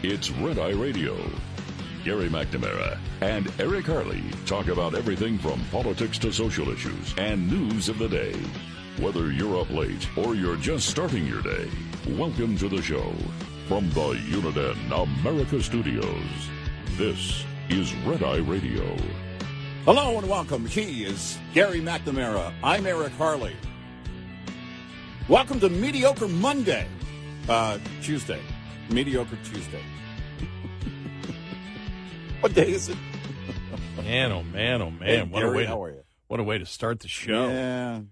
It's Red Eye Radio. Gary McNamara and Eric Harley talk about everything from politics to social issues and news of the day. Whether you're up late or you're just starting your day, welcome to the show. From the Uniden America Studios, this is Red Eye Radio. Hello and welcome. He is Gary McNamara. I'm Eric Harley. Welcome to Mediocre Monday. Tuesday. Mediocre Tuesday. What day is it? Man, oh man, oh man! Hey, what Gary, a way! how are you? What a way to start the show! Yeah, I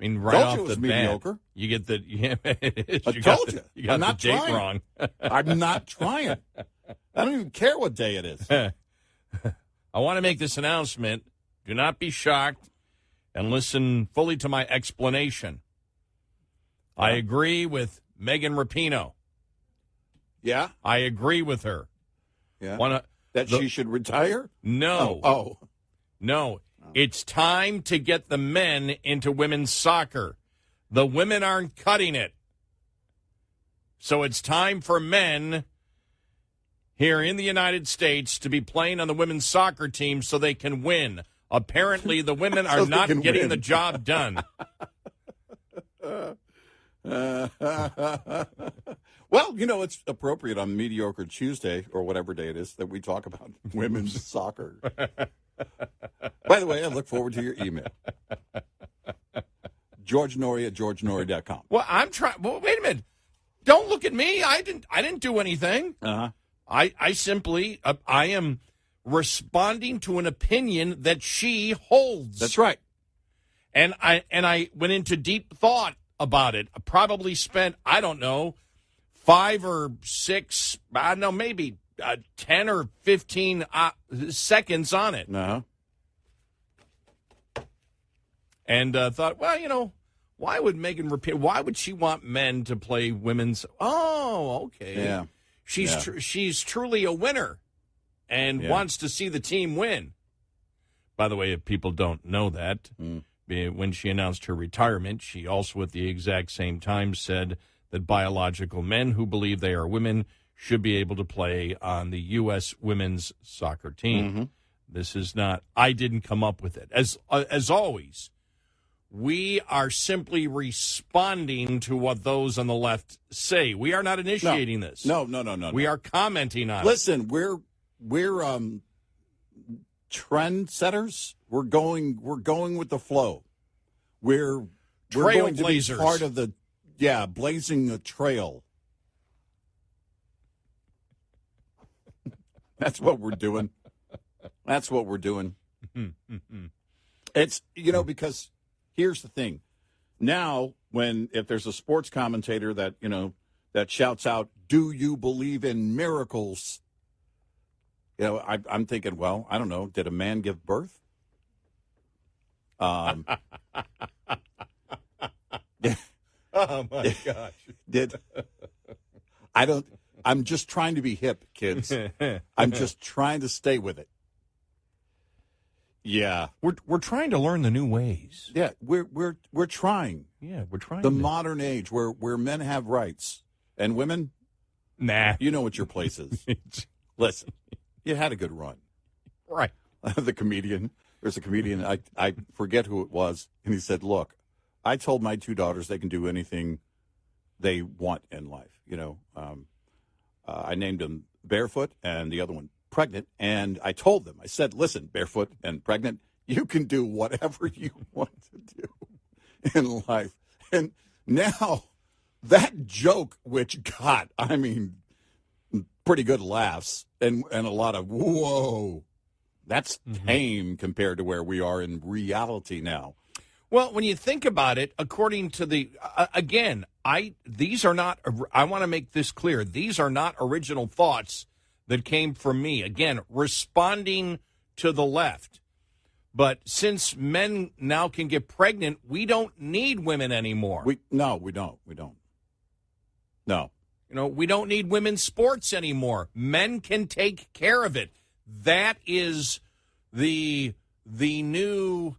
mean, right told you off it the was bat, mediocre. you get the. Yeah, it is. I told you. You got I'm the not date trying. wrong. I'm not trying. I don't even care what day it is. I want to make this announcement. Do not be shocked, and listen fully to my explanation. I agree with Megan Rapinoe. Yeah, I agree with her. yeah. She should retire? No. No. It's time to get the men into women's soccer. The women aren't cutting it. So it's time for men here in the United States to be playing on the women's soccer team so they can win. Apparently, the women are not getting the job done. Well, you know, it's appropriate on Mediocre Tuesday, or whatever day it is, that we talk about women's soccer. By the way, I look forward to your email. GeorgeNori@GeorgeNori.com. Well, I'm trying. Well, wait a minute. Don't look at me. I didn't do anything. Uh-huh. I simply I am responding to an opinion that she holds. That's right. And I went into deep thought about it. I probably spent, I don't know, 5 or 6, I don't know, maybe 10 or 15 seconds on it. Uh-huh. And thought, well, you know, why would Megan why would she want men to play women's? Oh, okay. Yeah. She's truly a winner and wants to see the team win. By the way, if people don't know that, when she announced her retirement, she also at the exact same time said that biological men who believe they are women should be able to play on the U.S. women's soccer team. Mm-hmm. This is not, I didn't come up with it. As always, we are simply responding to what those on the left say. We are not initiating this. No. We are commenting on it. Listen, we're trendsetters. We're going with the flow. We're going to be part of the blazing a trail. That's what we're doing. That's what we're doing. It's, you know, because here's the thing. Now, if there's a sports commentator that, you know, that shouts out, "Do you believe in miracles?" You know, I'm thinking, well, I don't know. Did a man give birth? Oh, my gosh. I'm just trying to be hip, kids. I'm just trying to stay with it. Yeah. We're trying to learn the new ways. Yeah, we're trying. Yeah, we're trying. The modern age where men have rights and women, nah. You know what your place is. Listen, you had a good run. Right. There's a comedian, I forget who it was, and he said, "Look, I told my 2 daughters they can do anything they want in life. You know, I named them Barefoot and the other one Pregnant, and I told them, I said, listen, Barefoot and Pregnant, you can do whatever you want to do in life." And now that joke, which got, I mean, pretty good laughs and a lot of whoa, that's tame compared to where we are in reality now. Well, when you think about it, according to the, again, these are not, I want to make this clear, these are not original thoughts that came from me. Again, responding to the left. But since men now can get pregnant, we don't need women anymore. No, we don't. No. You know, we don't need women's sports anymore. Men can take care of it. That is the new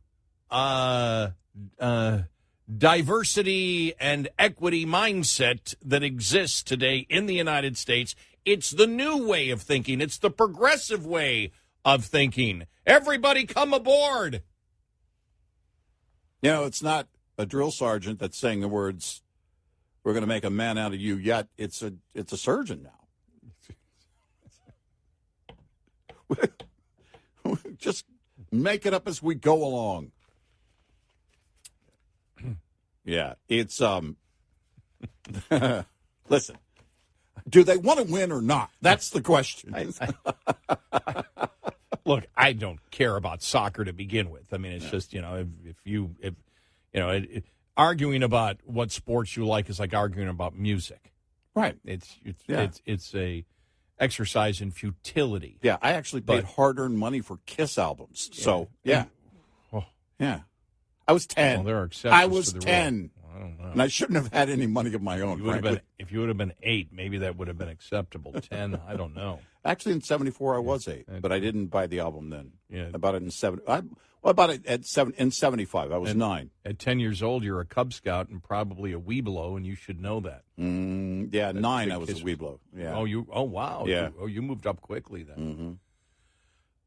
diversity and equity mindset that exists today in the United States, It's the new way of thinking. It's the progressive way of thinking. Everybody come aboard. You know, it's not a drill sergeant that's saying the words, "We're going to make a man out of you," yet. It's a surgeon now. Just make it up as we go along. Yeah, it's listen, do they want to win or not? That's the question. Look, I don't care about soccer to begin with. I mean, it's just, arguing about what sports you like is like arguing about music. Right. It's a exercise in futility. Yeah, I actually paid hard-earned money for Kiss albums. So, yeah. Yeah. I was 10. Well, there are exceptions. I was to the 10. Rule. I don't know. And I shouldn't have had any money of my own. If you would have been 8, maybe that would have been acceptable. 10, I don't know. Actually, in '74, I was 8, but I didn't buy the album then. Yeah. I bought it in I bought it in '75. I was 9. At 10 years old, you're a Cub Scout and probably a Weeblo, and you should know that. Yeah, 9. I was a Weeblo. Yeah. Oh wow. Yeah. You moved up quickly then.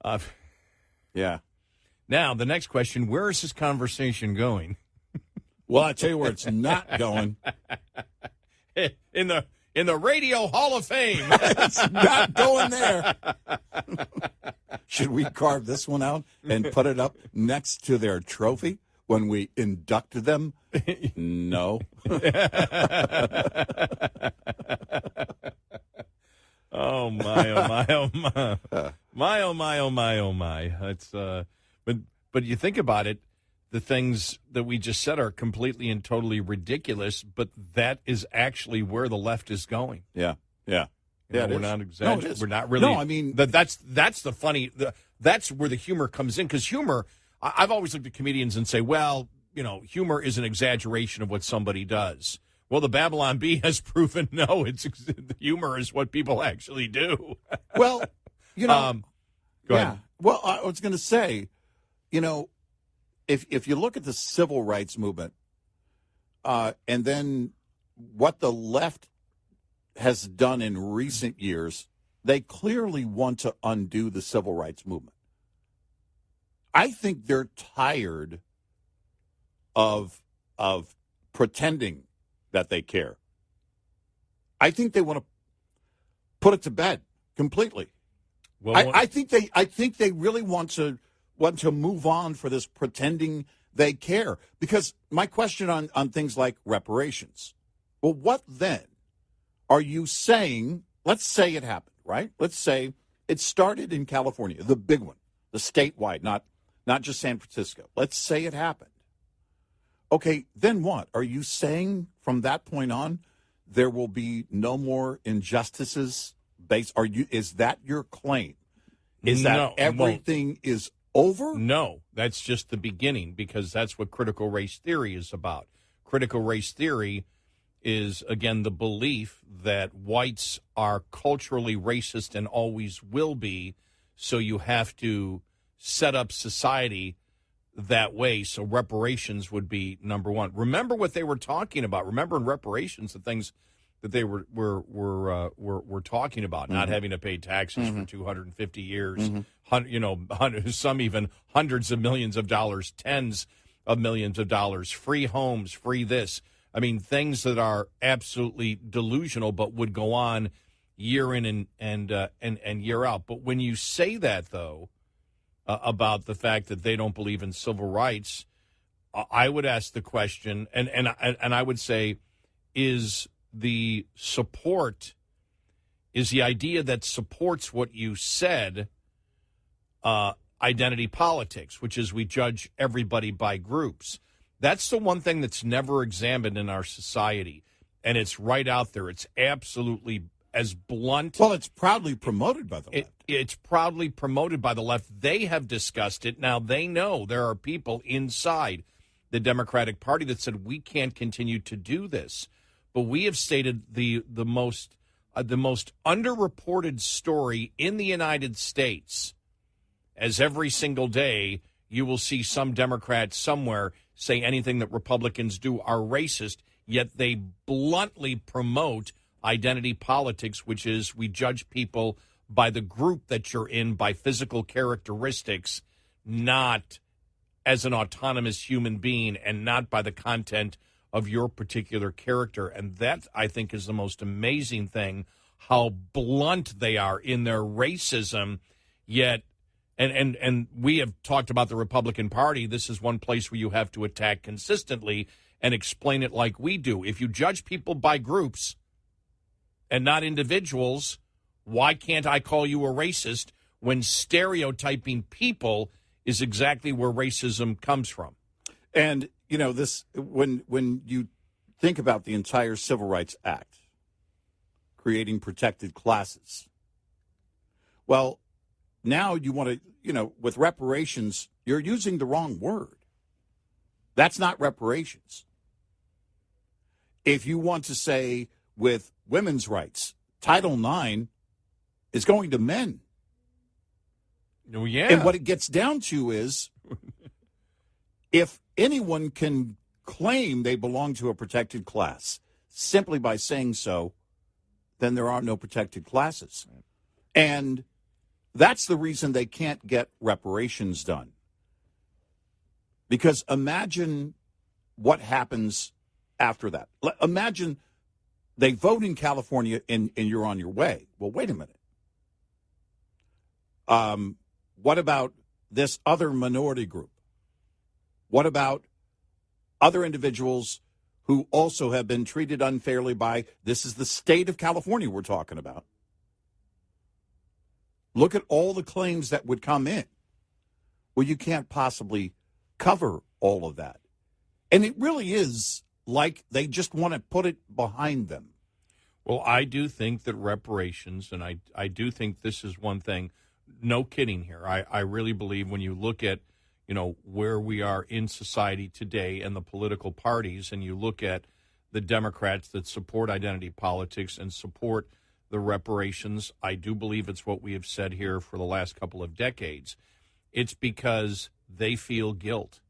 Mm-hmm. Yeah. Now the next question: where is this conversation going? Well, I tell you where it's not going. In the Radio Hall of Fame. It's not going there. Should we carve this one out and put it up next to their trophy when we induct them? No. Oh my! Oh my! Oh my! My! Oh my! Oh my! Oh my! It's but you think about it. The things that we just said are completely and totally ridiculous, but that is actually where the left is going. Yeah, yeah. We're not exaggerating. No, we're not really. No, I mean that's the funny. That's where the humor comes in, because humor. I've always looked at comedians and say, well, humor is an exaggeration of what somebody does. Well, the Babylon Bee has proven no. The humor is what people actually do. Well, go ahead. Well, I was going to say, If you look at the civil rights movement, and then what the left has done in recent years, they clearly want to undo the civil rights movement. I think they're tired of pretending that they care. I think they want to put it to bed completely. Well, I think they really want to move on for this pretending they care. Because my question on things like reparations, well, what then are you saying? Let's say it happened, right? Let's say it started in California, the big one, the statewide, not just San Francisco. Let's say it happened. Okay, then what? Are you saying from that point on there will be no more injustices based? Is that your claim? Is that everything is over? No, that's just the beginning, because that's what critical race theory is about. Critical race theory is, again, the belief that whites are culturally racist and always will be, so you have to set up society that way. So reparations would be number one. Remember what they were talking about. Remember in reparations, the things that they were talking about, not having to pay taxes for 250 years, some even hundreds of millions of dollars, tens of millions of dollars, free homes, free this. I mean, things that are absolutely delusional, but would go on year in and year out. But when you say that, though, about the fact that they don't believe in civil rights, I would ask the question, and I would say, is the idea that supports what you said identity politics, which is we judge everybody by groups. That's the one thing that's never examined in our society, and it's right out there. It's absolutely as blunt. Well, it's proudly promoted by the left. It's proudly promoted by the left. They have discussed it. Now, they know there are people inside the Democratic Party that said we can't continue to do this. But we have stated the most underreported story in the United States, as every single day you will see some Democrat somewhere say anything that Republicans do are racist, yet they bluntly promote identity politics, which is we judge people by the group that you're in, by physical characteristics, not as an autonomous human being and not by the content of your particular character. And that, I think, is the most amazing thing, how blunt they are in their racism, yet, and we have talked about the Republican Party. This is one place where you have to attack consistently and explain it like we do. If you judge people by groups and not individuals, why can't I call you a racist when stereotyping people is exactly where racism comes from? And, you know, this when you think about the entire Civil Rights Act, creating protected classes, well, now you want to, you know, with reparations, you're using the wrong word. That's not reparations. If you want to say with women's rights, Title IX is going to men. Oh, yeah. And what it gets down to is if anyone can claim they belong to a protected class simply by saying so, then there are no protected classes. And that's the reason they can't get reparations done. Because imagine what happens after that. Imagine they vote in California and you're on your way. Well, wait a minute. What about this other minority group? What about other individuals who also have been treated unfairly by, this is the state of California we're talking about. Look at all the claims that would come in. Well, you can't possibly cover all of that. And it really is like they just want to put it behind them. Well, I do think that reparations, and I do think this is one thing, no kidding here. I really believe when you look at, you know, where we are in society today and the political parties, and you look at the Democrats that support identity politics and support the reparations, I do believe it's what we have said here for the last couple of decades. It's because they feel guilt.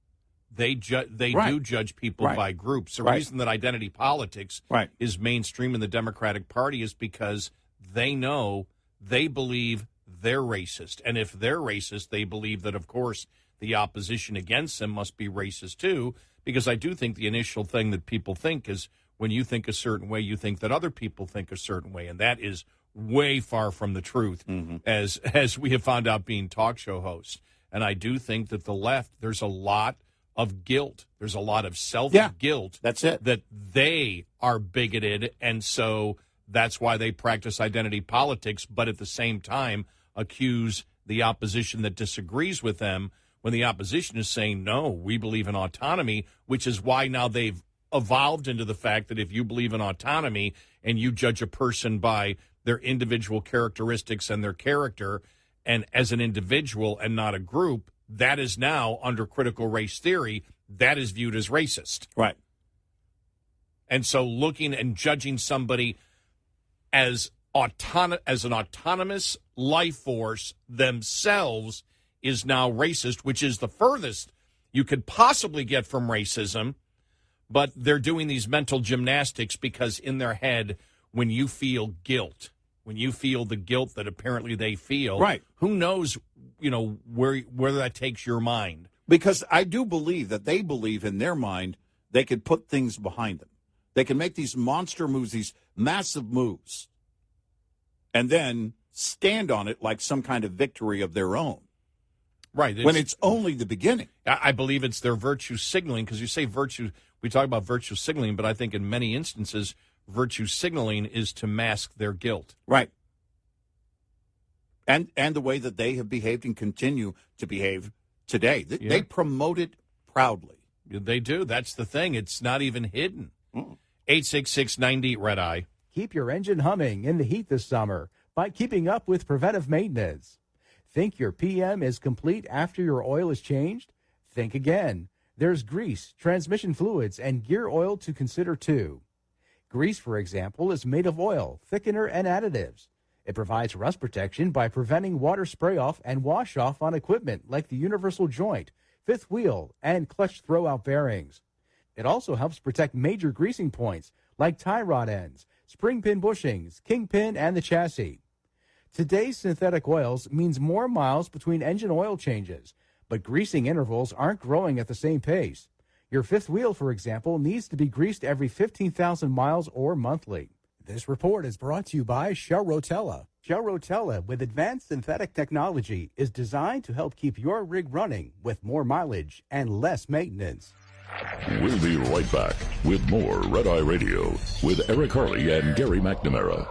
They do judge people by groups. The reason that identity politics is mainstream in the Democratic Party is because they know, they believe they're racist. And if they're racist, they believe that, of course, the opposition against them must be racist too, because I do think the initial thing that people think is when you think a certain way, you think that other people think a certain way. And that is way far from the truth, as we have found out being talk show hosts. And I do think that the left, there's a lot of guilt. There's a lot of self-guilt. That's it. That they are bigoted, and so that's why they practice identity politics, but at the same time accuse the opposition that disagrees with them when the opposition is saying, no, we believe in autonomy, which is why now they've evolved into the fact that if you believe in autonomy and you judge a person by their individual characteristics and their character, and as an individual and not a group, that is now, under critical race theory, that is viewed as racist. Right. And so looking and judging somebody as an autonomous life force themselves is now racist, which is the furthest you could possibly get from racism. But they're doing these mental gymnastics because in their head, when you feel guilt, when you feel the guilt that apparently they feel, who knows, you know, where that takes your mind. Because I do believe that they believe in their mind they could put things behind them. They can make these monster moves, these massive moves, and then stand on it like some kind of victory of their own. Right. When it's only the beginning. I believe it's their virtue signaling, because you say virtue, we talk about virtue signaling, but I think in many instances, virtue signaling is to mask their guilt. Right. And the way that they have behaved and continue to behave today. They promote it proudly. They do. That's the thing. It's not even hidden. 866-90-RED-EYE. Keep your engine humming in the heat this summer by keeping up with preventive maintenance. Think your PM is complete after your oil is changed? Think again. There's grease, transmission fluids, and gear oil to consider too. Grease, for example, is made of oil, thickener, and additives. It provides rust protection by preventing water spray-off and wash-off on equipment like the universal joint, fifth wheel, and clutch throwout bearings. It also helps protect major greasing points like tie rod ends, spring pin bushings, kingpin, and the chassis. Today's synthetic oils means more miles between engine oil changes, but greasing intervals aren't growing at the same pace. Your fifth wheel, for example, needs to be greased every 15,000 miles or monthly. This report is brought to you by Shell Rotella. Shell Rotella, with advanced synthetic technology, is designed to help keep your rig running with more mileage and less maintenance. We'll be right back with more Red Eye Radio with Eric Harley and Gary McNamara.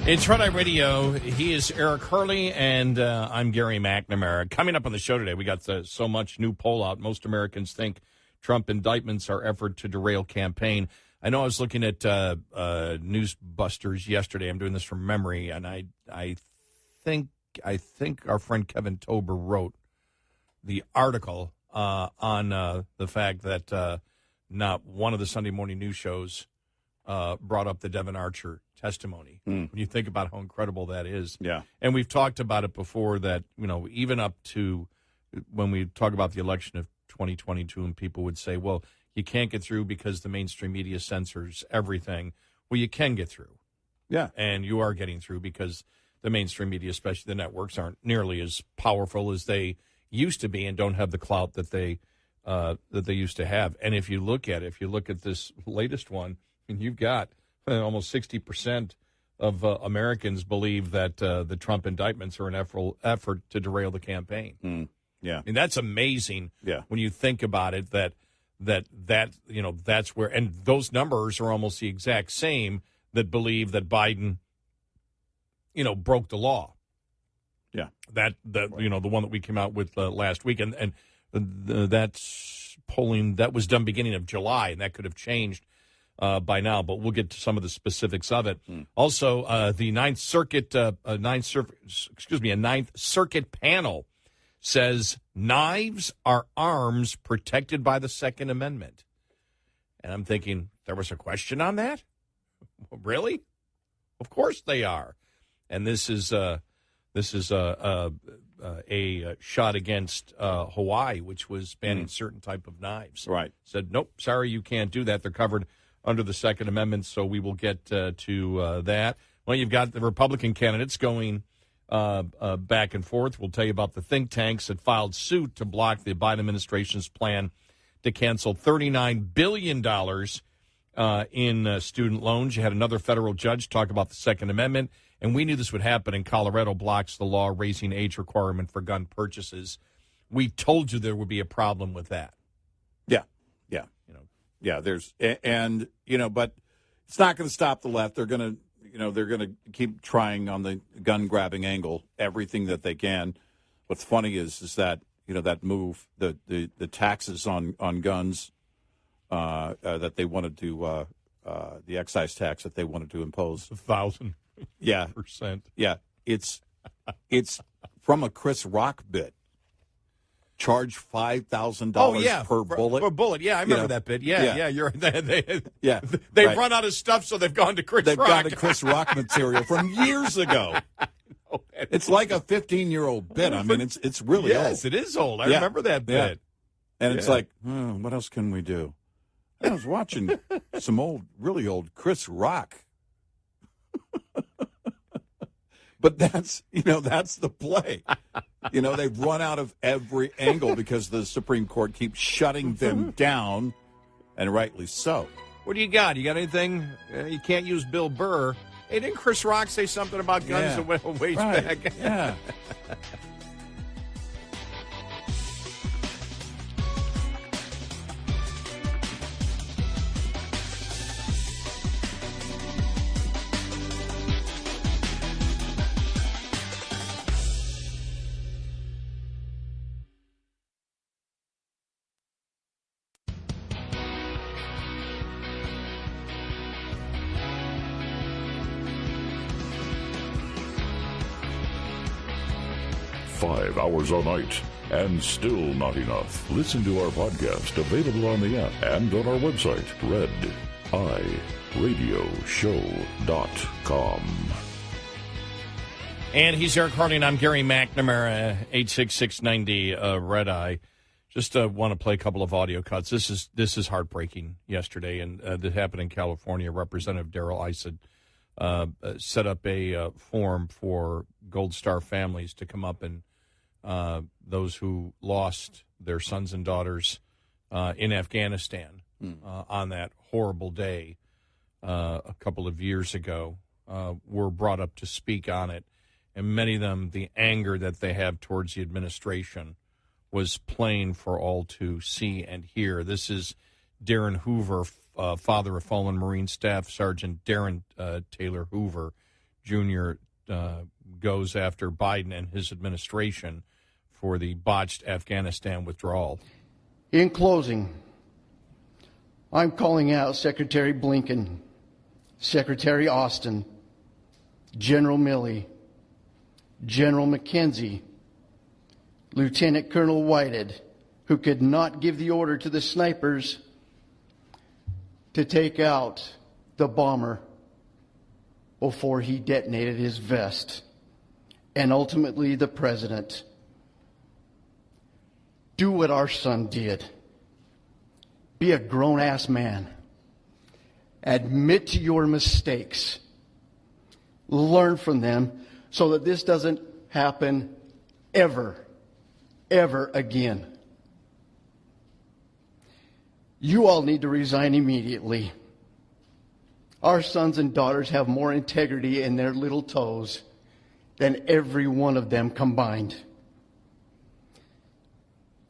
It's Red Eye Radio. He is Eric Hurley, and I'm Gary McNamara. Coming up on the show today, we got so much new poll out. Most Americans think Trump indictments are effort to derail campaign. I know I was looking at Newsbusters yesterday. I'm doing this from memory, and I think our friend Kevin Tober wrote the article on the fact that not one of the Sunday morning news shows brought up the Devin Archer testimony. When you think about how incredible that is. Yeah. And we've talked about it before that, even up to when we talk about the election of 2022 and people would say, well, you can't get through because the mainstream media censors everything. Well, you can get through. Yeah. And you are getting through because the mainstream media, especially the networks, aren't nearly as powerful as they used to be and don't have the clout that they used to have. And if you look at this latest one, and you've got almost 60% of Americans believe that the Trump indictments are an effort to derail the campaign. Yeah. I mean, that's amazing. Yeah. When you think about it, that's where, and those numbers are almost the exact same that believe that Biden, broke the law. Yeah. The one that we came out with last week, and that's polling that was done beginning of July, and that could have changed by now, but we'll get to some of the specifics of it. Also, the Ninth Circuit panel says knives are arms protected by the Second Amendment. And I'm thinking, there was a question on that? Really? Of course they are. And this is a shot against Hawaii, which was banning certain type of knives. Right. Said, nope, sorry, you can't do that. They're covered under the Second Amendment, so we will get to that. Well, you've got the Republican candidates going back and forth. We'll tell you about the think tanks that filed suit to block the Biden administration's plan to cancel $39 billion in student loans. You had another federal judge talk about the Second Amendment, and we knew this would happen, and Colorado blocks the law raising age requirement for gun purchases. We told you there would be a problem with that. Yeah. Yeah, but it's not going to stop the left. They're going to keep trying on the gun grabbing angle, everything that they can. What's funny is that, that move, the taxes on guns that they wanted to, the excise tax that they wanted to impose. 1,000%. Yeah. Yeah. It's from a Chris Rock bit. Charge $5,000 per bullet. Per bullet, yeah, I remember that bit. Yeah, you're they've right. run out of stuff, so they've gone to Chris Rock. They've gone to Chris Rock material from years ago. It's like a 15-year-old bit. I mean, it's really old. Yes, it is old. I remember that bit. Yeah. And it's like, what else can we do? I was watching some really old Chris Rock. But that's the play. They've run out of every angle because the Supreme Court keeps shutting them down, and rightly so. What do you got? You got anything? You can't use Bill Burr. Hey, didn't Chris Rock say something about guns a ways back? Yeah. 5 hours a night. And still not enough. Listen to our podcast available on the app and on our website, rediradioshow.com. And he's Eric Harley, and I'm Gary McNamara, 86690 Red Eye. Just want to play a couple of audio cuts. This is heartbreaking yesterday, and that happened in California. Representative Darrell Issa set up a forum for Gold Star families to come up and those who lost their sons and daughters in Afghanistan on that horrible day a couple of years ago were brought up to speak on it. And many of them, the anger that they have towards the administration was plain for all to see and hear. This is Darren Hoover, father of fallen Marine Staff Sergeant Darren Taylor Hoover, Jr., goes after Biden and his administration for the botched Afghanistan withdrawal. In closing, I'm calling out Secretary Blinken, Secretary Austin, General Milley, General McKenzie, Lieutenant Colonel Whitehead, who could not give the order to the snipers to take out the bomber before he detonated his vest, and ultimately the president. Do what our son did. Be a grown-ass man. Admit to your mistakes. Learn from them so that this doesn't happen ever again. You all need to resign immediately. Our sons and daughters have more integrity in their little toes than every one of them combined.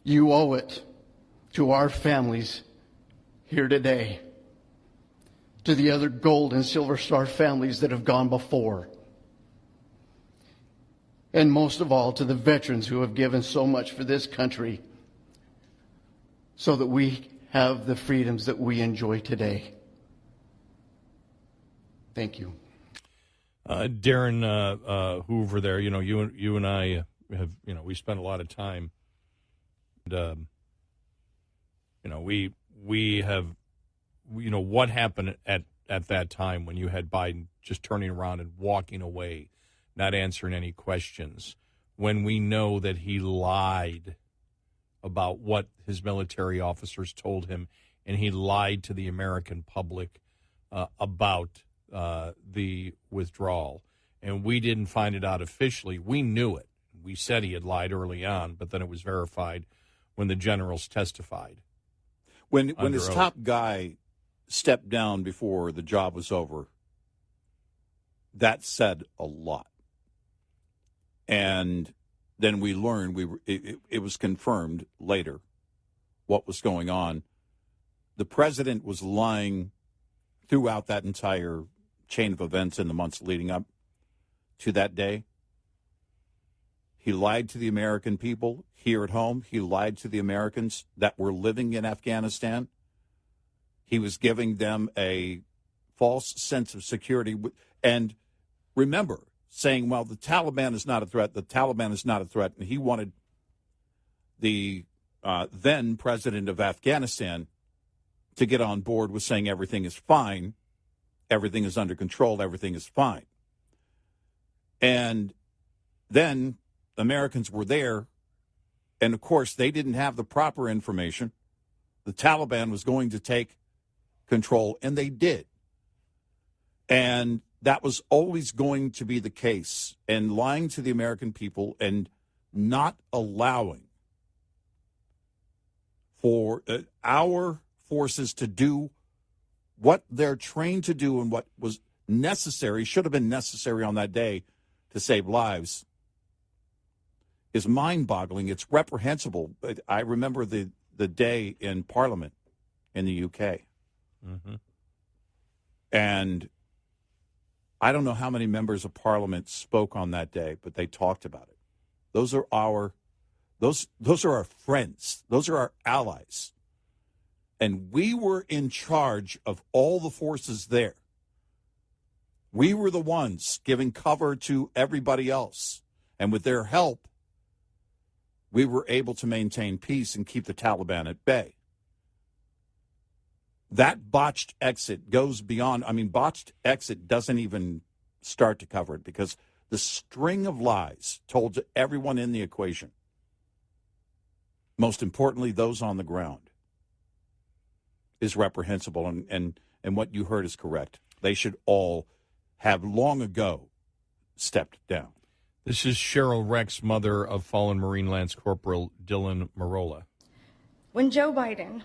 You owe it to our families here today, to the other Gold and Silver Star families that have gone before, and most of all to the veterans who have given so much for this country so that we have the freedoms that we enjoy today. Thank you. Darren Hoover there, you and I have, we spent a lot of time, and, we have, what happened at that time when you had Biden just turning around and walking away, not answering any questions, when we know that he lied about what his military officers told him, and he lied to the American public about the withdrawal. And we didn't find it out officially. We knew it. We said he had lied early on, but then it was verified when the generals testified. When his top guy stepped down before the job was over, that said a lot. And then we learned it was confirmed later what was going on. The president was lying throughout that entire chain of events in the months leading up to that day. He lied to the American people here at home. He lied to the Americans that were living in Afghanistan. He was giving them a false sense of security. And remember, saying, well, the Taliban is not a threat. The Taliban is not a threat. And he wanted the then president of Afghanistan to get on board with saying everything is fine, everything is under control, everything is fine. And then Americans were there, and of course they didn't have the proper information. The Taliban was going to take control, and they did. And that was always going to be the case. And lying to the American people and not allowing for our forces to do what they're trained to do and what was necessary, should have been necessary on that day to save lives, is mind-boggling. It's reprehensible. I remember the day in Parliament in the UK. Mm-hmm. And I don't know how many members of Parliament spoke on that day, but they talked about it. Those are our friends. Those are our allies. And we were in charge of all the forces there. We were the ones giving cover to everybody else. And with their help, we were able to maintain peace and keep the Taliban at bay. That botched exit goes beyond. I mean, botched exit doesn't even start to cover it, because the string of lies told to everyone in the equation, most importantly those on the ground, is reprehensible. And what you heard is correct. They should all have long ago stepped down. This is Cheryl Rex, mother of fallen Marine Lance Corporal Dylan Marola. When Joe Biden,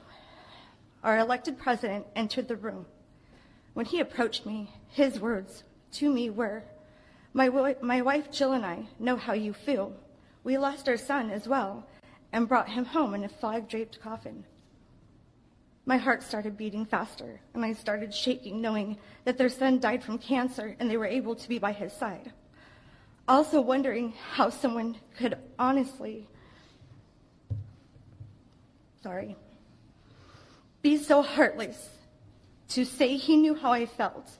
our elected president, entered the room, when he approached me, his words to me were, my wife Jill and I know how you feel. We lost our son as well and brought him home in a flag-draped coffin. My heart started beating faster, and I started shaking, knowing that their son died from cancer and they were able to be by his side. Also wondering how someone could honestly, be so heartless to say he knew how I felt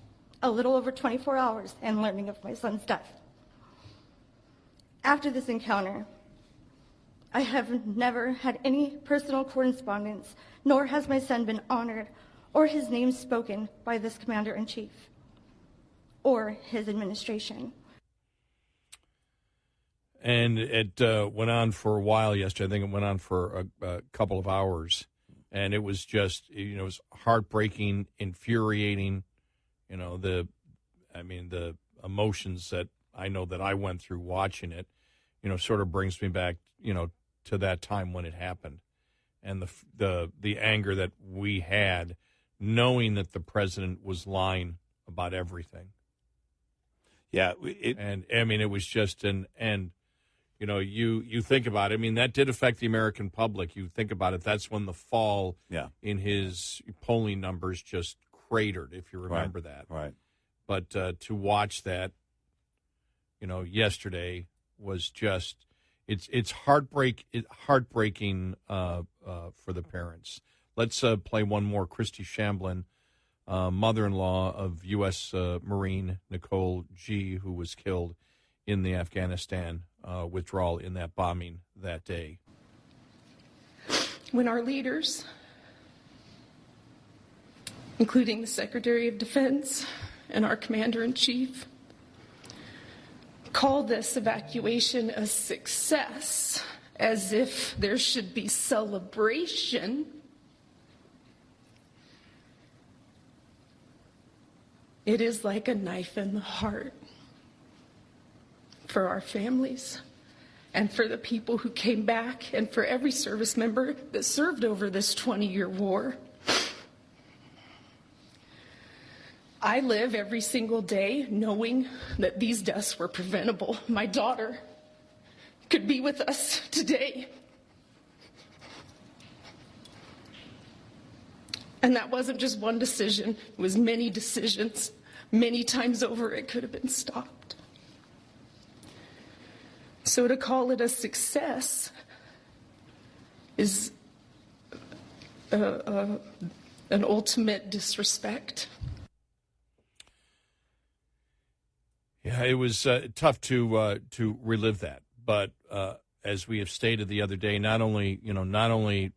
a little over 24 hours and learning of my son's death. After this encounter, I have never had any personal correspondence, nor has my son been honored or his name spoken by this commander-in-chief or his administration. And it went on for a while yesterday. I think it went on for a couple of hours. And it was just, it was heartbreaking, infuriating. The emotions that I know that I went through watching it, sort of brings me back, to that time when it happened. And the anger that we had, knowing that the president was lying about everything. Yeah. It was just you think about it. I mean, that did affect the American public. You think about it. That's when the fall in his polling numbers just cratered, if you remember that. Right. But to watch that, yesterday was just it's heartbreaking for the parents. Let's play one more. Christy Shamblin, mother-in-law of U.S. Marine Nicole G., who was killed in the Afghanistan withdrawal in that bombing that day. When our leaders, including the Secretary of Defense and our Commander-in-Chief, call this evacuation a success, as if there should be celebration, it is like a knife in the heart for our families and for the people who came back and for every service member that served over this 20-year war. I live every single day knowing that these deaths were preventable. My daughter could be with us today. And that wasn't just one decision, it was many decisions. Many times over, it could have been stopped. So to call it a success is an ultimate disrespect. Yeah, it was tough to relive that, but as we have stated the other day, not only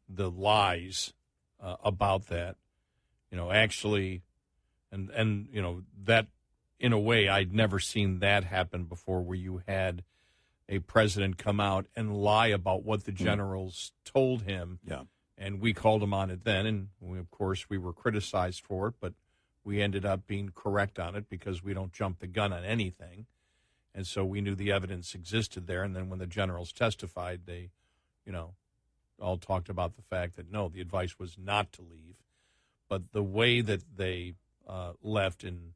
the lies about that, actually, and that in a way I'd never seen that happen before, where you had a president come out and lie about what the generals told him, and we called him on it then, and of course we were criticized for it, but we ended up being correct on it because we don't jump the gun on anything. And so we knew the evidence existed there. And then when the generals testified, they, all talked about the fact that, no, the advice was not to leave. But the way that they left, and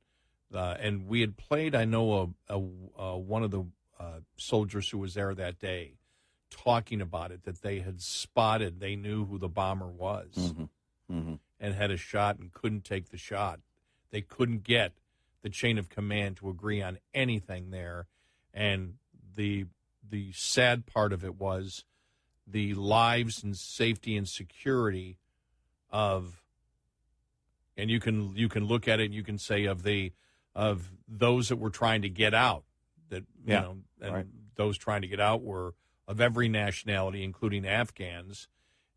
we had played, I know, one of the soldiers who was there that day talking about it, that they had spotted, they knew who the bomber was and had a shot and couldn't take the shot. They couldn't get the chain of command to agree on anything there. And the sad part of it was the lives and safety and security of, and you can look at it and you can say of those that were trying to get out, that, and those trying to get out were of every nationality, including Afghans.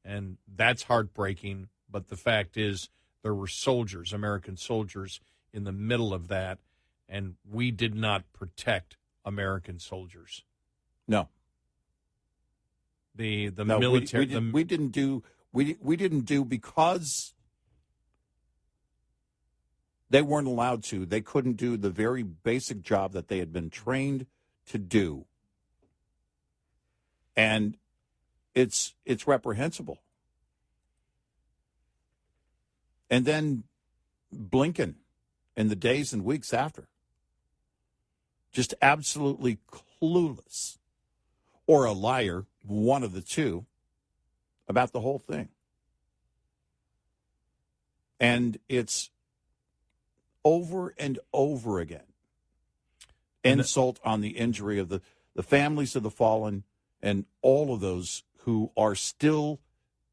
And that's heartbreaking. But the fact is, there were soldiers, American soldiers, in the middle of that, and we did not protect American soldiers. No. The military. We didn't do because they weren't allowed to. They couldn't do the very basic job that they had been trained to do. And it's reprehensible. And then Blinken in the days and weeks after, just absolutely clueless, or a liar, one of the two, about the whole thing. And it's over and over again. Insult on the injury of the families of the fallen and all of those who are still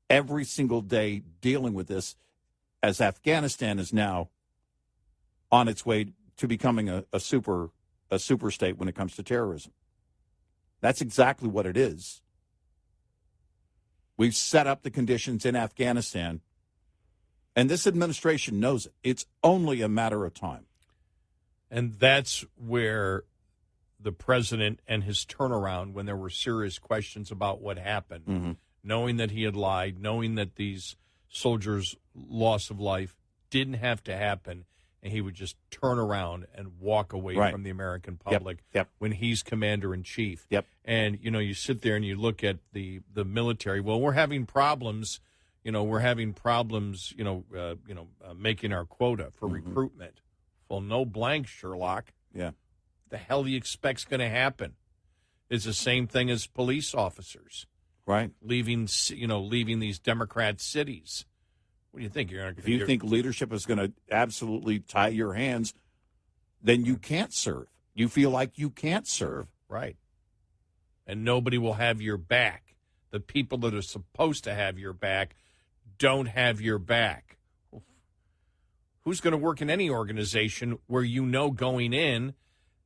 every single day dealing with this, as Afghanistan is now on its way to becoming a super state when it comes to terrorism. That's exactly what it is. We've set up the conditions in Afghanistan, and this administration knows it. It's only a matter of time. And that's where the president and his turnaround, when there were serious questions about what happened, knowing that he had lied, knowing that these soldiers' loss of life didn't have to happen, and he would just turn around and walk away from the American public when he's commander-in-chief. And, you sit there and you look at the military. Well, we're having problems. We're having problems, making our quota for recruitment. Well, no blank, Sherlock. Yeah. The hell do you expect's going to happen? It's the same thing as police officers. Right. Leaving these Democrat cities. What do you think? If you think leadership is going to absolutely tie your hands, then you can't serve. You feel like you can't serve. Right. And nobody will have your back. The people that are supposed to have your back don't have your back. Who's going to work in any organization where going in,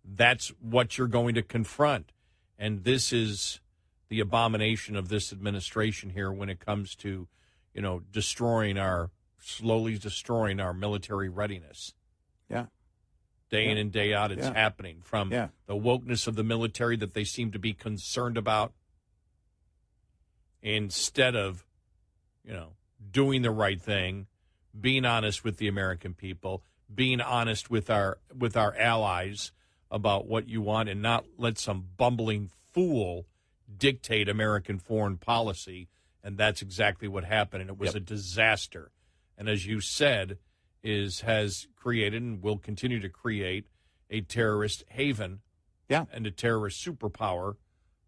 that's what you're going to confront? And this is the abomination of this administration here when it comes to, slowly destroying our military readiness. Yeah. Day in and day out, it's happening. From the wokeness of the military that they seem to be concerned about, instead of, doing the right thing, being honest with the American people, being honest with our allies about what you want, and not let some bumbling fool dictate American foreign policy. And that's exactly what happened, and it was a disaster. And as you said, has created and will continue to create a terrorist haven and a terrorist superpower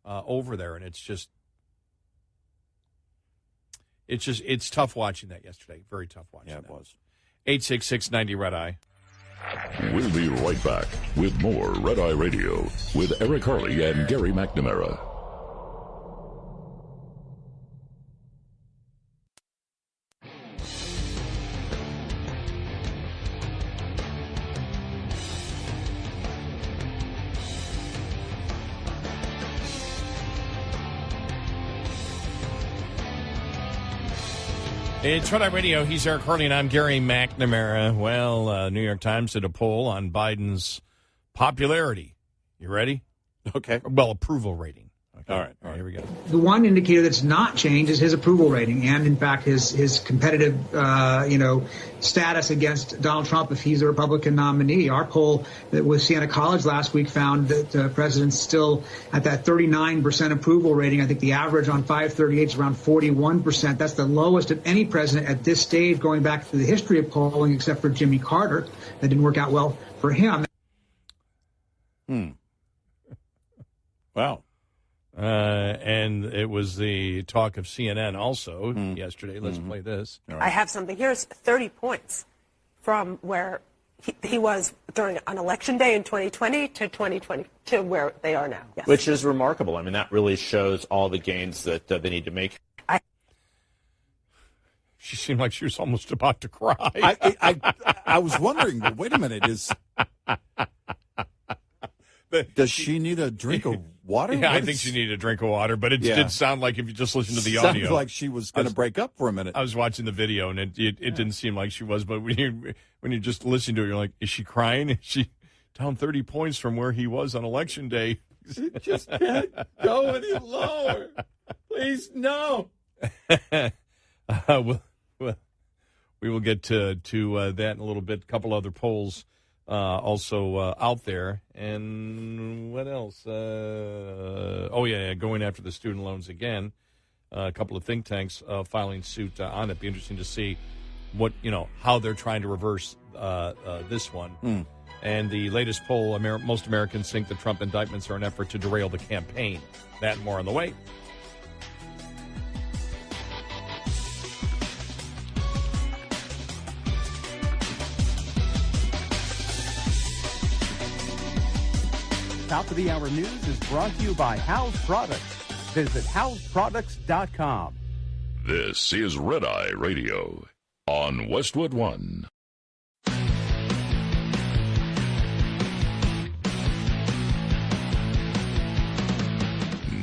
over there. And it's tough watching that yesterday. Very tough watching that. Yeah, it was. 866-90-RED-EYE. We'll be right back with more Red Eye Radio with Eric Harley and Gary McNamara. It's Red Eye Radio. He's Eric Harley, and I'm Gary McNamara. Well, New York Times did a poll on Biden's popularity. You ready? Okay. Well, approval rating. Okay. All right. Here we go. The one indicator that's not changed is his approval rating, and in fact, his competitive, status against Donald Trump if he's the Republican nominee. Our poll that was Siena College last week found that the president's still at that 39% approval rating. I think the average on 538 is around 41%. That's the lowest of any president at this stage, going back to the history of polling, except for Jimmy Carter. That didn't work out well for him. Wow. And it was the talk of CNN also yesterday. Let's play this. I have something. Here's 30 points from where he was during an election day in 2020 to 2020 to where they are now. Yes. Which is remarkable. I mean, that really shows all the gains that they need to make. She seemed like she was almost about to cry. I was wondering, well, wait a minute, does she need a drink of water? Yeah, I What think is- she needed a drink of water, but it Yeah. did sound like, if you just listen to the Sounded audio, like she was going to break up for a minute. I was watching the video, and it didn't seem like she was. But when you just listen to it, you're like, is she crying? Is she down 30 points from where he was on Election Day? It just can't go any lower. Please, no. We will get to that in a little bit. A couple other polls also out there. And what else? Going after the student loans again. A couple of think tanks filing suit on it. Be interesting to see how they're trying to reverse this one. And the latest poll, most Americans think the Trump indictments are an effort to derail the campaign. That and more on the way. Top of the hour news is brought to you by House Products. Visit houseproducts.com. This is Red Eye Radio on Westwood One.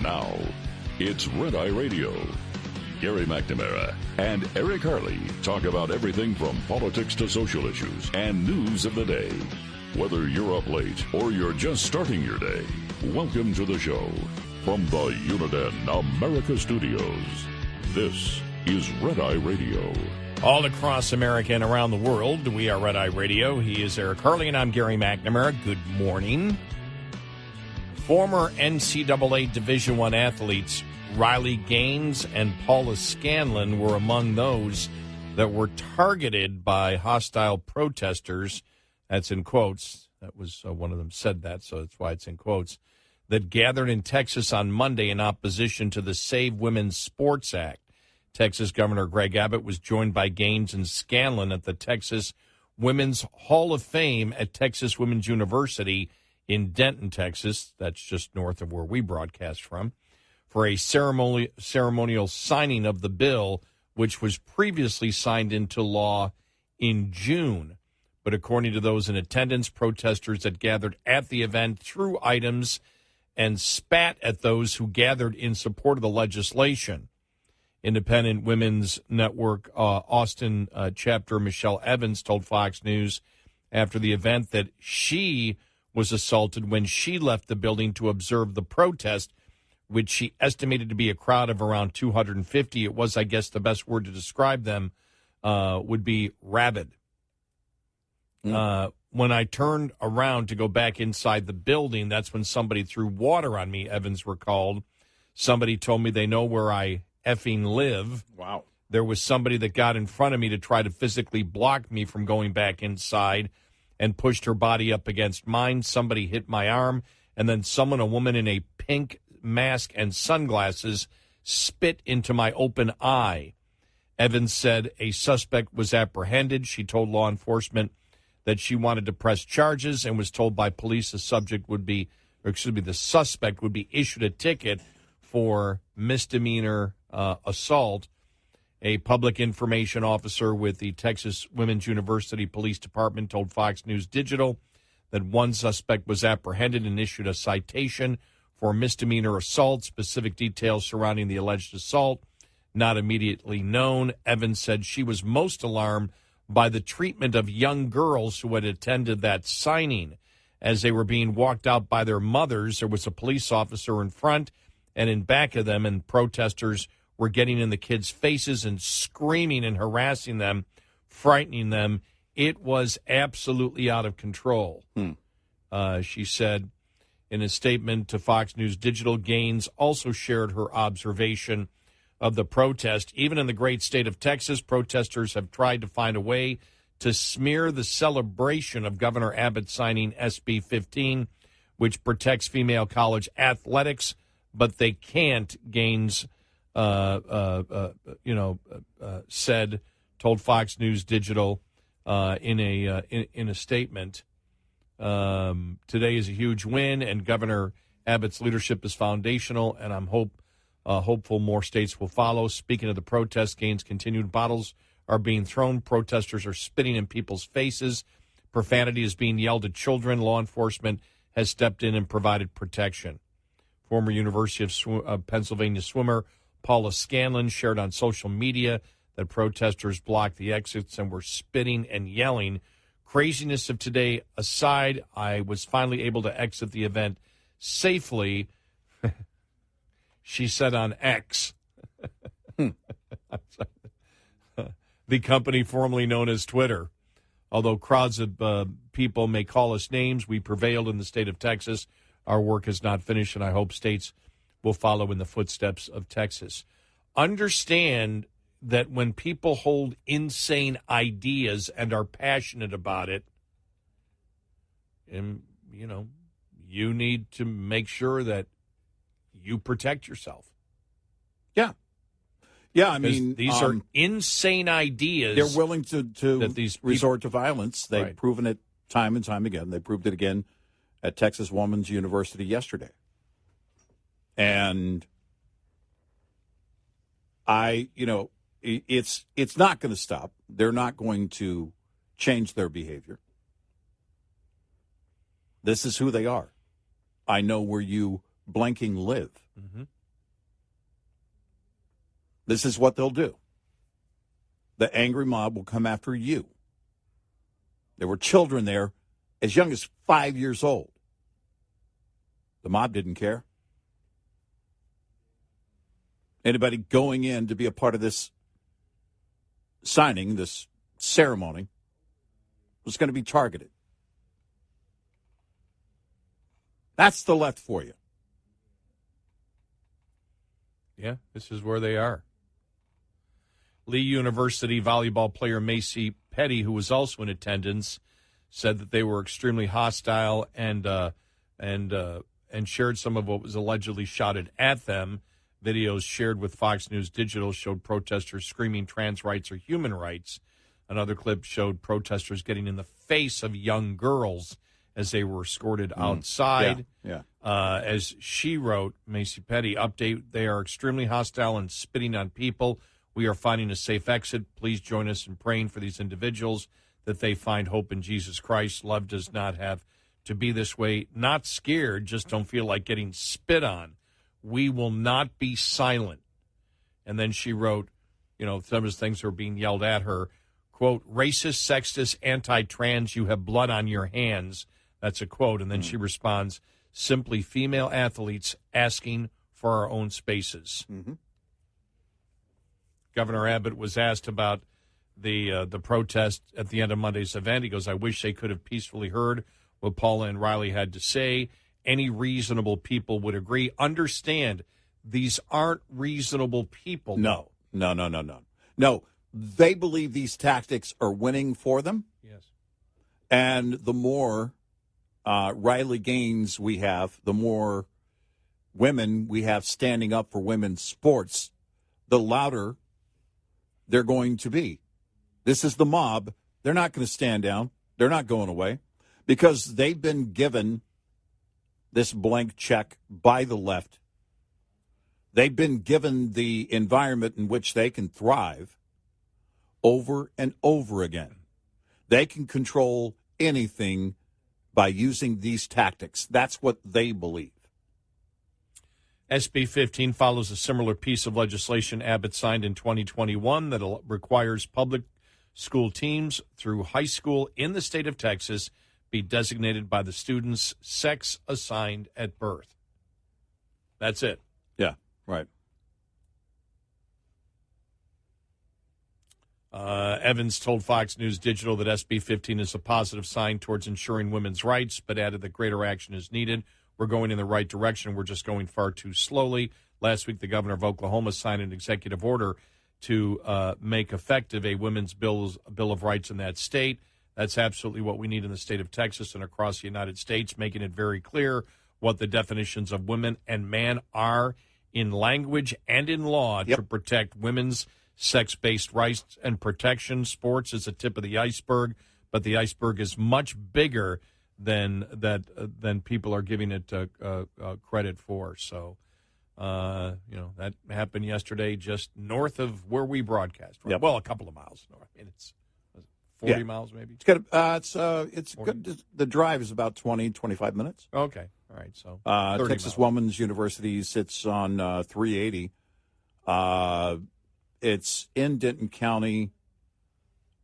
Now, it's Red Eye Radio. Gary McNamara and Eric Harley talk about everything from politics to social issues and news of the day. Whether you're up late or you're just starting your day, welcome to the show. From the Uniden America Studios, this is Red Eye Radio. All across America and around the world, we are Red Eye Radio. He is Eric Harley, and I'm Gary McNamara. Good morning. Former NCAA Division I athletes Riley Gaines and Paula Scanlon were among those that were targeted by hostile protesters. That's in quotes. That was one of them said that, so that's why it's in quotes. That gathered in Texas on Monday in opposition to the Save Women's Sports Act. Texas Governor Greg Abbott was joined by Gaines and Scanlon at the Texas Women's Hall of Fame at Texas Women's University in Denton, Texas. That's just north of where we broadcast from, for a ceremonial signing of the bill, which was previously signed into law in June. But according to those in attendance, protesters that gathered at the event threw items and spat at those who gathered in support of the legislation. Independent Women's Network Austin chapter Michelle Evans told Fox News after the event that she was assaulted when she left the building to observe the protest, which she estimated to be a crowd of around 250. It was, I guess, the best word to describe them would be rabid. When I turned around to go back inside the building, that's when somebody threw water on me, Evans recalled. Somebody told me they know where I effing live. Wow. There was somebody that got in front of me to try to physically block me from going back inside and pushed her body up against mine. Somebody hit my arm, and then a woman in a pink mask and sunglasses, spit into my open eye. Evans said a suspect was apprehended. She told law enforcement that she wanted to press charges and was told by police the suspect would be issued a ticket for misdemeanor assault. A public information officer with the Texas Women's University Police Department told Fox News Digital that one suspect was apprehended and issued a citation for misdemeanor assault. Specific details surrounding the alleged assault not immediately known. Evans said she was most alarmed by the treatment of young girls who had attended that signing. As they were being walked out by their mothers, there was a police officer in front and in back of them, and protesters were getting in the kids' faces and screaming and harassing them, frightening them. It was absolutely out of control. She said in a statement to Fox News Digital. Gaines also shared her observation of the protest. Even in the great state of Texas, protesters have tried to find a way to smear the celebration of Governor Abbott signing SB 15, which protects female college athletics, but they can't. Gaines told Fox News Digital in a statement. Today is a huge win, and Governor Abbott's leadership is foundational, and I'm hopeful more states will follow. Speaking of the protest, Gaines continued, bottles are being thrown, protesters are spitting in people's faces, profanity is being yelled at children. Law enforcement has stepped in and provided protection. Former University of Pennsylvania swimmer Paula Scanlon shared on social media that protesters blocked the exits and were spitting and yelling. Craziness of today aside, I was finally able to exit the event safely, she said on X. The company formerly known as Twitter. Although crowds of people may call us names, we prevailed in the state of Texas. Our work is not finished, and I hope states will follow in the footsteps of Texas. Understand that when people hold insane ideas and are passionate about it, and, you need to make sure that you protect yourself. Yeah. Yeah, I mean, these are insane ideas. They're willing to resort to violence. They've proven it time and time again. They proved it again at Texas Woman's University yesterday. And it's not going to stop. They're not going to change their behavior. This is who they are. I know where you blanking live. Mm-hmm. This is what they'll do. The angry mob will come after you. There were children there as young as 5 years old. The mob didn't care. Anybody going in to be a part of this signing, this ceremony, was going to be targeted. That's the left for you. Yeah, this is where they are. Lee University volleyball player Macy Petty, who was also in attendance, said that they were extremely hostile and shared some of what was allegedly shouted at them. Videos shared with Fox News Digital showed protesters screaming trans rights or human rights. Another clip showed protesters getting in the face of young girls as they were escorted outside. Yeah. As she wrote, Macy Petty, update, they are extremely hostile and spitting on people. We are finding a safe exit. Please join us in praying for these individuals that they find hope in Jesus Christ. Love does not have to be this way. Not scared, just don't feel like getting spit on. We will not be silent. And then she wrote, some of the things are being yelled at her. Quote, racist, sexist, anti-trans, you have blood on your hands. That's a quote. And then she responds, simply female athletes asking for our own spaces. Mm-hmm. Governor Abbott was asked about the protest at the end of Monday's event. He goes, I wish they could have peacefully heard what Paula and Riley had to say. Any reasonable people would agree. Understand, these aren't reasonable people. No. No, they believe these tactics are winning for them. Yes. And the more Riley Gaines we have, the more women we have standing up for women's sports, the louder they're going to be. This is the mob. They're not going to stand down. They're not going away because they've been given this blank check by the left. They've been given the environment in which they can thrive over and over again. They can control anything by using these tactics. That's what they believe. SB 15 follows a similar piece of legislation Abbott signed in 2021 that requires public school teams through high school in the state of Texas be designated by the student's sex assigned at birth. That's it. Yeah, right. Evans told Fox News Digital that SB 15 is a positive sign towards ensuring women's rights, but added that greater action is needed. We're going in the right direction. We're just going far too slowly. Last week, the governor of Oklahoma signed an executive order to make effective a women's bill of rights in that state. That's absolutely what we need in the state of Texas and across the United States, making it very clear what the definitions of women and man are in language and in law to protect women's sex-based rights and protection. Sports is a tip of the iceberg, but the iceberg is much bigger than people are giving it credit for. So, that happened yesterday just north of where we broadcast. Right? Yep. Well, a couple of miles north. I mean, it's 40 miles maybe. It's good. The drive is about 20, 25 minutes. Okay. All right, so Texas Woman's University sits on 380. It's in Denton County,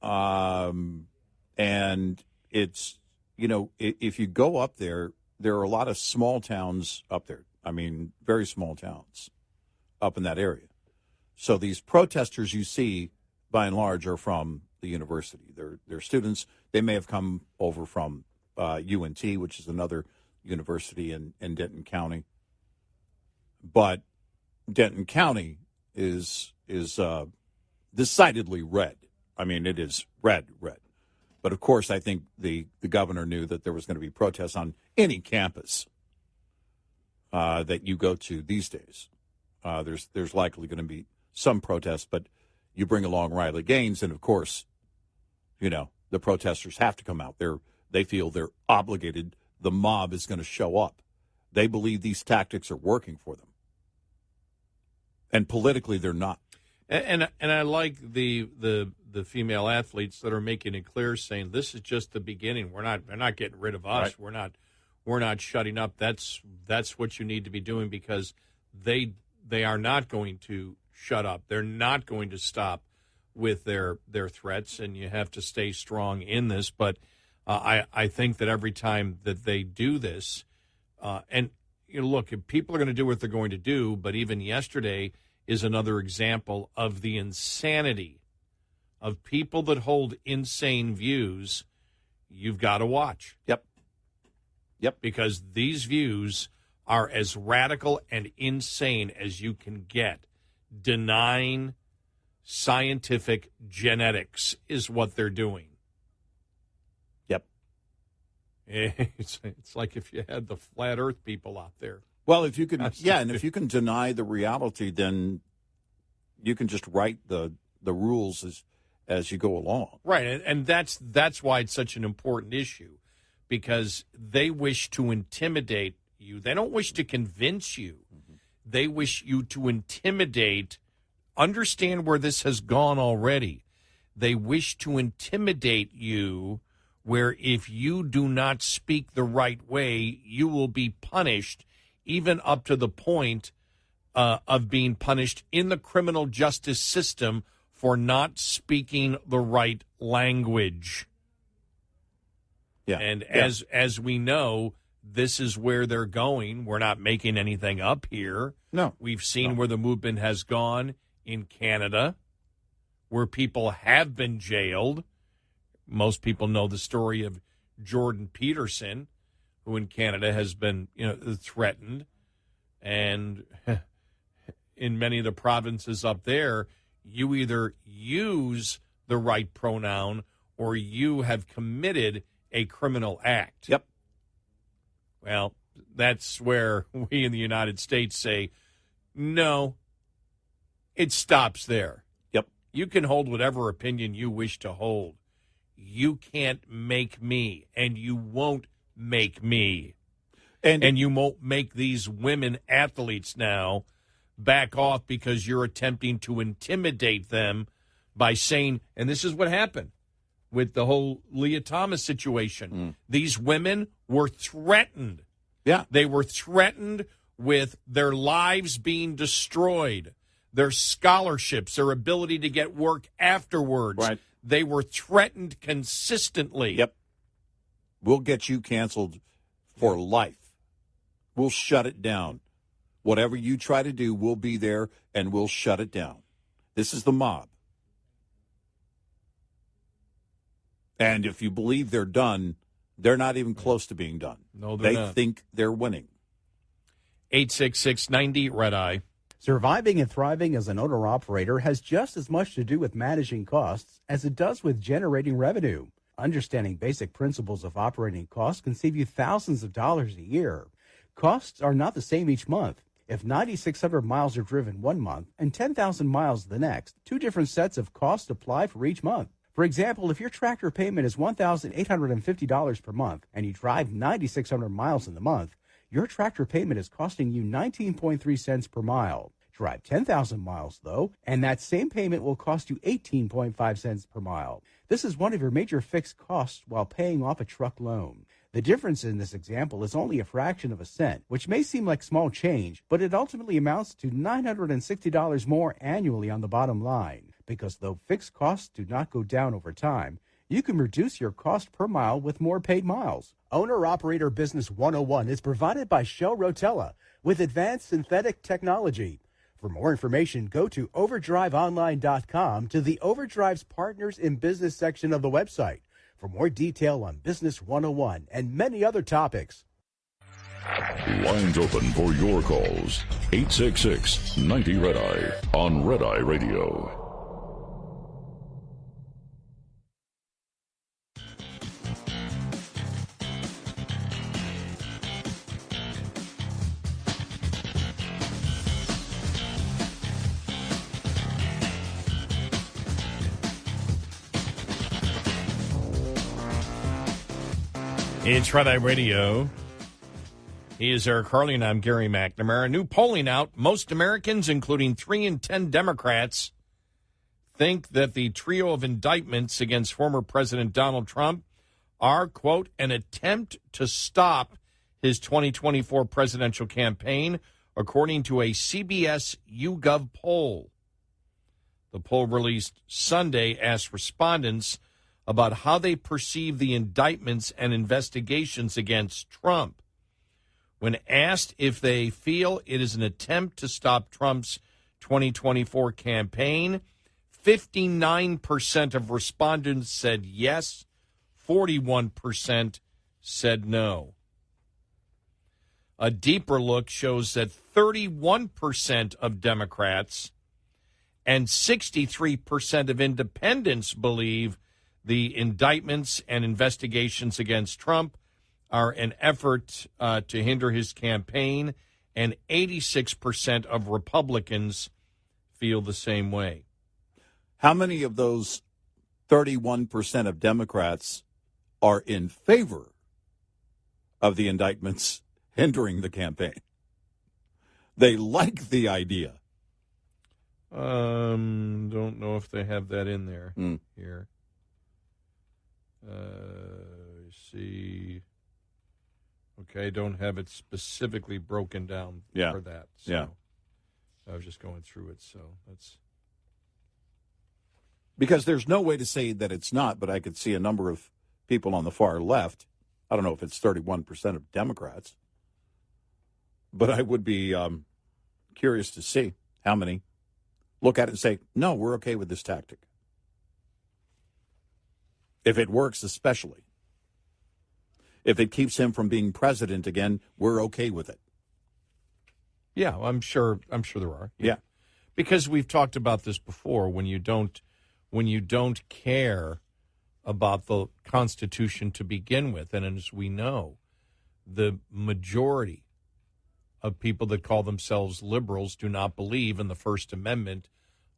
and it's, if you go up there, there are a lot of small towns up there. I mean, very small towns up in that area. So these protesters you see, by and large, are from the university. They're students. They may have come over from UNT, which is another university in Denton County. But Denton County is decidedly red. I mean, it is red. But, of course, I think the governor knew that there was going to be protests on any campus that you go to these days. There's likely going to be some protests, but you bring along Riley Gaines, and, of course, the protesters have to come out. They feel they're obligated. The mob is going to show up. They believe these tactics are working for them. And politically, they're not. And I like the female athletes that are making it clear, saying this is just the beginning. They're not getting rid of us. Right. We're not shutting up. That's what you need to be doing, because they are not going to shut up. They're not going to stop with their threats, and you have to stay strong in this. But I think that every time that they do this, and look, if people are going to do what they're going to do, but even yesterday is another example of the insanity of people that hold insane views. You've got to watch. Yep. Because these views are as radical and insane as you can get. Denying scientific genetics is what they're doing. Yep. It's like if you had the flat earth people out there. Well, if you can, and if you can deny the reality, then you can just write the rules as you go along. Right, and that's why it's such an important issue, because they wish to intimidate you. They don't wish to convince you. Mm-hmm. They wish you to intimidate. Understand where this has gone already. They wish to intimidate you, where if you do not speak the right way, you will be punished, even up to the point of being punished in the criminal justice system for not speaking the right language. Yeah. And as we know, this is where they're going. We're not making anything up here. No. We've seen where the movement has gone in Canada, where people have been jailed. Most people know the story of Jordan Peterson, who in Canada has been, threatened. And in many of the provinces up there, you either use the right pronoun or you have committed a criminal act. Yep. Well, that's where we in the United States say, no, it stops there. Yep. You can hold whatever opinion you wish to hold. You can't make me, and you won't make me. And you won't make these women athletes now back off because you're attempting to intimidate them by saying, and this is what happened with the whole Leah Thomas situation. These women were threatened. Yeah. They were threatened with their lives being destroyed, their scholarships, their ability to get work afterwards. Right. They were threatened consistently. Yep. We'll get you canceled for life. We'll shut it down. Whatever you try to do, we'll be there and we'll shut it down. This is the mob. And if you believe they're done, they're not even close to being done. No, they're not. They think they're winning. 866-90 Red Eye. Surviving and thriving as an owner-operator has just as much to do with managing costs as it does with generating revenue. Understanding basic principles of operating costs can save you thousands of dollars a year. Costs are not the same each month. If 9,600 miles are driven one month and 10,000 miles the next, two different sets of costs apply for each month. For example, if your tractor payment is $1,850 per month and you drive 9,600 miles in the month, your tractor payment is costing you 19.3 cents per mile. Drive 10,000 miles, though, and that same payment will cost you 18.5 cents per mile. This is one of your major fixed costs while paying off a truck loan. The difference in this example is only a fraction of a cent, which may seem like small change, but it ultimately amounts to $960 more annually on the bottom line. Because though fixed costs do not go down over time, you can reduce your cost per mile with more paid miles. Owner-Operator Business 101 is provided by Shell Rotella with advanced synthetic technology. For more information, go to overdriveonline.com to the Overdrive's Partners in Business section of the website for more detail on Business 101 and many other topics. Lines open for your calls. 866-90-RED-EYE on Red Eye Radio. It's Red Eye Radio. He is Eric Harley, and I'm Gary McNamara. New polling out, most Americans, including 3 in 10 Democrats, think that the trio of indictments against former President Donald Trump are, quote, an attempt to stop his 2024 presidential campaign, according to a CBS YouGov poll. The poll released Sunday asked respondents about how they perceive the indictments and investigations against Trump. When asked if they feel it is an attempt to stop Trump's 2024 campaign, 59% of respondents said yes, 41% said no. A deeper look shows that 31% of Democrats and 63% of independents believe the indictments and investigations against Trump are an effort to hinder his campaign, and 86% of Republicans feel the same way. How many of those 31% of Democrats are in favor of the indictments hindering the campaign? They like the idea. Don't know if they have that in there here. See. Okay, don't have it specifically broken down for that. So I was just going through it, so that's... Because there's no way to say that it's not, but I could see a number of people on the far left. I don't know if it's 31% of Democrats, but I would be curious to see how many look at it and say, no, we're okay with this tactic. If it works, especially. If it keeps him from being president again, we're okay with it. Yeah, I'm sure there are. Yeah. Because we've talked about this before, when you don't care about the Constitution to begin with, and as we know, the majority of people that call themselves liberals do not believe in the First Amendment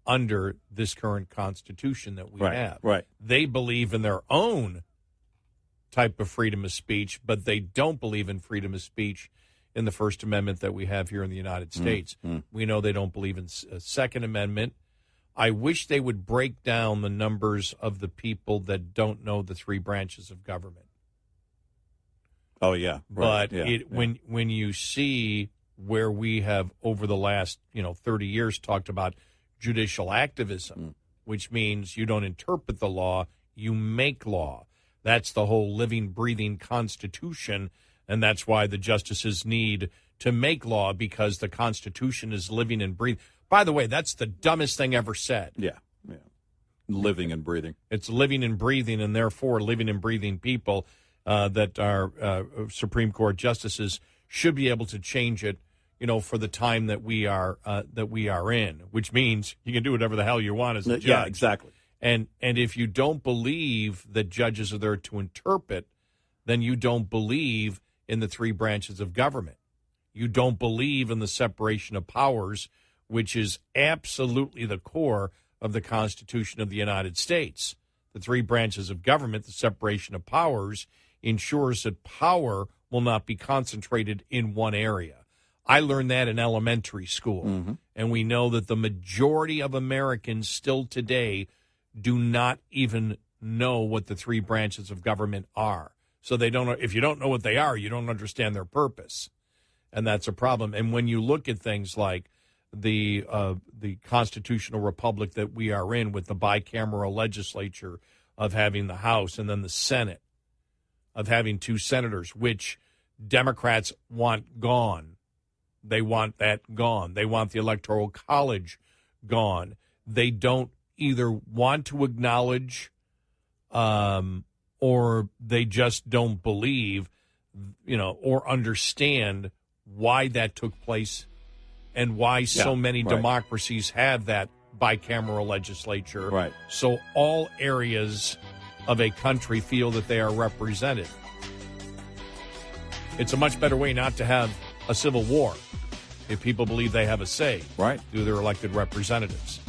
under this current Constitution that we have. Right. They believe in their own type of freedom of speech, but they don't believe in freedom of speech in the First Amendment that we have here in the United States. We know they don't believe in Second Amendment. I wish they would break down the numbers of the people that don't know the 3 branches of government. Oh, yeah. Right. But when you see where we have over the last 30 years talked about judicial activism, which means you don't interpret the law, you make law. That's the whole living, breathing Constitution, and that's why the justices need to make law, because the Constitution is living and breathing. By the way, that's the dumbest thing ever said. Yeah. Living and breathing. It's living and breathing, and therefore living and breathing people that are Supreme Court justices should be able to change it, for the time that we are in, which means you can do whatever the hell you want as a judge. Yeah, exactly. And if you don't believe that judges are there to interpret, then you don't believe in the 3 branches of government. You don't believe in the separation of powers, which is absolutely the core of the Constitution of the United States. The 3 branches of government, the separation of powers, ensures that power will not be concentrated in one area. I learned that in elementary school, and we know that the majority of Americans still today do not even know what the 3 branches of government are. So they don't. If you don't know what they are, you don't understand their purpose, and that's a problem. And when you look at things like the constitutional republic that we are in, with the bicameral legislature of having the House and then the Senate, of having 2 senators, which Democrats want gone. They want that gone. They want the Electoral College gone. They don't either want to acknowledge or they just don't believe, or understand why that took place and why so many democracies have that bicameral legislature. Right. So all areas of a country feel that they are represented. It's a much better way not to have a civil war if people believe they have a say through their elected representatives.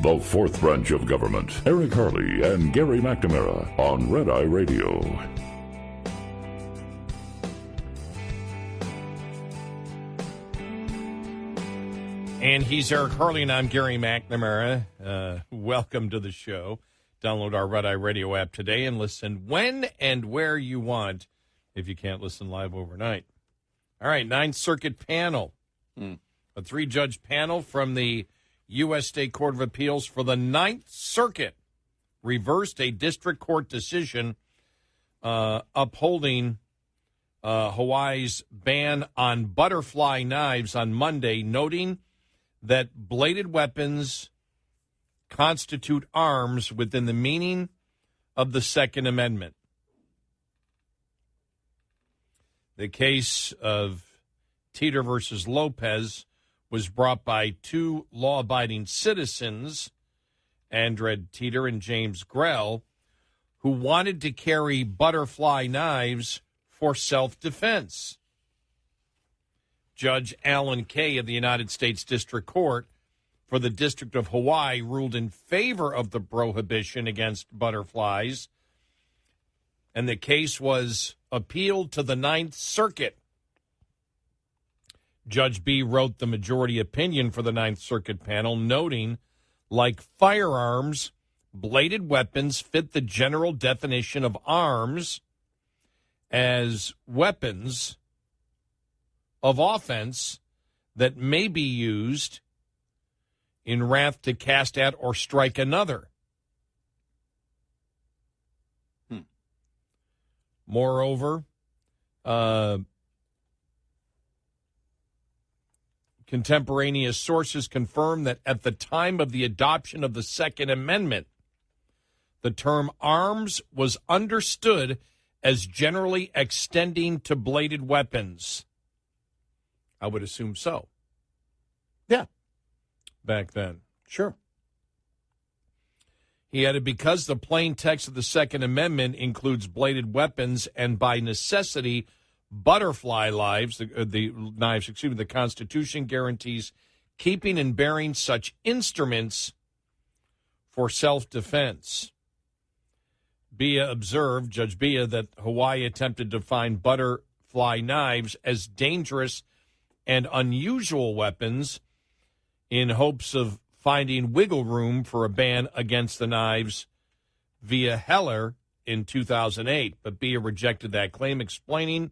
The fourth branch of government. Eric Harley and Gary McNamara on Red Eye Radio. And he's Eric Harley, and I'm Gary McNamara. Welcome to the show. Download our Red Eye Radio app today and listen when and where you want if you can't listen live overnight. All right, Ninth Circuit panel. A 3-judge panel from the U.S. State Court of Appeals for the Ninth Circuit reversed a district court decision upholding Hawaii's ban on butterfly knives on Monday, noting that bladed weapons constitute arms within the meaning of the Second Amendment. The case of Teeter versus Lopez was brought by 2 law-abiding citizens, Andred Teeter and James Grell, who wanted to carry butterfly knives for self-defense. Judge Alan Kay of the United States District Court for the District of Hawaii ruled in favor of the prohibition against butterflies, and the case was appealed to the Ninth Circuit. Judge B wrote the majority opinion for the Ninth Circuit panel, noting, like firearms, bladed weapons fit the general definition of arms as weapons of offense that may be used in wrath to cast at or strike another. Moreover, contemporaneous sources confirm that at the time of the adoption of the Second Amendment, the term arms was understood as generally extending to bladed weapons. I would assume so. Yeah. Back then. Sure. He added, because the plain text of the Second Amendment includes bladed weapons and by necessity butterfly knives, the Constitution guarantees keeping and bearing such instruments for self-defense. Judge Bia, that Hawaii attempted to define butterfly knives as dangerous and unusual weapons in hopes of finding wiggle room for a ban against the knives via Heller in 2008. But Bia rejected that claim, explaining,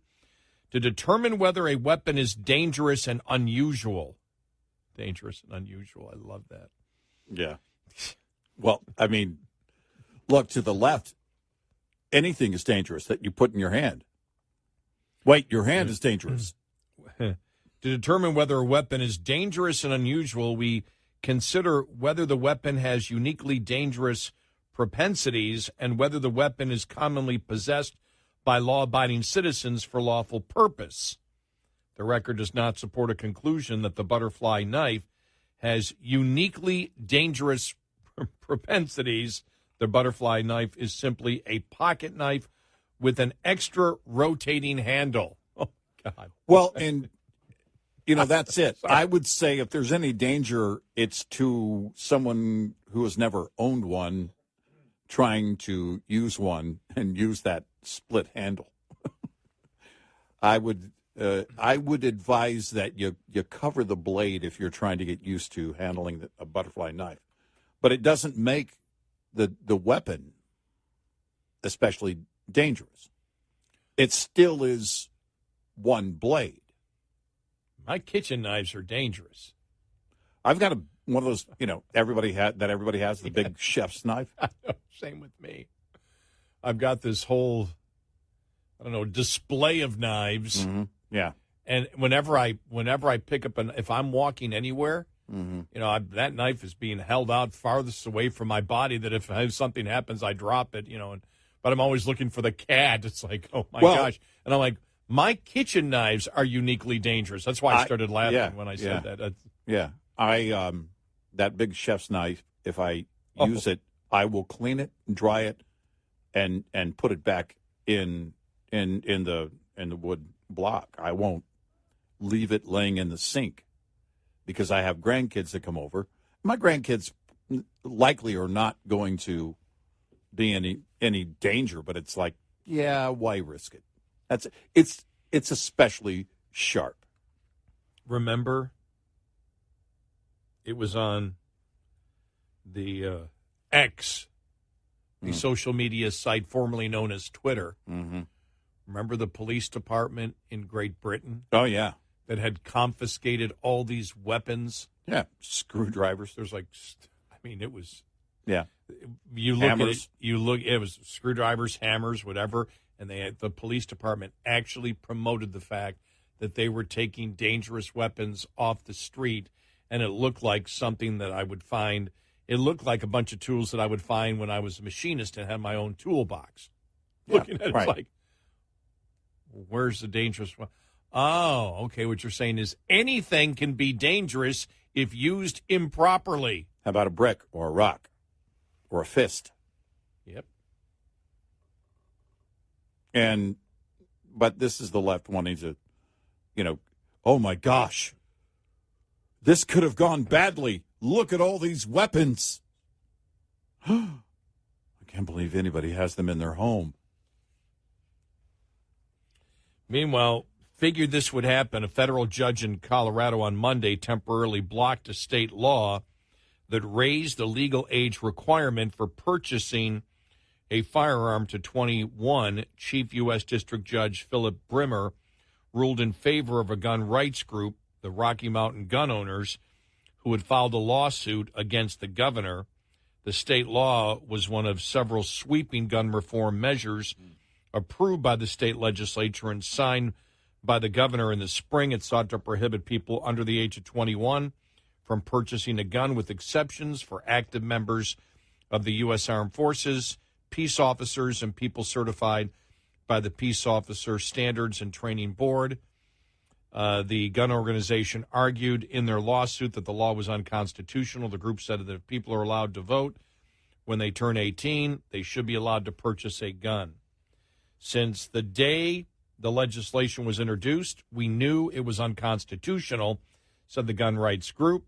to determine whether a weapon is dangerous and unusual. Dangerous and unusual. I love that. Yeah. Well, I mean, look, to the left, anything is dangerous that you put in your hand. Wait, your hand is dangerous. To determine whether a weapon is dangerous and unusual, we consider whether the weapon has uniquely dangerous propensities and whether the weapon is commonly possessed by law-abiding citizens for lawful purpose. The record does not support a conclusion that the butterfly knife has uniquely dangerous propensities. The butterfly knife is simply a pocket knife with an extra rotating handle. Oh, God. Well, and that's it. I would say if there's any danger, it's to someone who has never owned one trying to use one and use that split handle. I would advise that you cover the blade if you're trying to get used to handling a butterfly knife. But it doesn't make the weapon especially dangerous. It still is one blade. My kitchen knives are dangerous. I've got one of those, everybody has the big chef's knife. Same with me. I've got this whole, display of knives. Mm-hmm. Yeah. And whenever I pick up if I'm walking anywhere, mm-hmm. That knife is being held out farthest away from my body that if something happens, I drop it, but I'm always looking for the cat. It's like, oh my gosh. And I'm like, my kitchen knives are uniquely dangerous. That's why I started laughing when I said that. Yeah. That big chef's knife, if I use it, I will clean it, dry it, and put it back in the wood block. I won't leave it laying in the sink because I have grandkids that come over. My grandkids likely are not going to be any danger, but it's like, why risk it? It's especially sharp. Remember, it was on the X, the social media site formerly known as Twitter. Mm-hmm. Remember the police department in Great Britain? Oh, yeah. That had confiscated all these weapons. Yeah, screwdrivers. There's it was. Yeah. You look hammers. It was screwdrivers, hammers, whatever, and the police department actually promoted the fact that they were taking dangerous weapons off the street, and it looked like something that I would find. It looked like a bunch of tools that I would find when I was a machinist and had my own toolbox. Yeah, looking at it, it's like, where's the dangerous one? Oh, okay. What you're saying is anything can be dangerous if used improperly. How about a brick or a rock or a fist? Yep. But this is the left wanting to, oh my gosh, this could have gone badly. Look at all these weapons. I can't believe anybody has them in their home. Meanwhile, figured this would happen. A federal judge in Colorado on Monday temporarily blocked a state law that raised the legal age requirement for purchasing a firearm to 21. Chief U.S. District Judge Philip Brimmer ruled in favor of a gun rights group, the Rocky Mountain Gun Owners, who had filed a lawsuit against the governor. The state law was one of several sweeping gun reform measures approved by the state legislature and signed by the governor in the spring. It sought to prohibit people under the age of 21 from purchasing a gun, with exceptions for active members of the U.S. Armed Forces, peace officers, and people certified by the Peace Officer Standards and Training Board. The gun organization argued in their lawsuit that the law was unconstitutional. The group said that if people are allowed to vote when they turn 18, they should be allowed to purchase a gun. Since the day the legislation was introduced, we knew it was unconstitutional, said the gun rights group.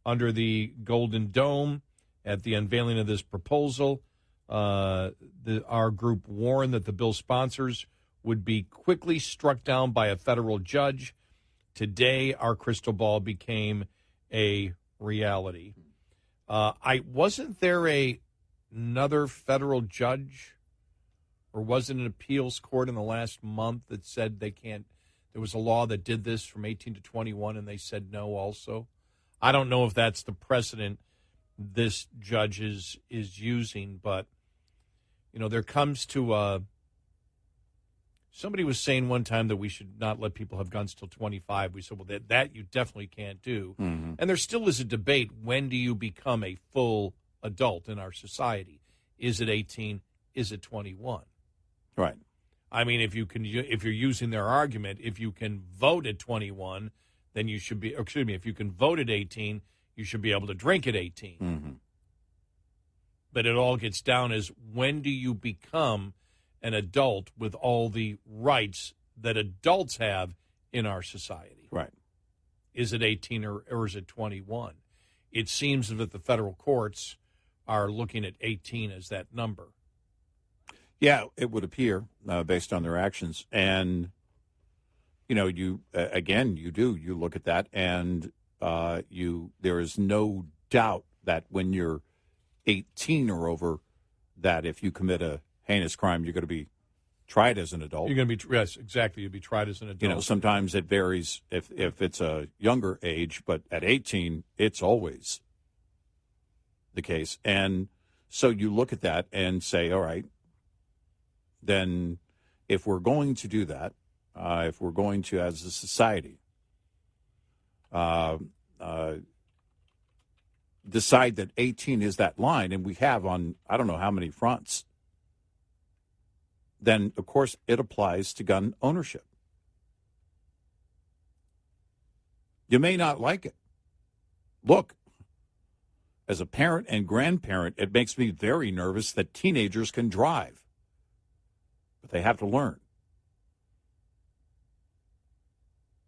Under the Golden Dome at the unveiling of this proposal, our group warned that the bill sponsors would be quickly struck down by a federal judge. Today, our crystal ball became a reality. Wasn't there another federal judge, or was it an appeals court in the last month that said they can't? There was a law that did this from 18 to 21, and they said no also. I don't know if that's the precedent this judge is using, but, there comes to somebody was saying one time that we should not let people have guns till 25. We said, well, that you definitely can't do. Mm-hmm. And there still is a debate. When do you become a full adult in our society? Is it 18? Is it 21? Right. I mean, if you're using their argument, if you can vote at 21, then you should be, if you can vote at 18, you should be able to drink at 18. Mm-hmm. But it all gets down as, when do you become an adult with all the rights that adults have in our society? Right. is it 18 or is it 21? It seems that the federal courts are looking at 18 as that number. Yeah, it would appear based on their actions. And, you look at that and there is no doubt that when you're 18 or over, that if you commit a heinous crime, you're going to be tried as an adult. You're going to be, yes, exactly. You'll be tried as an adult. Sometimes it varies if it's a younger age, but at 18, it's always the case. And so you look at that and say, all right, then if we're going to do that, if we're going to, as a society, decide that 18 is that line, and we have on I don't know how many fronts, then, of course, it applies to gun ownership. You may not like it. Look, as a parent and grandparent, it makes me very nervous that teenagers can drive. But they have to learn.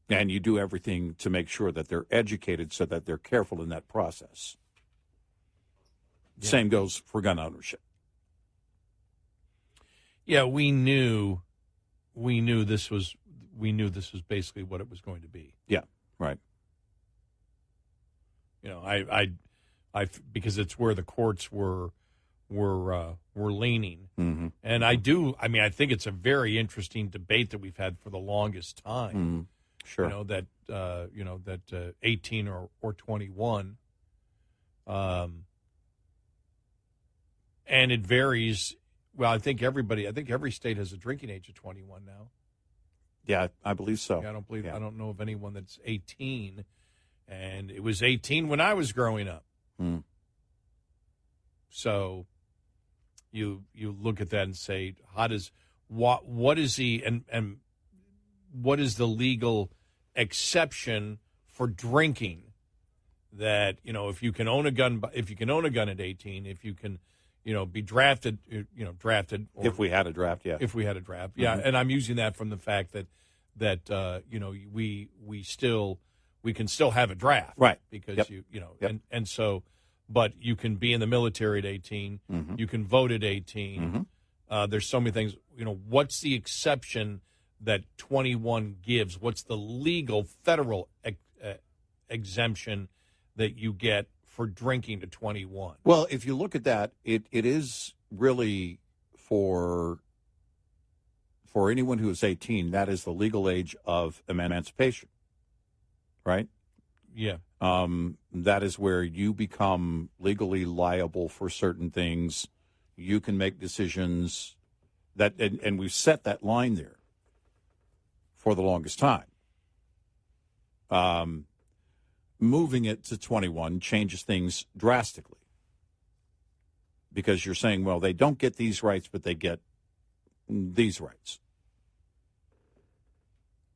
And you do everything to make sure that they're educated so that they're careful in that process. Yeah. Same goes for gun ownership. Yeah, we knew this was basically what it was going to be. Yeah, right. I because it's where the courts were leaning, mm-hmm. And I think it's a very interesting debate that we've had for the longest time. Mm-hmm. Sure. That 18 or 21, and it varies. Well, I think every state has a drinking age of 21 now. Yeah, I believe so. Yeah, I don't know of anyone that's 18, and it was 18 when I was growing up. Mm. So you look at that and say, what is the legal exception for drinking? That if you can own a gun at 18, if you can be drafted, drafted. Or, if we had a draft, yeah. If we had a draft, yeah. Mm-hmm. And I'm using that from the fact that we can still have a draft, right? Because yep. and so, but you can be in the military at 18. Mm-hmm. You can vote at 18. Mm-hmm. There's so many things. What's the exception that 21 gives? What's the legal federal exemption that you get for drinking to 21? Well, if you look at that, it is really for anyone who is 18, that is the legal age of emancipation, right? Yeah. That is where you become legally liable for certain things. You can make decisions that, and we've set that line there for the longest time. Moving it to 21 changes things drastically because you're saying, well, they don't get these rights, but they get these rights.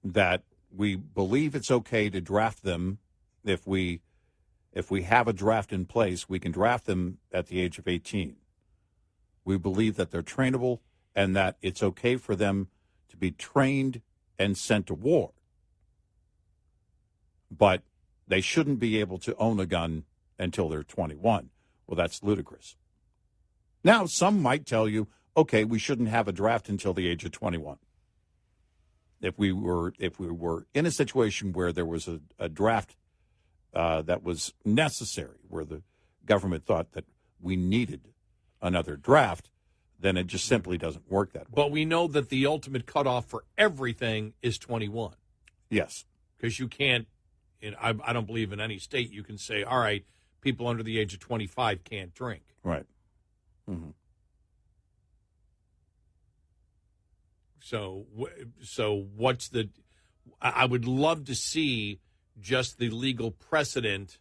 That we believe it's okay to draft them. If we have a draft in place, we can draft them at the age of 18. We believe that they're trainable and that it's okay for them to be trained and sent to war. But they shouldn't be able to own a gun until they're 21. Well, that's ludicrous. Now, some might tell you, okay, we shouldn't have a draft until the age of 21. If we were in a situation where there was a draft that was necessary, where the government thought that we needed another draft, then it just simply doesn't work that way. But we know that the ultimate cutoff for everything is 21. Yes. Because you can't, I don't believe in any state you can say, all right, people under the age of 25 can't drink. Right. Mm-hmm. So what's the? I would love to see just the legal precedent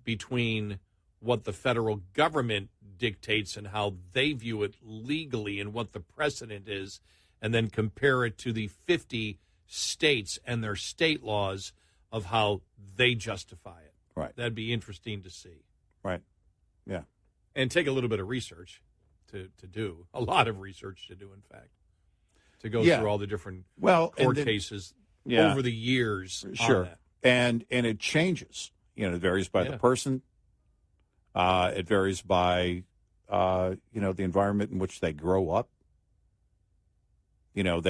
between what the federal government dictates and how they view it legally and what the precedent is, and then compare it to the 50 states and their state laws of how they justify it. Right. That'd be interesting to see. Right. Yeah. And take a little bit of research to do, a lot of research to do, in fact, to go through all the different court cases over the years. Sure. On that. And it changes. You know, it varies by the person. It varies by, the environment in which they grow up. You know,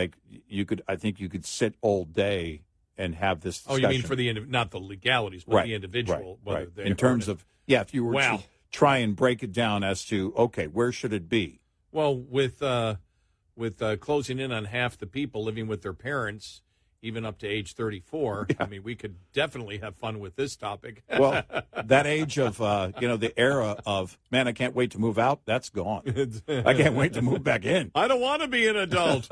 I think you could sit all day and have this discussion. Oh, you mean for not the legalities, but the individual. Right. In terms of, if you were to try and break it down as to, okay, where should it be? Well, with closing in on half the people living with their parents, even up to age 34, I mean, we could definitely have fun with this topic. Well, that age of, the era of, man, I can't wait to move out, that's gone. I can't wait to move back in. I don't want to be an adult.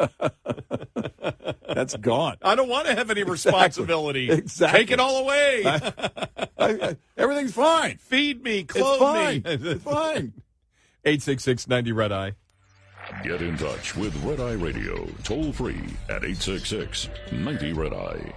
That's gone. I don't want to have any responsibility. Exactly. Take it all away. Everything's fine. Feed me, clothe me. It's fine. 866-90-RED-EYE. Get in touch with Red Eye Radio, toll free at 866-90-RED-EYE.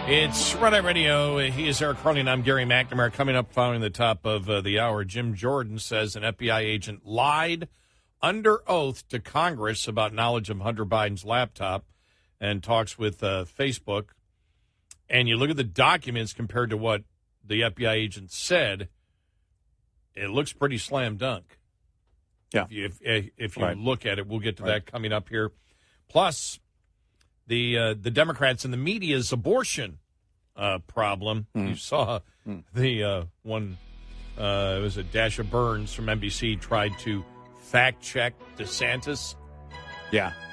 It's Red Eye Radio. He is Eric Carly, and I'm Gary McNamara. Coming up following the top of the hour, Jim Jordan says an FBI agent lied under oath to Congress about knowledge of Hunter Biden's laptop and talks with Facebook. And you look at the documents compared to what the FBI agent said, it looks pretty slam dunk. Yeah. If you look at it, we'll get to that coming up here. Plus, the Democrats and the media's abortion problem. You saw the one, it was a Dasha Burns from NBC tried to fact-check DeSantis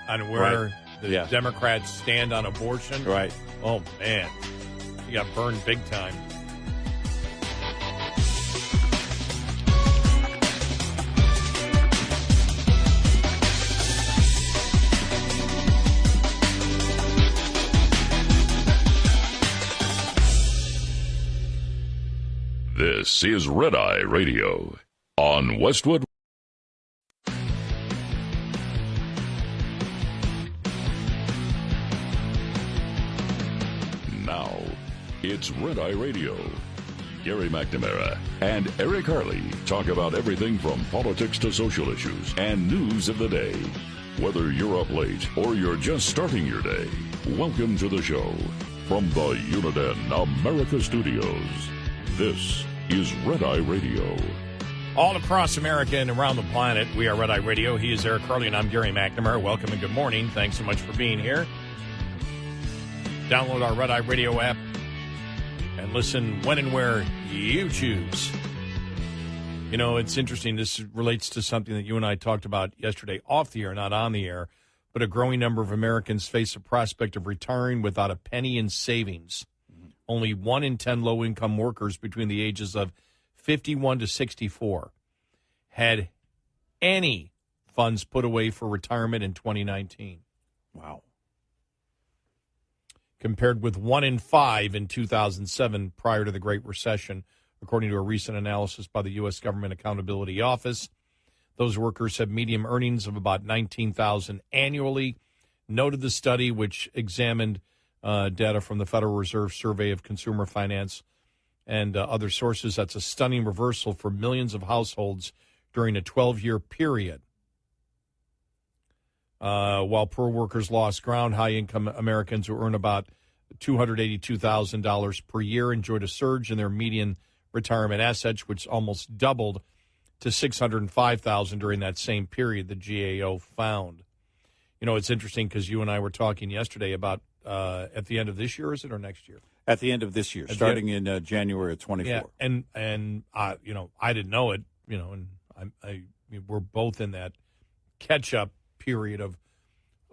on where the Democrats stand on abortion. Right. Oh, man. He got burned big time. This is Red Eye Radio on Westwood. Now, it's Red Eye Radio. Gary McNamara and Eric Harley talk about everything from politics to social issues and news of the day. Whether you're up late or you're just starting your day, welcome to the show. From the Uniden America Studios, this is Red Eye Radio. All across America and around the planet, we are Red Eye Radio. He is Eric Carly, and I'm Gary McNamara. Welcome and good morning. Thanks so much for being here. Download our Red Eye Radio app and listen when and where you choose. You know, it's interesting. This relates to something that you and I talked about yesterday off the air, not on the air, but a growing number of Americans face the prospect of retiring without a penny in savings. Only 1 in 10 low-income workers between the ages of 51 to 64 had any funds put away for retirement in 2019. Wow. Compared with 1 in 5 in 2007 prior to the Great Recession, according to a recent analysis by the U.S. Government Accountability Office. Those workers have median earnings of about $19,000 annually, noted the study, which examined data from the Federal Reserve Survey of Consumer Finance and other sources. That's a stunning reversal for millions of households during a 12-year period. While poor workers lost ground, high-income Americans who earn about $282,000 per year enjoyed a surge in their median retirement assets, which almost doubled to $605,000 during that same period, the GAO found. You know, it's interesting because you and I were talking yesterday about at the end of this year, is it, or next year? At the end of this year, starting in January of 24. Yeah, and you know, I didn't know it, you know, and we're both in that catch-up period of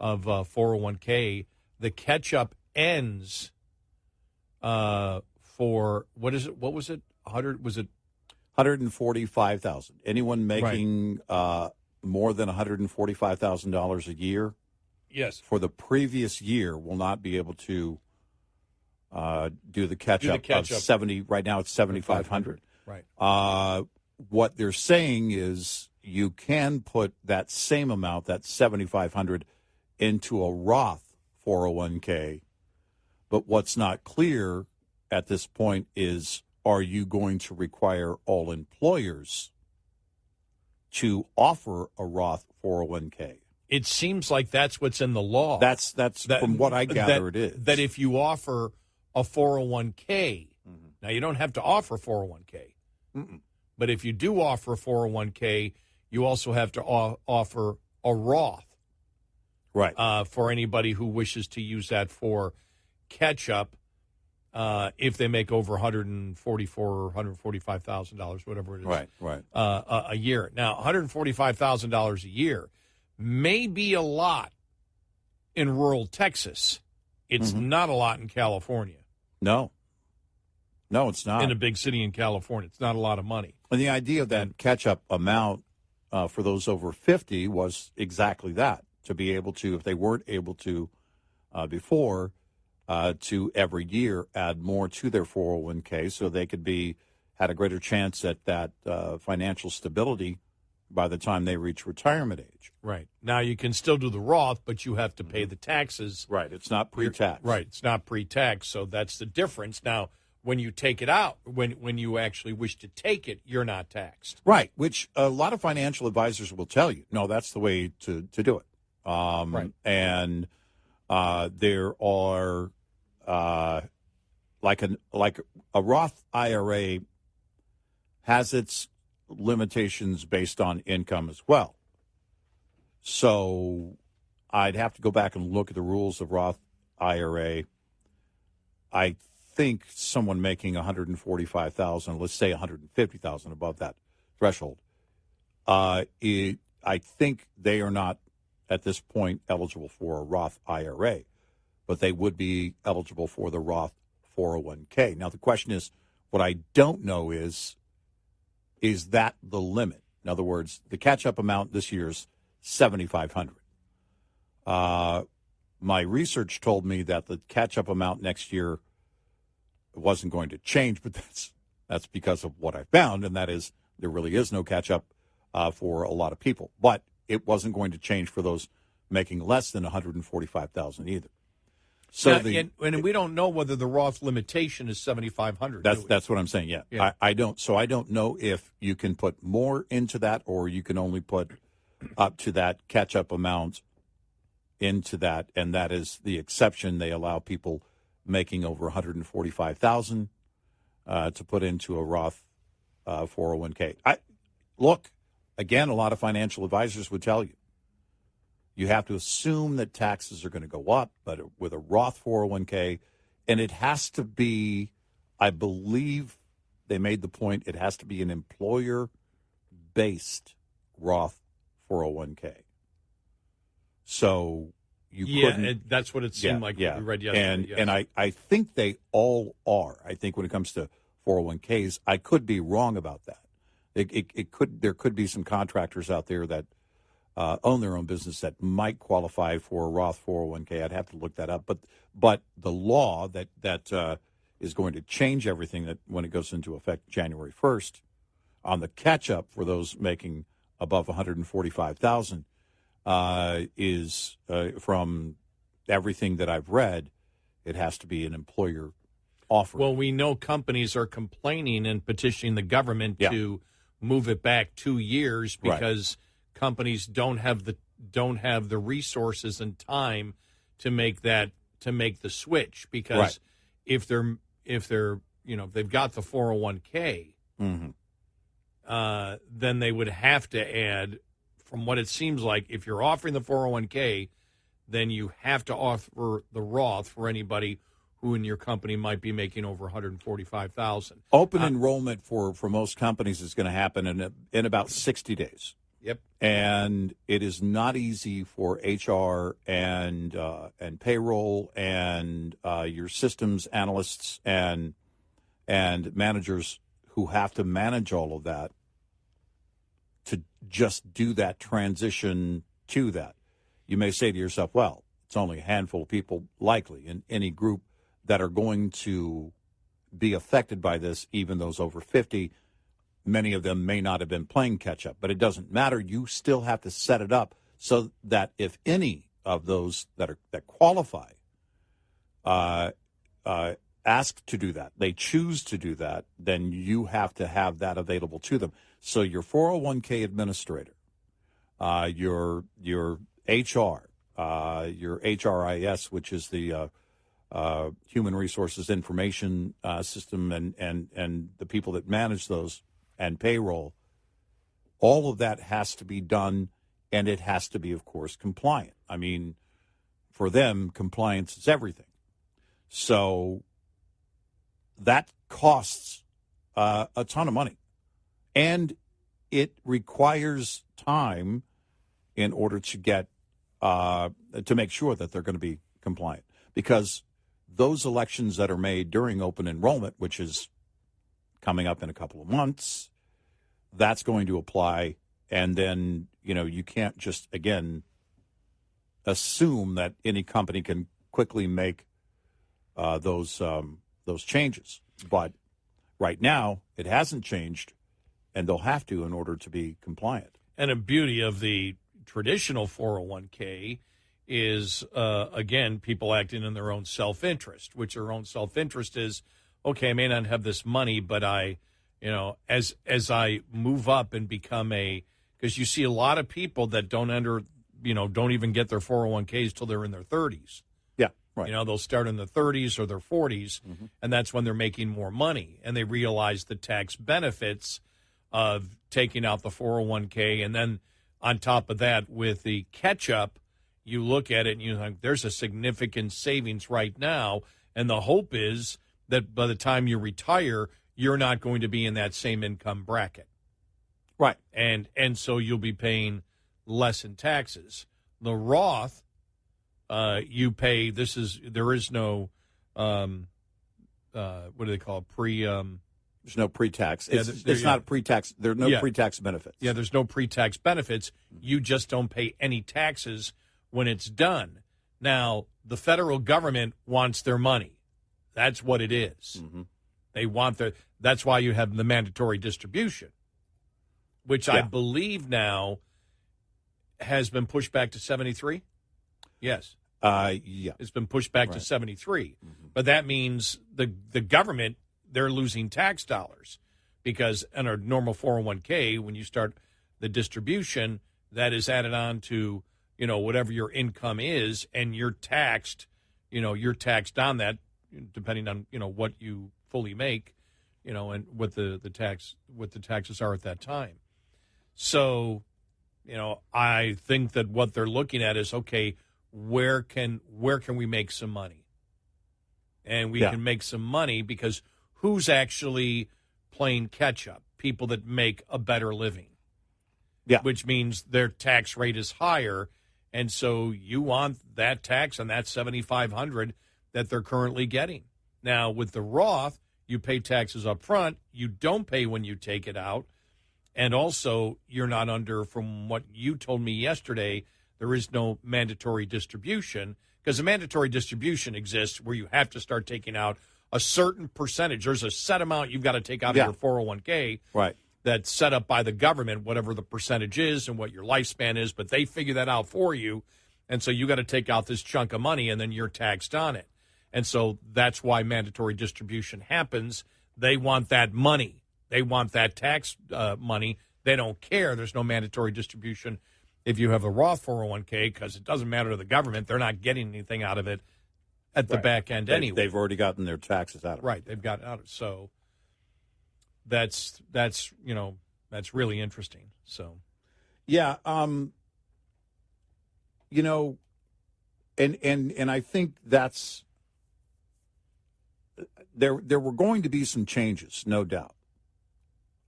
401k. The catch-up ends for, what is it? What was it? 100, was it? 145,000. Anyone making more than $145,000 a year, yes, for the previous year will not be able to do the catch-up of 70. Right now it's 7,500. Right. What they're saying is you can put that same amount, that 7,500, into a Roth 401k. But what's not clear at this point is, are you going to require all employers to offer a Roth 401k? It seems like that's what's in the law. That's from what I gather, it is. That if you offer a 401k, now you don't have to offer 401k, but if you do offer a 401k, you also have to offer a Roth, right? For anybody who wishes to use that for catch-up if they make over $144,000 or $145,000, whatever it is, right, a year. Now, $145,000 a year may be a lot in rural Texas. It's not a lot in California. No, it's not. In a big city in California, it's not a lot of money. And the idea of that catch-up amount for those over 50 was exactly that, to be able to, if they weren't able to before, to every year add more to their 401k so they could had a greater chance at that financial stability by the time they reach retirement age. Right. Now, you can still do the Roth, but you have to pay the taxes. Right. It's not pre-tax. Right. It's not pre-tax, so that's the difference. Now, when you take it out, when you actually wish to take it, you're not taxed. Right, which a lot of financial advisors will tell you, no, that's the way to do it. Right. And there are, like a Roth IRA has its limitations based on income as well. So I'd have to go back and look at the rules of Roth IRA. I think someone making $145,000, let's say $150,000 above that threshold, I think they are not at this point eligible for a Roth IRA, but they would be eligible for the Roth 401k. Now the question is, what I don't know is that the limit? In other words, the catch-up amount this year is $7,500. My research told me that the catch-up amount next year wasn't going to change, but that's because of what I found, and that is there really is no catch-up for a lot of people. But it wasn't going to change for those making less than $145,000 either. So now, and we don't know whether the Roth limitation is $7,500. That's what I'm saying. Yeah. I don't. So I don't know if you can put more into that, or you can only put up to that catch-up amount into that, and that is the exception. They allow people making over $145,000 to put into a Roth 401k. Look, again, a lot of financial advisors would tell you, you have to assume that taxes are going to go up, but with a Roth 401k, and it has to be, I believe they made the point, it has to be an employer-based Roth 401k. So you couldn't. That's what it seemed like we read yesterday. And I think they all are. I think when it comes to 401ks, I could be wrong about that. There could be some contractors out there that own their own business that might qualify for a Roth 401k. I'd have to look that up. But the law that is going to change everything that when it goes into effect January 1st on the catch-up for those making above $145,000 is from everything that I've read, it has to be an employer offer. Well, we know companies are complaining and petitioning the government to move it back 2 years because companies don't have the resources and time to make the switch, because if they've got the 401k, then they would have to add, from what it seems like, if you're offering the 401k, then you have to offer the Roth for anybody who in your company might be making over $145,000. Open enrollment for most companies is going to happen in about 60 days. Yep. And it is not easy for HR and payroll and your systems analysts and managers who have to manage all of that to just do that transition to that. You may say to yourself, well, it's only a handful of people likely in any group that are going to be affected by this, even those over 50. Many of them may not have been playing catch-up, but it doesn't matter. You still have to set it up so that if any of those that qualify ask to do that, they choose to do that, then you have to have that available to them. So your 401k administrator, your HR, your HRIS, which is the Human Resources Information System, and the people that manage those, and payroll, all of that has to be done, and it has to be, of course, compliant. I mean, for them, compliance is everything. So that costs a ton of money, and it requires time in order to get to make sure that they're going to be compliant, because those elections that are made during open enrollment, which is coming up in a couple of months, that's going to apply. And then, you can't just, again, assume that any company can quickly make those changes. But right now, it hasn't changed, and they'll have to in order to be compliant. And a beauty of the traditional 401k is, again, people acting in their own self-interest, which their own self-interest is, okay, I may not have this money, but as I move up and become because you see a lot of people that don't even get their 401ks till they're in their 30s. Yeah, right. They'll start in their 30s or their 40s, and that's when they're making more money, and they realize the tax benefits of taking out the 401k, and then on top of that, with the catch-up, you look at it and you think there's a significant savings right now, and the hope is that by the time you retire, you're not going to be in that same income bracket. Right. And so you'll be paying less in taxes. The Roth, you pay, there is no, what do they call it? There's no pre-tax. It's not a pre-tax. There are no pre-tax benefits. Yeah, there's no pre-tax benefits. You just don't pay any taxes when it's done. Now, the federal government wants their money. That's what it is. They want that's why you have the mandatory distribution, which I believe now has been pushed back to 73. Yes. Yeah. It's been pushed back to 73. But that means the government, they're losing tax dollars, because in a normal 401k, when you start the distribution, that is added on to, whatever your income is, and you're taxed, you're taxed on that, depending on, what you fully make, and what the taxes are at that time. So, I think that what they're looking at is, okay, where can we make some money? And we can make some money because who's actually playing catch-up? People that make a better living. Yeah. Which means their tax rate is higher, and so you want that tax on that $7,500 that they're currently getting. Now, with the Roth, you pay taxes up front. You don't pay when you take it out. And also, you're not under, from what you told me yesterday, there is no mandatory distribution, because a mandatory distribution exists where you have to start taking out a certain percentage. There's a set amount you've got to take out of your 401k. Right. That's set up by the government, whatever the percentage is and what your lifespan is, but they figure that out for you. And so you got to take out this chunk of money, and then you're taxed on it. And so that's why mandatory distribution happens. They want that money. They want that tax money. They don't care. There's no mandatory distribution if you have a Roth 401k, because it doesn't matter to the government. They're not getting anything out of it at the back end anyway. They've already gotten their taxes out of it. Right. They've gotten out of it. So that's really interesting. So, yeah, and I think that's there were going to be some changes, no doubt.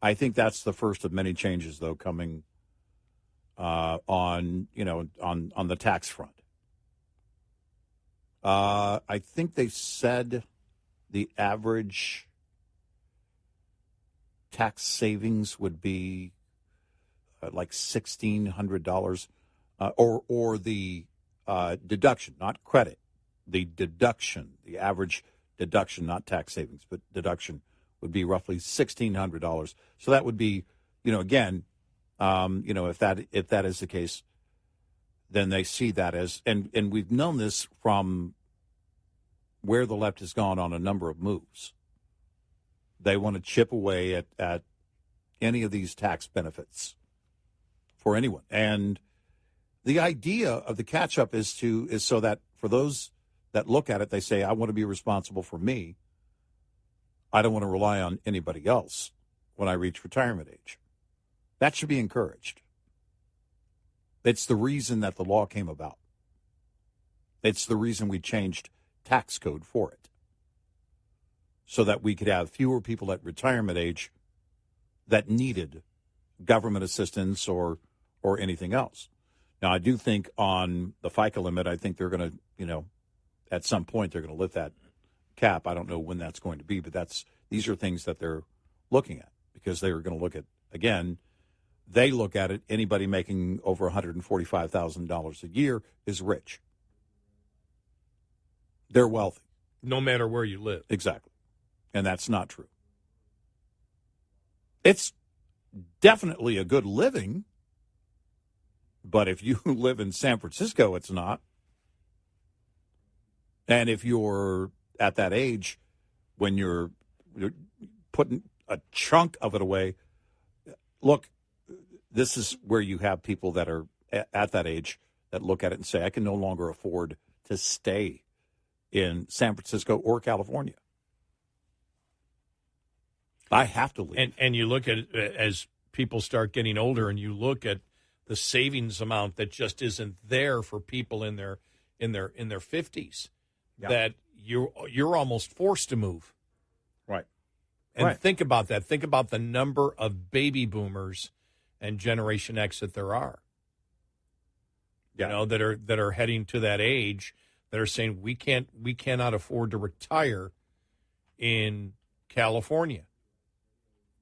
I think that's the first of many changes, though, coming on the tax front. I think they said the average tax savings would be like $1,600, or the deduction, not credit, the deduction, the average deduction, not tax savings, but deduction would be roughly $1,600. So that would be, again, if that is the case, then they see that as, and we've known this from where the left has gone on a number of moves. They want to chip away at any of these tax benefits for anyone. And the idea of the catch-up is so that for those that look at it, they say, I want to be responsible for me. I don't want to rely on anybody else when I reach retirement age. That should be encouraged. It's the reason that the law came about. It's the reason we changed tax code for it, so that we could have fewer people at retirement age that needed government assistance or anything else. Now, I do think on the FICA limit, I think they're going to, at some point they're going to lift that cap. I don't know when that's going to be, but these are things that they're looking at, because they are going to look at, again, they look at it, anybody making over $145,000 a year is rich. They're wealthy. No matter where you live. Exactly. And that's not true. It's definitely a good living, but if you live in San Francisco, it's not. And if you're at that age when you're putting a chunk of it away, look, this is where you have people that are at that age that look at it and say, I can no longer afford to stay in San Francisco or California. I have to leave. And you look at it as people start getting older, and you look at the savings amount that just isn't there for people in their 50s. Yeah. That you're almost forced to move. Right. And think about that. Think about the number of baby boomers and Generation X that there are. Yeah. That are heading to that age, that are saying we cannot afford to retire in California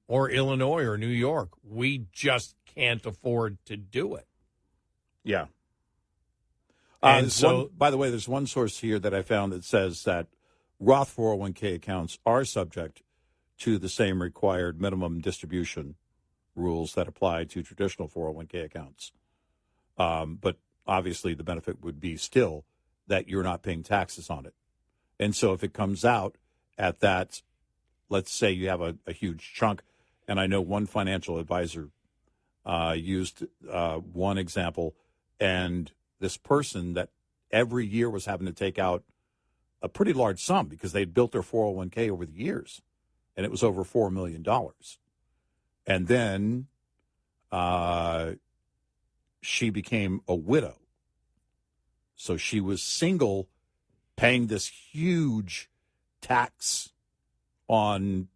or Illinois or New York. We just can't afford to do it. Yeah. And so, by the way, there's one source here that I found that says that Roth 401k accounts are subject to the same required minimum distribution rules that apply to traditional 401k accounts. But obviously the benefit would be still that you're not paying taxes on it. And so if it comes out at that, let's say you have a huge chunk, and I know one financial advisor used one example, and this person that every year was having to take out a pretty large sum because they'd built their 401k over the years, and it was over $4 million. And then she became a widow. So she was single, paying this huge tax on,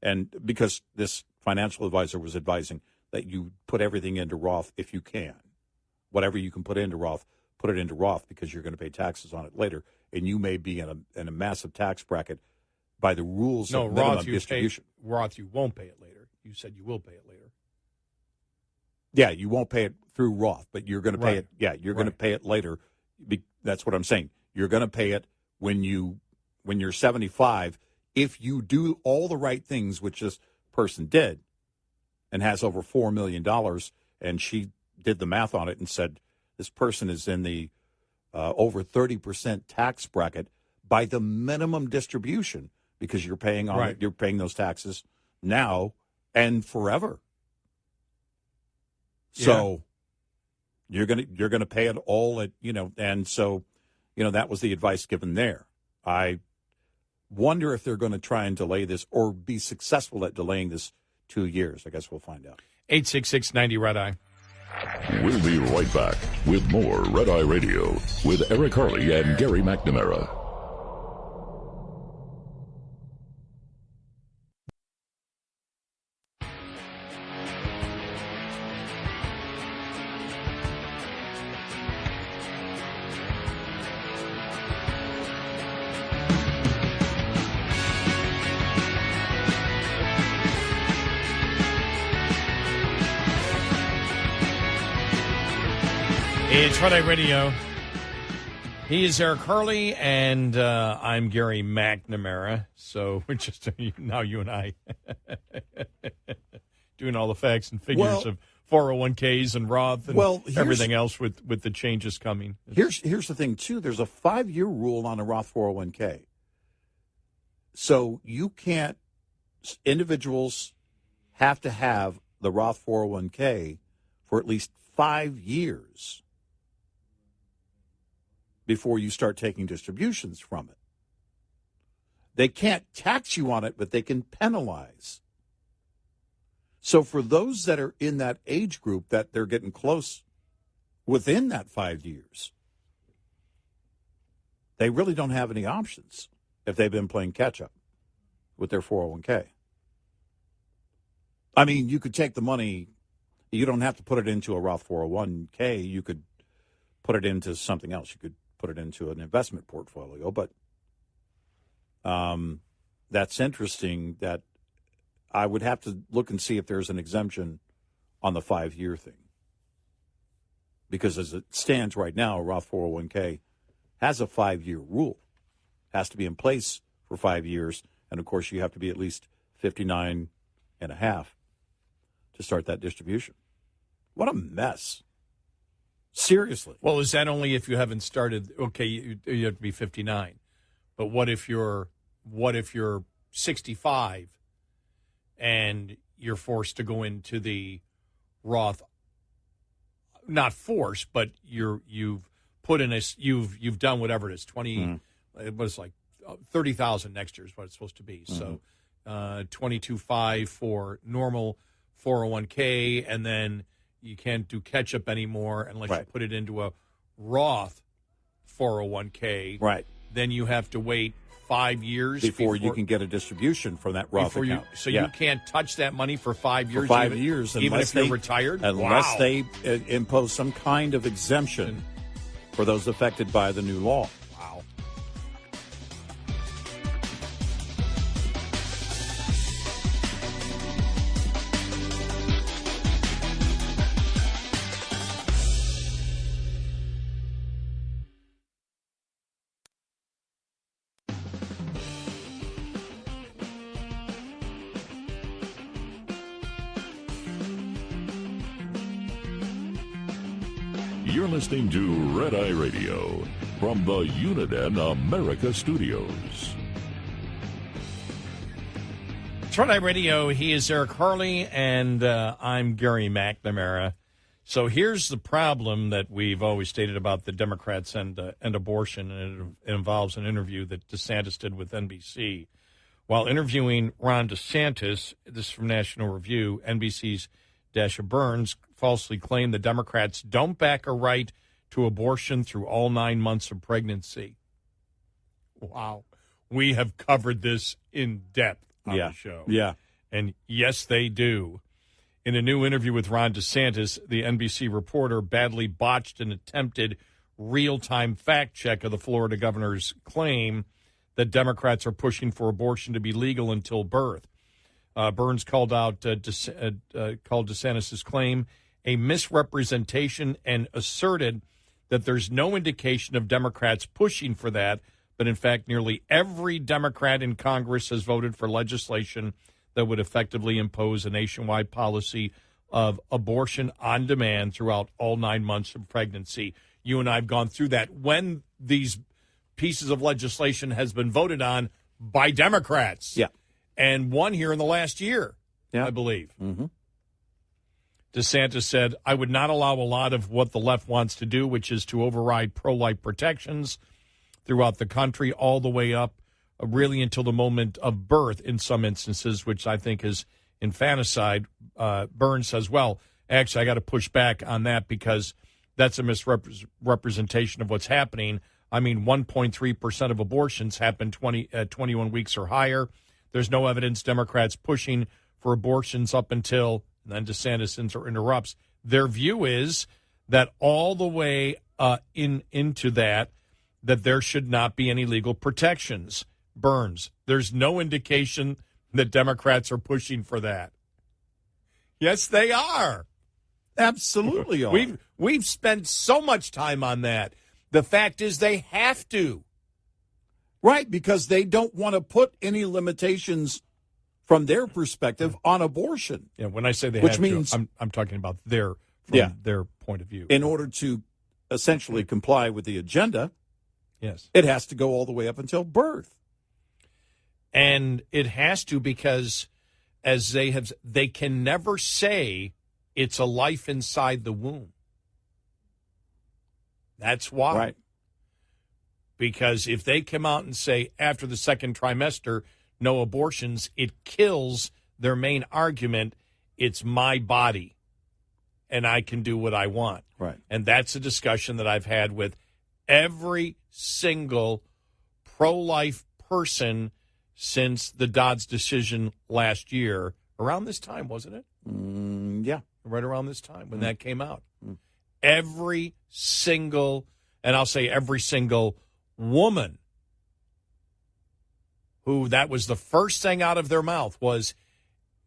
and because this financial advisor was advising that you put everything into Roth if you can. Whatever you can put into Roth, put it into Roth, because you're going to pay taxes on it later, and you may be in a massive tax bracket by the rules of minimum distribution. Roth, you won't pay it later. You said you will pay it later. Yeah, you won't pay it through Roth, but you're going to pay it. Yeah, you're going to pay it later. That's what I'm saying. You're going to pay it when you're 75. If you do all the right things, which this person did, and has over $4 million, and she did the math on it and said this person is in the over 30% tax bracket by the minimum distribution, because you're paying on it, you're paying those taxes now and forever. So you're gonna pay it all at, and so that was the advice given there. I wonder if they're going to try and delay this or be successful at delaying this 2 years. I guess we'll find out. 866-90 Red Eye. We'll be right back with more Red Eye Radio with Eric Harley and Gary McNamara. It's Red Eye Radio. He is Eric Harley, and I'm Gary McNamara. So we're just now you and I doing all the facts and figures of 401ks and Roth and everything else with the changes coming. Here's the thing, too. There's a 5-year rule on a Roth 401k. So individuals have to have the Roth 401k for at least 5 years before you start taking distributions from it. They can't tax you on it, but they can penalize. So for those that are in that age group that they're getting close within that 5 years, they really don't have any options if they've been playing catch-up with their 401k. I mean, you could take the money. You don't have to put it into a Roth 401k. You could put it into something else. You could put it into an investment portfolio. But that's interesting that I would have to look and see if there's an exemption on the 5-year thing. Because as it stands right now, a Roth 401k has a 5-year rule. Has to be in place for 5 years. And, of course, you have to be at least 59 and a half to start that distribution. What a mess. Seriously. Well, is that only if you haven't started? Okay, you have to be 59. But what if you're 65 and you're forced to go into the Roth? Not forced, but you've put in you've done whatever it is, 20. It was like 30,000 next year is what it's supposed to be. So 22.5 for normal 401k, and then you can't do catch-up anymore unless you put it into a Roth 401k. Right. Then you have to wait 5 years before you can get a distribution from that Roth account. You can't touch that money for 5 years. For 5 years, even if you're retired? Unless they impose some kind of exemption for those affected by the new law. Wow. You're listening to Red Eye Radio from the Uniden America Studios. It's Red Eye Radio. He is Eric Harley, and I'm Gary McNamara. So here's the problem that we've always stated about the Democrats and abortion, and it involves an interview that DeSantis did with NBC. While interviewing Ron DeSantis, this is from National Review, NBC's Dasha Burns falsely claimed the Democrats don't back a right to abortion through all 9 months of pregnancy. Wow. We have covered this in depth on the show. Yeah. And yes, they do. In a new interview with Ron DeSantis, the NBC reporter badly botched an attempted real-time fact check of the Florida governor's claim that Democrats are pushing for abortion to be legal until birth. Burns called DeSantis' claim a misrepresentation and asserted that there's no indication of Democrats pushing for that, but in fact nearly every Democrat in Congress has voted for legislation that would effectively impose a nationwide policy of abortion on demand throughout all 9 months of pregnancy. You and I have gone through that when these pieces of legislation has been voted on by Democrats. Yeah. And one here in the last year, I believe. Mm-hmm. DeSantis said, I would not allow a lot of what the left wants to do, which is to override pro-life protections throughout the country all the way up really until the moment of birth in some instances, which I think is infanticide. Burns says, well, actually, I got to push back on that because that's a misrepresentation of what's happening. I mean, 1.3% of abortions happen 21 weeks or higher. There's no evidence Democrats pushing for abortions up until, and then DeSantis interrupts. Their view is that all the way into that there should not be any legal protections. Burns, there's no indication that Democrats are pushing for that. Yes, they are. Absolutely are. We've spent so much time on that. The fact is they have to. Right, because they don't want to put any limitations from their perspective on abortion. Yeah, when I say they which have means, to, I'm talking about their point of view. In order to essentially comply with the agenda, yes, it has to go all the way up until birth. And it has to because, as they can never say it's a life inside the womb. That's why. Right. Because if they come out and say after the second trimester, no abortions, it kills their main argument. It's my body, and I can do what I want. Right. And that's a discussion that I've had with every single pro-life person since the Dodd's decision last year. Around this time, wasn't it? Yeah. Right around this time when that came out. Every single, and I'll say every single woman who that was the first thing out of their mouth was,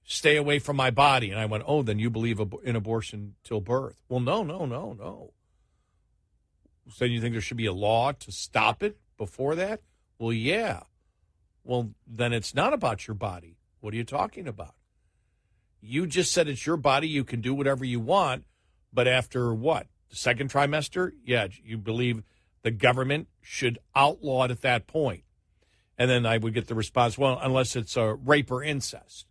stay away from my body. And I went, oh, then you believe in abortion till birth. Well, no. So you think there should be a law to stop it before that? Well, yeah. Well, then it's not about your body. What are you talking about? You just said it's your body. You can do whatever you want. But after what? The second trimester? Yeah, you believe the government should outlaw it at that point. And then I would get the response, well, unless it's a rape or incest.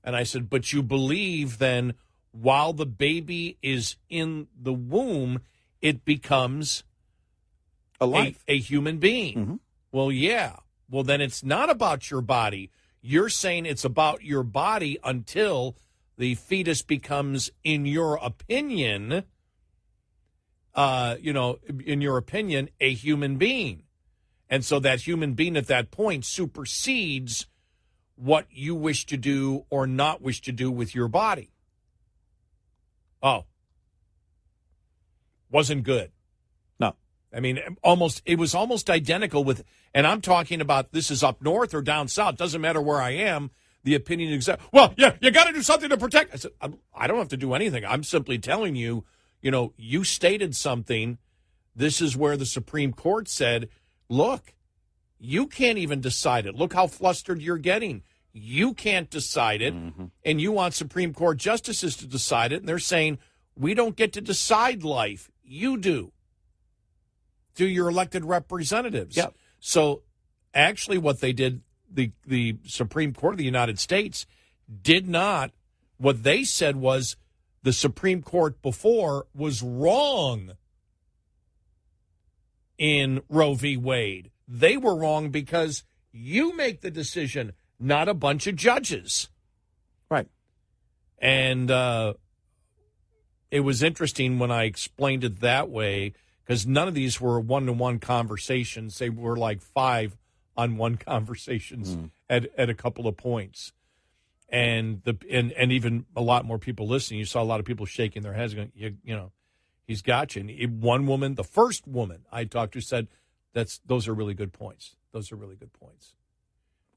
And I said, but you believe then while the baby is in the womb, it becomes a life, a human being. Mm-hmm. Well, yeah. Well, then it's not about your body. You're saying it's about your body until the fetus becomes, in your opinion, in your opinion, a human being. And so that human being at that point supersedes what you wish to do or not wish to do with your body. Oh. Wasn't good. No. I mean, it was almost identical with, and I'm talking about this is up north or down south. Doesn't matter where I am. The opinion is, well, yeah, you got to do something to protect. I said, I don't have to do anything. I'm simply telling you, you stated something. This is where the Supreme Court said, look, you can't even decide it. Look how flustered you're getting. You can't decide it, and you want Supreme Court justices to decide it, and they're saying, we don't get to decide life. You do. Through your elected representatives. Yep. So actually what they did, the Supreme Court of the United States did not, what they said was the Supreme Court before was wrong in Roe v. Wade. They were wrong because you make the decision, not a bunch of judges. Right. And it was interesting when I explained it that way, because none of these were one-to-one conversations. They were like 5-on-1 conversations at a couple of points. And even a lot more people listening. You saw a lot of people shaking their heads going, he's got you. And one woman, the first woman I talked to said, those are really good points. Those are really good points.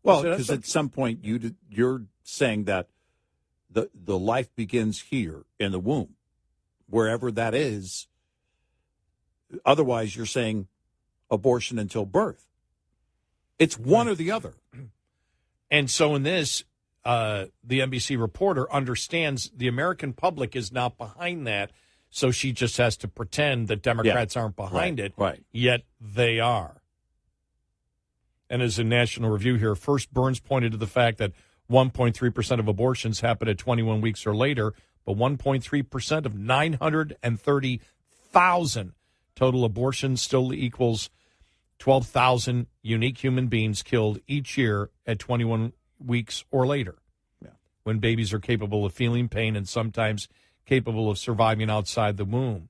Well, because at some point you're saying that the life begins here in the womb, wherever that is. Otherwise, you're saying abortion until birth. It's one or the other. And so in this, the NBC reporter understands the American public is not behind that, so she just has to pretend that Democrats aren't behind it, right. Yet they are. And as a National Review here, first Burns pointed to the fact that 1.3% of abortions happen at 21 weeks or later, but 1.3% of 930,000 total abortions still equals 12,000 unique human beings killed each year at 21 weeks or later, when babies are capable of feeling pain and sometimes capable of surviving outside the womb.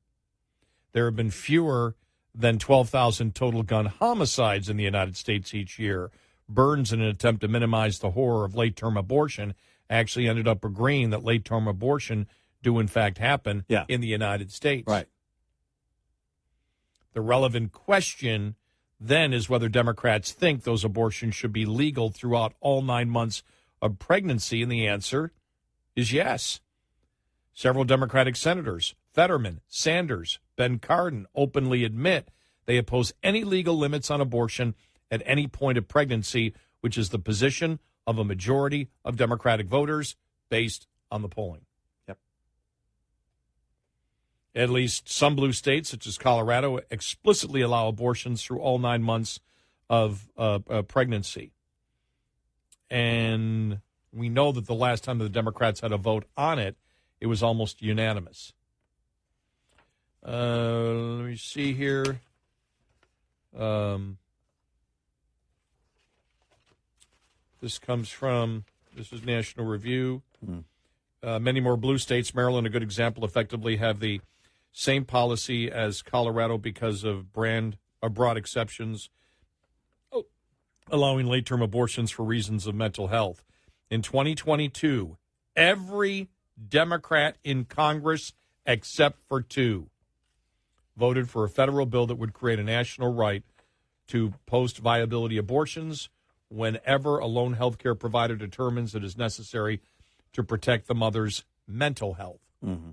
There have been fewer than 12,000 total gun homicides in the United States each year. Burns, in an attempt to minimize the horror of late-term abortion, actually ended up agreeing that late-term abortion do, in fact, happen in the United States. Right. The relevant question then is whether Democrats think those abortions should be legal throughout all 9 months of pregnancy, and the answer is yes. Several Democratic senators, Fetterman, Sanders, Ben Cardin, openly admit they oppose any legal limits on abortion at any point of pregnancy, which is the position of a majority of Democratic voters based on the polling. Yep. At least some blue states, such as Colorado, explicitly allow abortions through all 9 months of pregnancy. And we know that the last time the Democrats had a vote on it, it was almost unanimous. Let me see here. This is National Review. Many more blue states, Maryland, a good example, effectively have the same policy as Colorado because of broad exceptions, allowing late-term abortions for reasons of mental health. In 2022, every Democrat in Congress, except for 2, voted for a federal bill that would create a national right to post-viability abortions whenever a lone health care provider determines it is necessary to protect the mother's mental health. Mm-hmm.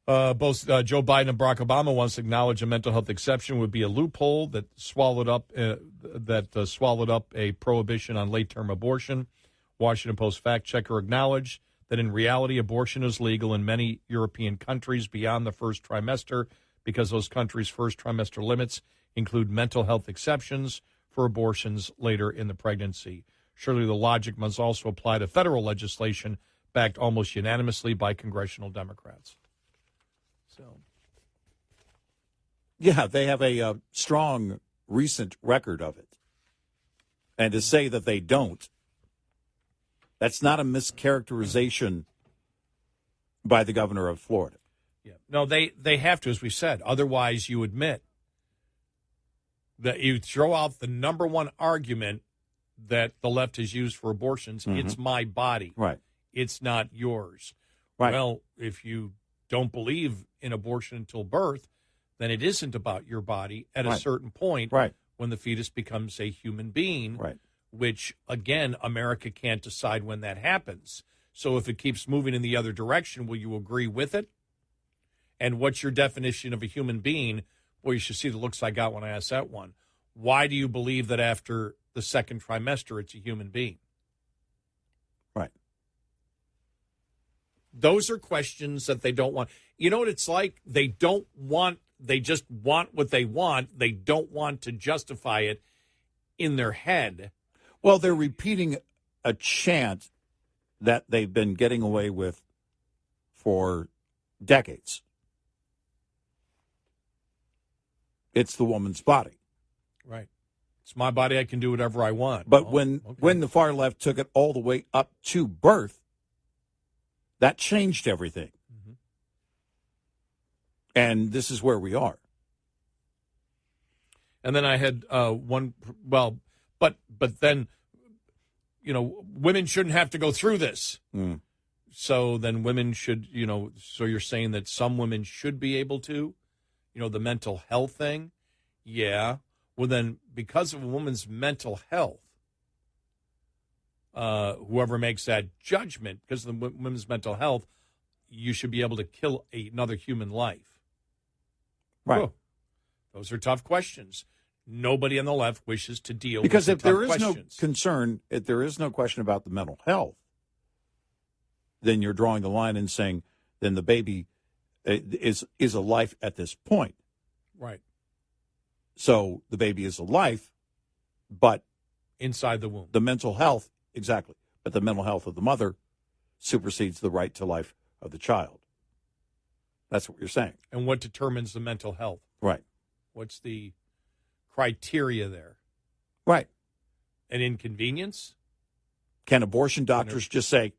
Both Joe Biden and Barack Obama once acknowledged a mental health exception would be a loophole that swallowed up a prohibition on late-term abortion. Washington Post fact-checker acknowledged that in reality abortion is legal in many European countries beyond the first trimester because those countries' first trimester limits include mental health exceptions for abortions later in the pregnancy. Surely the logic must also apply to federal legislation backed almost unanimously by congressional Democrats. So, yeah, they have a strong recent record of it. And to say that they don't, that's not a mischaracterization by the governor of Florida. Yeah. No, they have to, as we said. Otherwise, you admit that you throw out the number one argument that the left has used for abortions. Mm-hmm. It's my body. Right. It's not yours. Right. Well, if you don't believe in abortion until birth, then it isn't about your body at a certain point when the fetus becomes a human being, which, again, America can't decide when that happens. So if it keeps moving in the other direction, will you agree with it? And what's your definition of a human being? Well, you should see the looks I got when I asked that one. Why do you believe that after the second trimester it's a human being? Right. Those are questions that they don't want. You know what it's like? They just want what they want. They don't want to justify it in their head. Well, they're repeating a chant that they've been getting away with for decades. It's the woman's body. Right. It's my body. I can do whatever I want. But when the far left took it all the way up to birth, that changed everything. Mm-hmm. And this is where we are. And then I had but then, women shouldn't have to go through this. Mm. So then women should, so you're saying that some women should be able to, the mental health thing? Yeah. Well, then because of a woman's mental health, whoever makes that judgment, because of the women's mental health, you should be able to kill another human life. Right. Whew. Those are tough questions. Nobody on the left wishes to deal because with if there is questions. No concern, if there is no question about the mental health, then you're drawing the line and saying, then the baby is a life at this point. Right. So the baby is a life, but inside the womb. The mental health, exactly. But the mental health of the mother supersedes the right to life of the child. That's what you're saying. And what determines the mental health? Right. What's the criteria there? Right. An inconvenience? Can abortion doctors just say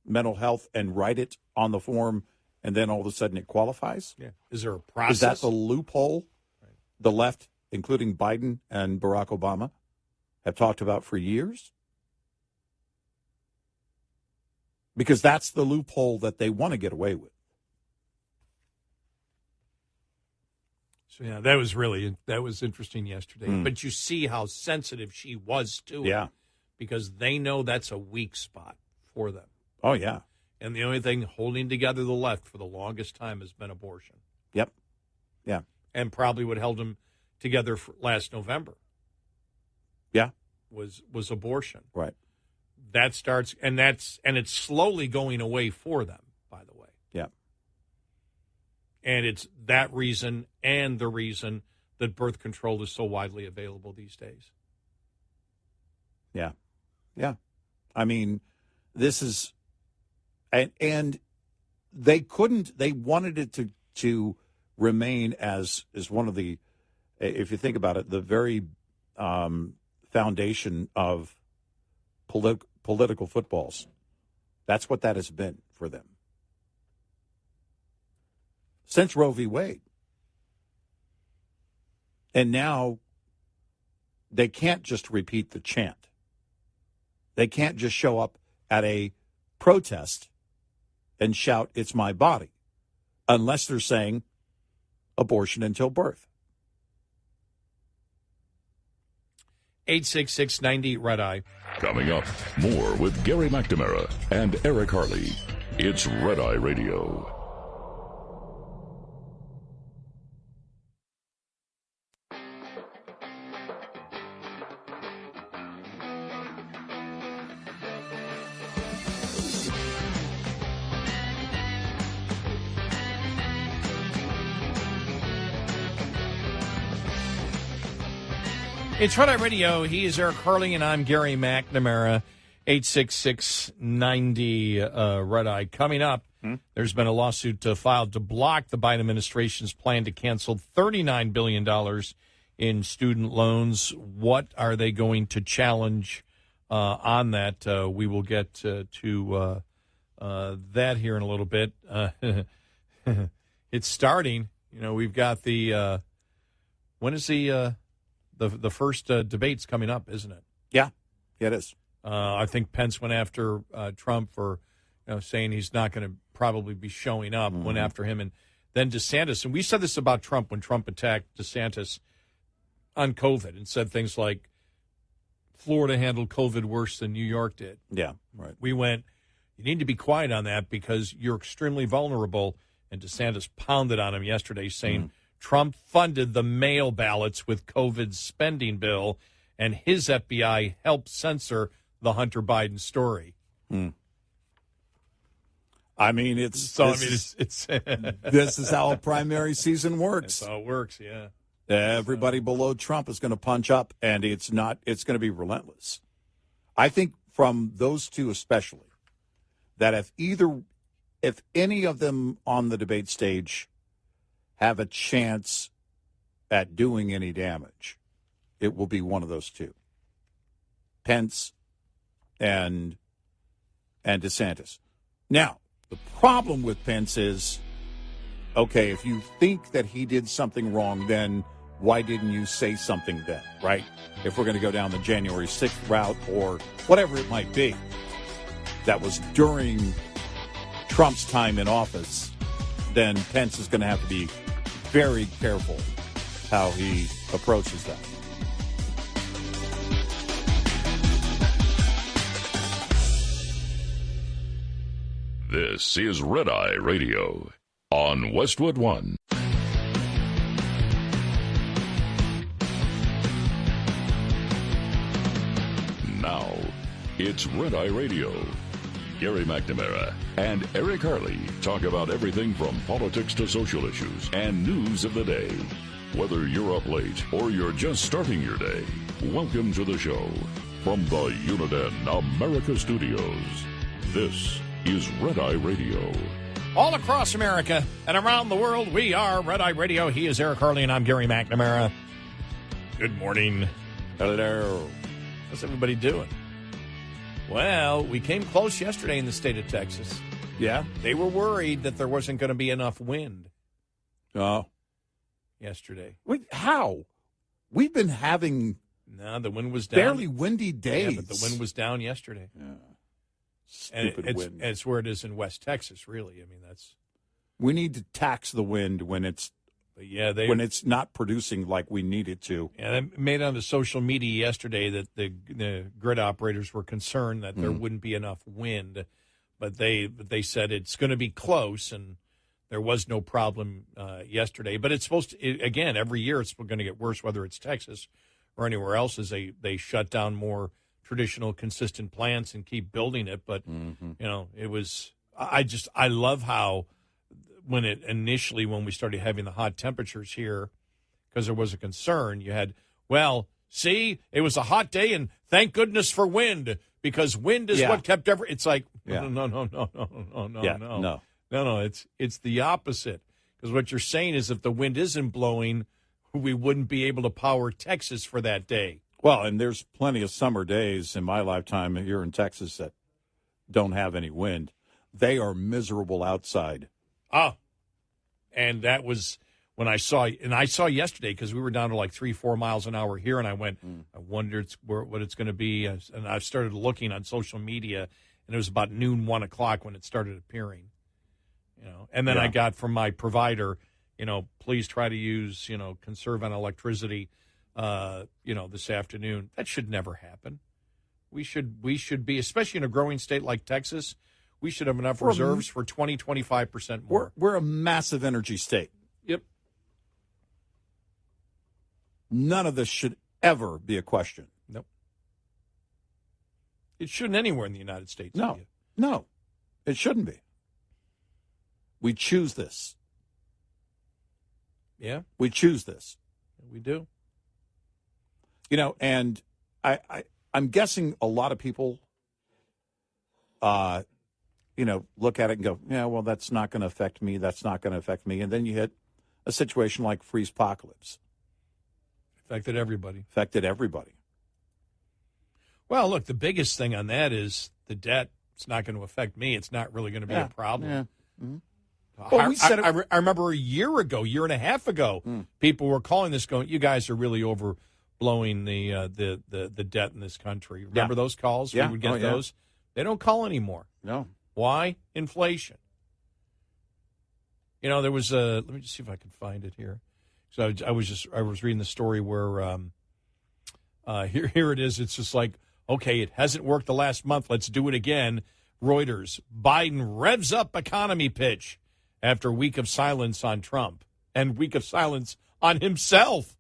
mental health and write it on the form, and then all of a sudden it qualifies? Yeah. Is there a process? Is that the loophole the left, including Biden and Barack Obama, have talked about for years? Because that's the loophole that they want to get away with. So, yeah, that was interesting yesterday. But you see how sensitive she was to it. Because they know that's a weak spot for them. Oh, yeah. And the only thing holding together the left for the longest time has been abortion. Yep. Yeah. and probably what held them together last November. Yeah. Was abortion. Right. That starts, and it's slowly going away for them, by the way. Yeah. And it's that reason and the reason that birth control is so widely available these days. Yeah. Yeah. I mean, this is, and they wanted it to remain as one of the, if you think about it, the very foundation of political footballs. That's what that has been for them since Roe v. Wade. And now they can't just repeat the chant. They can't just show up at a protest and shout, "It's my body," unless they're saying abortion until birth. 866-90 Red Eye. Coming up, more with Gary McNamara and Eric Harley. It's Red Eye Radio. It's Red Eye Radio. He is Eric Harley, and I'm Gary McNamara. 866-90 Red Eye. Coming up, there's been a lawsuit filed to block the Biden administration's plan to cancel $39 billion in student loans. What are they going to challenge on that? We will get to that here in a little bit. It's starting. You know, we've got the when is the first debate's coming up, isn't it? Yeah, it is. I think Pence went after Trump for saying he's not going to probably be showing up, went after him. And then DeSantis, and we said this about Trump when Trump attacked DeSantis on COVID and said things like, Florida handled COVID worse than New York did. Yeah, right. We went, you need to be quiet on that because you're extremely vulnerable. And DeSantis pounded on him yesterday saying, Trump funded the mail ballots with COVID's spending bill, and his FBI helped censor the Hunter Biden story. I mean, it's this is how a primary season works. That's how it works, yeah. Everybody below Trump is going to punch up, and it's going to be relentless. I think from those two especially, that if any of them on the debate stage have a chance at doing any damage, it will be one of those two, Pence and DeSantis. Now, the problem with Pence is, okay, if you think that he did something wrong, then why didn't you say something then, right? If we're going to go down the January 6th route or whatever it might be, that was during Trump's time in office, then Pence is going to have to be very careful how he approaches that. This is Red Eye Radio on Westwood One. Now, it's Red Eye Radio. Gary McNamara and Eric Harley talk about everything from politics to social issues and news of the day. Whether you're up late or you're just starting your day, welcome to the show. From the Uniden America Studios, this is Red Eye Radio. All across America and around the world, we are Red Eye Radio. He is Eric Harley, and I'm Gary McNamara. Good morning. Hello. How's everybody doing? Well, we came close yesterday in the state of Texas. Yeah? They were worried that there wasn't going to be enough wind. Oh. Yesterday. Wait, how? We've been having no, the wind was down. Barely windy days. Yeah, but the wind was down yesterday. Yeah. Stupid wind. It's where it is in West Texas, really. I mean, that's. We need to tax the wind when it's. When it's not producing like we need it to. Yeah, they made on the social media yesterday that the grid operators were concerned that there wouldn't be enough wind, but they said it's going to be close, and There was no problem yesterday, but it's supposed to, again, every year it's going to get worse, whether it's Texas or anywhere else, as they shut down more traditional, consistent plants and keep building it. But, it was, I love how when we started having the hot temperatures here, because there was a concern, you had, see, it was a hot day and thank goodness for wind, because wind is what kept it's like, no, it's the opposite. Because what you're saying is if the wind isn't blowing, we wouldn't be able to power Texas for that day. Well, and there's plenty of summer days in my lifetime here in Texas that don't have any wind. They are miserable outside. And that was when I saw yesterday, because we were down to like 3-4 miles an hour here, and I went, I wondered what it's going to be. And I started looking on social media, and it was about noon, 1 o'clock when it started appearing. And then I got from my provider, please try to use, conserve on electricity, this afternoon. That should never happen. We should be, especially in a growing state like Texas, we should have enough reserves for 20-25% more. We're a massive energy state. Yep. None of this should ever be a question. Nope. It shouldn't anywhere in the United States. No, it shouldn't be. We choose this. Yeah. We choose this. We do. And I'm guessing a lot of people, look at it and go, yeah, well, that's not going to affect me. That's not going to affect me. And then you hit a situation like freeze-pocalypse. Affected everybody. Well, look, the biggest thing on that is the debt. It's not going to affect me. It's not really going to be a problem. Yeah. Mm-hmm. Well, I remember a year and a half ago, people were calling this going, you guys are really overblowing the debt in this country. Remember those calls? Yeah. We would get those. They don't call anymore. No. Why? Inflation. There was let me just see if I can find it here. So I was reading the story where here it is. It's just like, okay, it hasn't worked the last month. Let's do it again. Reuters, Biden revs up economy pitch after week of silence on Trump and week of silence on himself.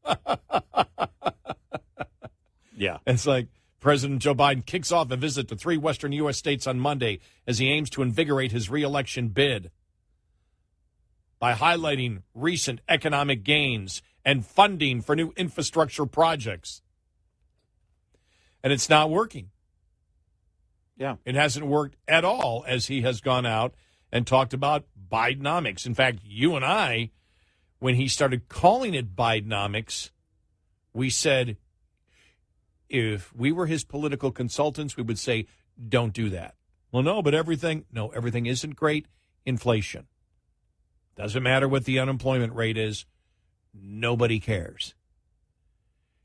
Yeah. It's like President Joe Biden kicks off a visit to 3 western U.S. states on Monday as he aims to invigorate his reelection bid by highlighting recent economic gains and funding for new infrastructure projects. And it's not working. Yeah. It hasn't worked at all as he has gone out and talked about Bidenomics. In fact, you and I, when he started calling it Bidenomics, we said if we were his political consultants, we would say, don't do that. Well, no, but everything isn't great. Inflation. Doesn't matter what the unemployment rate is. Nobody cares.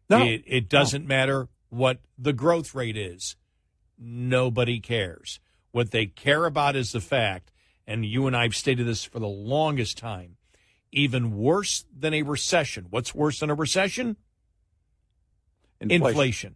No. It doesn't matter what the growth rate is. Nobody cares. What they care about is the fact, and you and I have stated this for the longest time, even worse than a recession. What's worse than a recession? Inflation.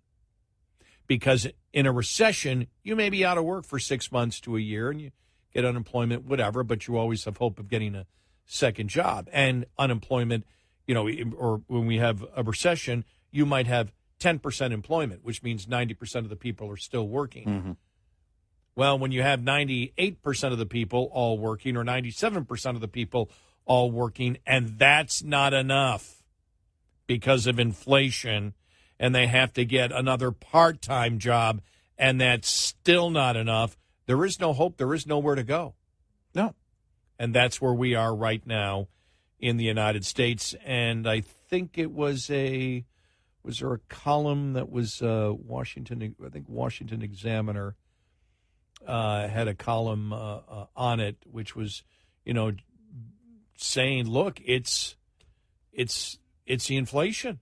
Because in a recession, you may be out of work for 6 months to a year and you get unemployment, whatever, but you always have hope of getting a second job. And unemployment, or when we have a recession, you might have 10% employment, which means 90% of the people are still working. Mm-hmm. Well, when you have 98% of the people all working or 97% of the people all working, and that's not enough because of inflation, and they have to get another part-time job, and that's still not enough, there is no hope. There is nowhere to go. No. And that's where we are right now in the United States. And I think it was there a column that was Washington Examiner had a column on it, which was, saying, look, it's the inflation.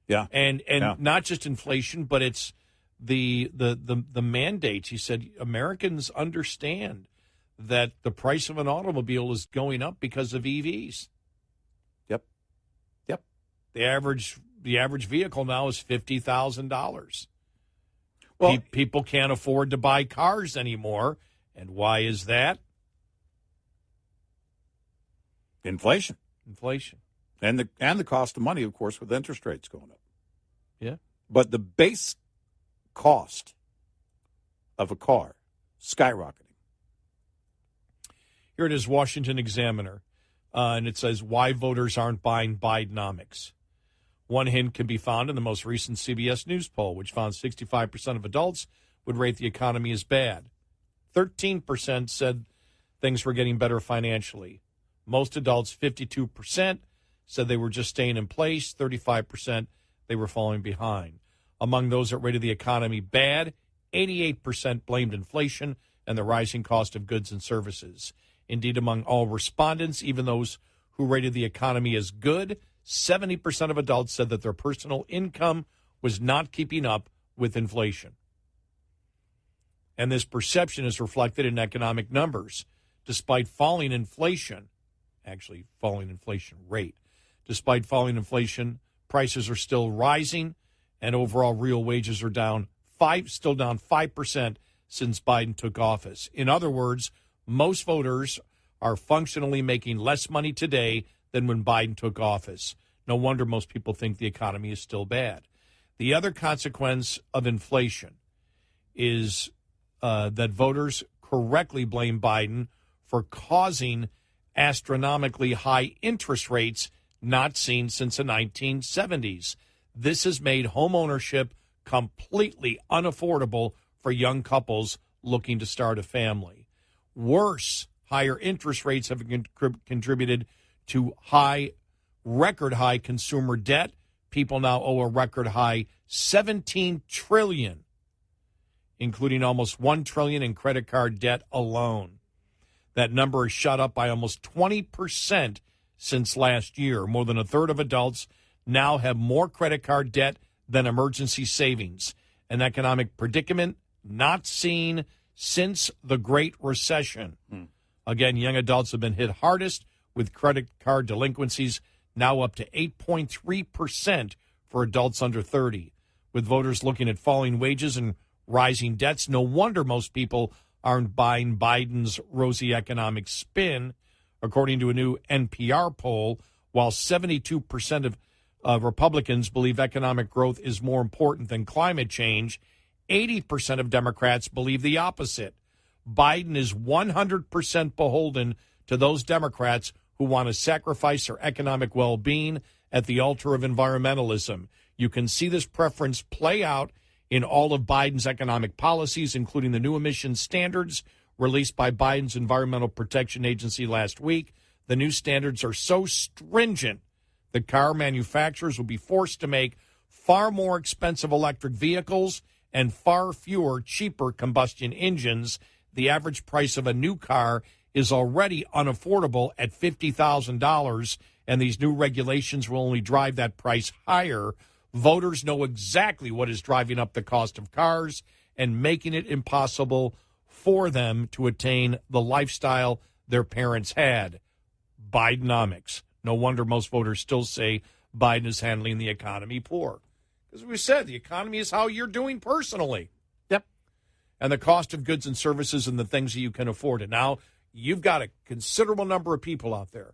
Yeah. And not just inflation, but it's the mandates. He said Americans understand that the price of an automobile is going up because of EVs. Yep. The average vehicle now is $50,000. Well, people can't afford to buy cars anymore. And why is that? Inflation. And the cost of money, of course, with interest rates going up. Yeah. But the base cost of a car skyrocketing. Here it is, Washington Examiner, and it says why voters aren't buying Bidenomics. One hint can be found in the most recent CBS News poll, which found 65% of adults would rate the economy as bad. 13% said things were getting better financially. Most adults, 52%, said they were just staying in place. 35% they were falling behind. Among those that rated the economy bad, 88% blamed inflation and the rising cost of goods and services. Indeed, among all respondents, even those who rated the economy as good, 70% of adults said that their personal income was not keeping up with inflation. And this perception is reflected in economic numbers. Despite falling inflation, actually falling inflation rate, despite falling inflation, prices are still rising, and overall real wages are still down 5% since Biden took office. In other words, most voters are functionally making less money today than when Biden took office. No wonder most people think the economy is still bad. The other consequence of inflation is that voters correctly blame Biden for causing astronomically high interest rates not seen since the 1970s. This has made home ownership completely unaffordable for young couples looking to start a family. Worse, higher interest rates have contributed to record high consumer debt. People now owe a record high $17 trillion, including almost $1 trillion in credit card debt alone. That number has shot up by almost 20% since last year. More than a third of adults now have more credit card debt than emergency savings, an economic predicament not seen since the Great Recession. Again, young adults have been hit hardest, with credit card delinquencies now up to 8.3% for adults under 30. With voters looking at falling wages and rising debts, no wonder most people aren't buying Biden's rosy economic spin. According to a new NPR poll, while 72% of Republicans believe economic growth is more important than climate change, 80% of Democrats believe the opposite. Biden is 100% beholden to those Democrats who want to sacrifice their economic well-being at the altar of environmentalism. You can see this preference play out in all of Biden's economic policies, including the new emissions standards released by Biden's Environmental Protection Agency last week. The new standards are so stringent that car manufacturers will be forced to make far more expensive electric vehicles and far fewer cheaper combustion engines. The average price of a new car is already unaffordable at $50,000, and these new regulations will only drive that price higher. Voters know exactly what is driving up the cost of cars and making it impossible for them to attain the lifestyle their parents had. Bidenomics. No wonder most voters still say Biden is handling the economy poor. As we said, the economy is how you're doing personally. Yep. And the cost of goods and services and the things that you can afford. And now you've got a considerable number of people out there.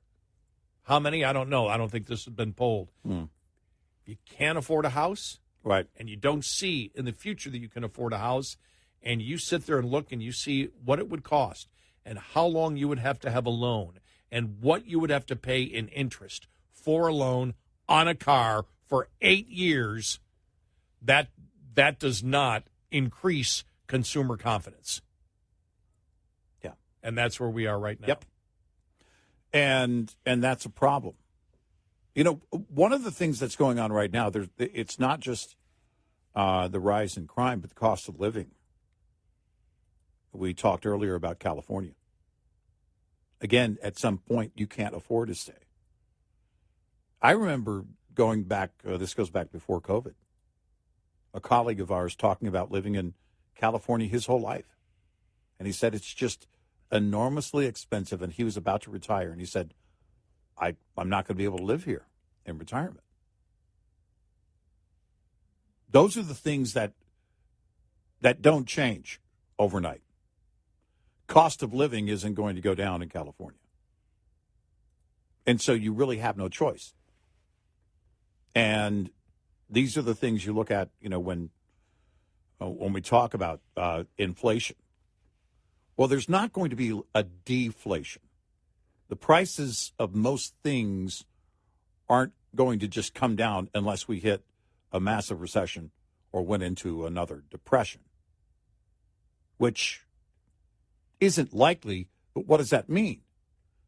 How many? I don't know. I don't think this has been polled. You can't afford a house. Right. And you don't see in the future that you can afford a house. And you sit there and look and you see what it would cost and how long you would have to have a loan and what you would have to pay in interest for a loan on a car for 8 years. That does not increase consumer confidence. Yeah. And that's where we are right now. Yep. And that's a problem. You know, one of the things that's going on right now, it's not just the rise in crime, but the cost of living. We talked earlier about California. Again, at some point, you can't afford to stay. I remember going back, this goes back before COVID, a colleague of ours talking about living in California his whole life. And he said it's just enormously expensive, and he was about to retire. And he said, I'm not going to be able to live here in retirement. Those are the things that don't change overnight. Cost of living isn't going to go down in California. And so you really have no choice. And these are the things you look at, when we talk about inflation. Well, there's not going to be a deflation. The prices of most things aren't going to just come down unless we hit a massive recession or went into another depression, which isn't likely. But what does that mean?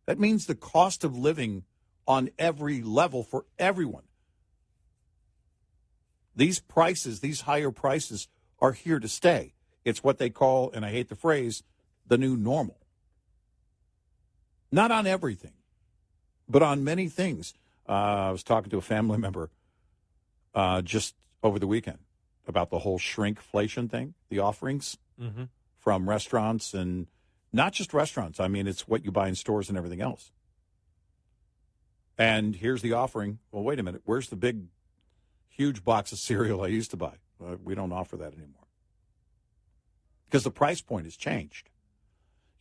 That means the cost of living on every level for everyone. These prices, these higher prices, are here to stay. It's what they call, and I hate the phrase, the new normal. Not on everything, but on many things. I was talking to a family member just over the weekend about the whole shrinkflation thing, the offerings from restaurants, and not just restaurants. I mean, it's what you buy in stores and everything else. And here's the offering. Well, wait a minute. Where's the big, huge box of cereal I used to buy? We don't offer that anymore because the price point has changed.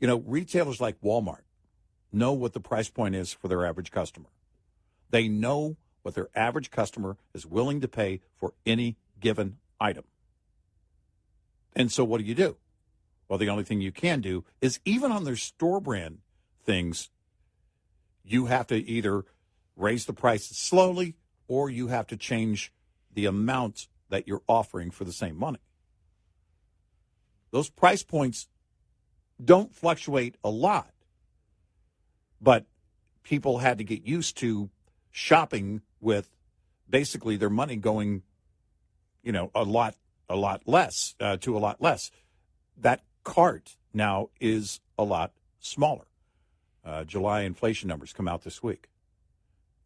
Retailers like Walmart know what the price point is for their average customer. They know what their average customer is willing to pay for any given item. And so what do? Well, the only thing you can do is, even on their store brand things, you have to either raise the prices slowly or you have to change the amount that you're offering for the same money. Those price points don't fluctuate a lot, but people had to get used to shopping with basically their money going, a lot less to a lot less. That cart now is a lot smaller. July inflation numbers come out this week.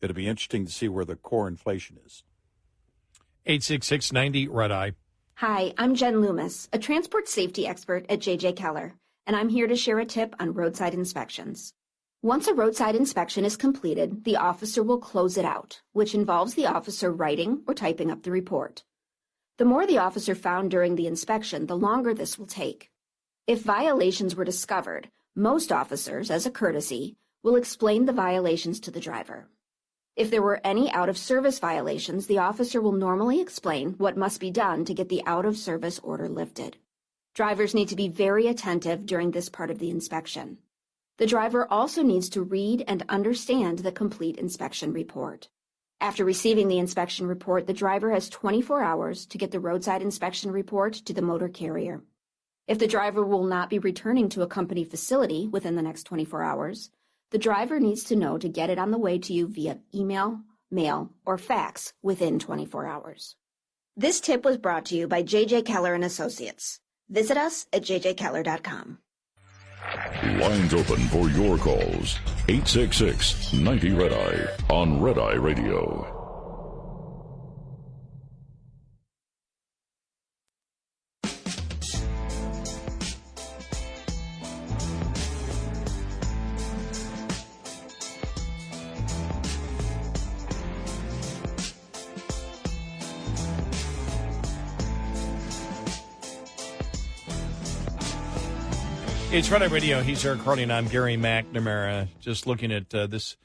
It'll be interesting to see where the core inflation is. 866-90 Red Eye. Hi, I'm Jen Loomis, a transport safety expert at J.J. Keller, and I'm here to share a tip on roadside inspections. Once a roadside inspection is completed, the officer will close it out, which involves the officer writing or typing up the report. The more the officer found during the inspection, the longer this will take. If violations were discovered, most officers, as a courtesy, will explain the violations to the driver. If there were any out-of-service violations, the officer will normally explain what must be done to get the out-of-service order lifted. Drivers need to be very attentive during this part of the inspection. The driver also needs to read and understand the complete inspection report. After receiving the inspection report, the driver has 24 hours to get the roadside inspection report to the motor carrier. If the driver will not be returning to a company facility within the next 24 hours, the driver needs to know to get it on the way to you via email, mail, or fax within 24 hours. This tip was brought to you by J.J. Keller & Associates. Visit us at jjkeller.com. Lines open for your calls. 866-90 Red Eye on Red Eye Radio. It's Red Eye Radio. He's Eric Harley, and I'm Gary McNamara. Just looking at this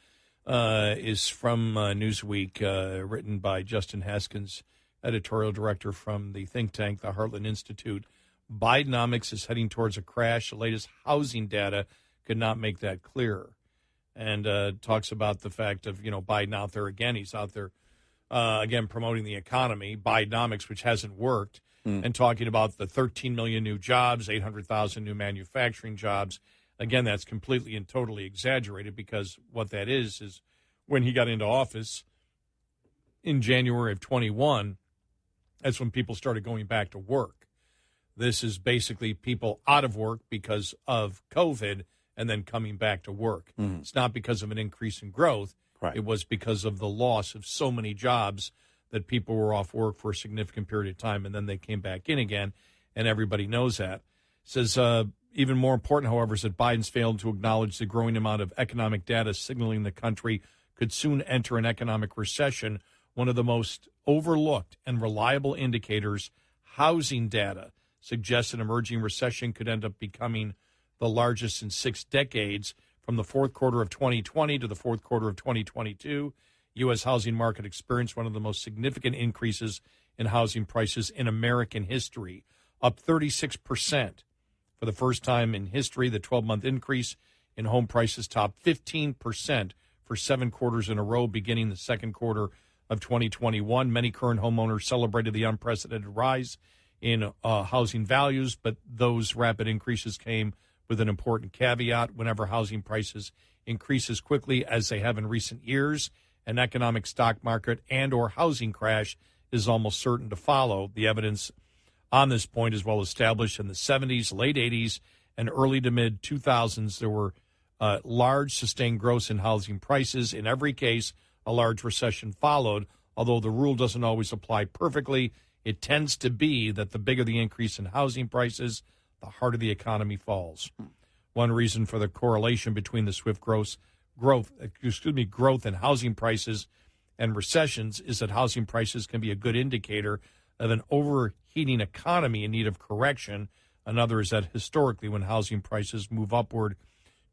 is from Newsweek, written by Justin Haskins, editorial director from the think tank, the Heartland Institute. Bidenomics is heading towards a crash. The latest housing data could not make that clearer. And talks about the fact of, Biden out there again. He's out there, again, promoting the economy, Bidenomics, which hasn't worked. And talking about the 13 million new jobs, 800,000 new manufacturing jobs. Again, that's completely and totally exaggerated, because what that is when he got into office in January of 21, that's when people started going back to work. This is basically people out of work because of COVID and then coming back to work. It's not because of an increase in growth. Right. It was because of the loss of so many jobs that people were off work for a significant period of time, and then they came back in again, and everybody knows that. It says, even more important, however, is that Biden's failed to acknowledge the growing amount of economic data signaling the country could soon enter an economic recession. One of the most overlooked and reliable indicators, housing data, suggests an emerging recession could end up becoming the largest in 6 decades. From the fourth quarter of 2020 to the fourth quarter of 2022, U.S. housing market experienced one of the most significant increases in housing prices in American history, up 36%. For the first time in history, the 12-month increase in home prices topped 15% for 7 quarters in a row, beginning the second quarter of 2021. Many current homeowners celebrated the unprecedented rise in housing values, but those rapid increases came with an important caveat. Whenever housing prices increase as quickly as they have in recent years, an economic stock market and or housing crash is almost certain to follow. The evidence on this point is well established. In the 70s, late 80s, and early to mid 2000s, there were large sustained growth in housing prices. In every case, a large recession followed. Although the rule doesn't always apply perfectly, it tends to be that the bigger the increase in housing prices, the harder the economy falls. One reason for the correlation between the swift growth in housing prices and recessions is that housing prices can be a good indicator of an overheating economy in need of correction. Another is that historically, when housing prices move upward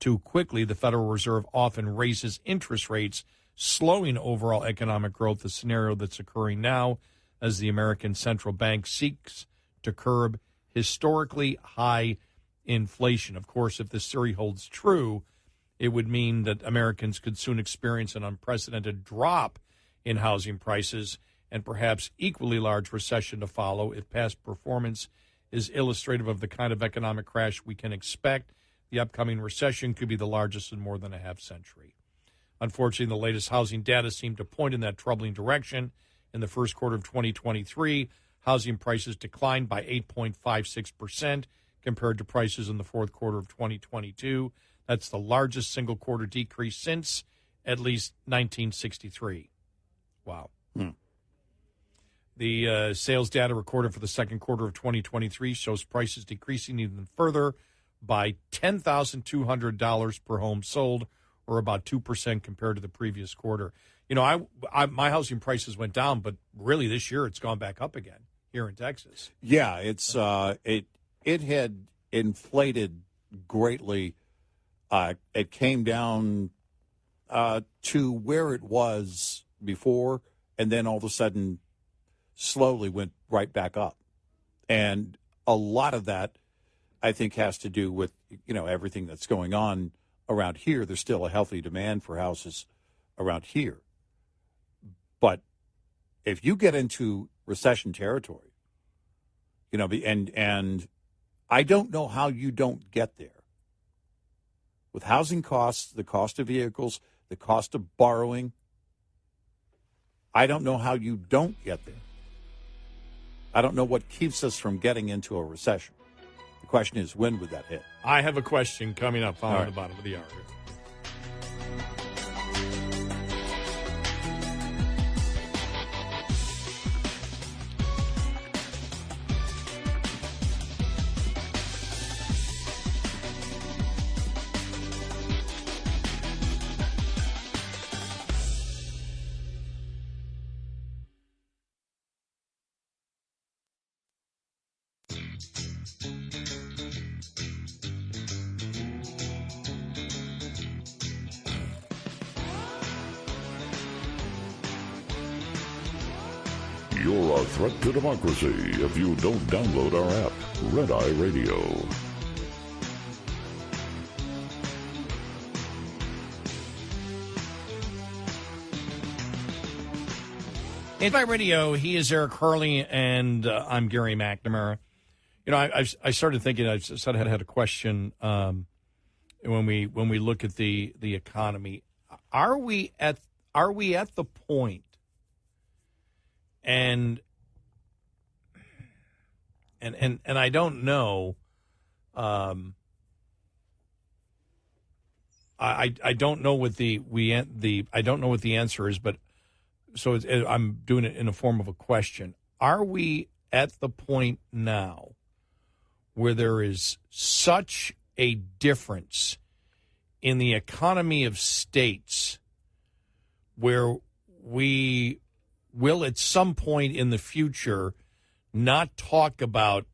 too quickly, the Federal Reserve often raises interest rates, slowing overall economic growth, the scenario that's occurring now as the American Central Bank seeks to curb historically high inflation. Of course, if this theory holds true, it would mean that Americans could soon experience an unprecedented drop in housing prices and perhaps equally large recession to follow. If past performance is illustrative of the kind of economic crash we can expect, the upcoming recession could be the largest in more than a half century. Unfortunately, the latest housing data seem to point in that troubling direction. In the first quarter of 2023, housing prices declined by 8.56% compared to prices in the fourth quarter of 2022. That's the largest single quarter decrease since at least 1963. Wow. The sales data recorded for the second quarter of 2023 shows prices decreasing even further by $10,200 per home sold, or about 2% compared to the previous quarter. You know, my housing prices went down, but really this year it's gone back up again here in Texas. Yeah, it's it had inflated greatly. It came down to where it was before, and then all of a sudden slowly went right back up. And a lot of that, I think, has to do with, you know, everything that's going on around here. There's still a healthy demand for houses around here. But if you get into recession territory, you know, and I don't know how you don't get there. With housing costs, the cost of vehicles, the cost of borrowing, I don't know how you don't get there. I don't know what keeps us from getting into a recession. The question is, when would that hit? I have a question coming up on the bottom of the hour. You're a threat to democracy if you don't download our app, Red Eye Radio. In my radio, he is Eric Hurley, and I'm Gary McNamara. You know, I started thinking. I had a question when we look at the economy. Are we at the point? And I don't know. I don't know what I don't know what the answer is, but so I'm doing it in a form of a question. Are we at the point now where there is such a difference in the economy of states where we will at some point in the future not talk about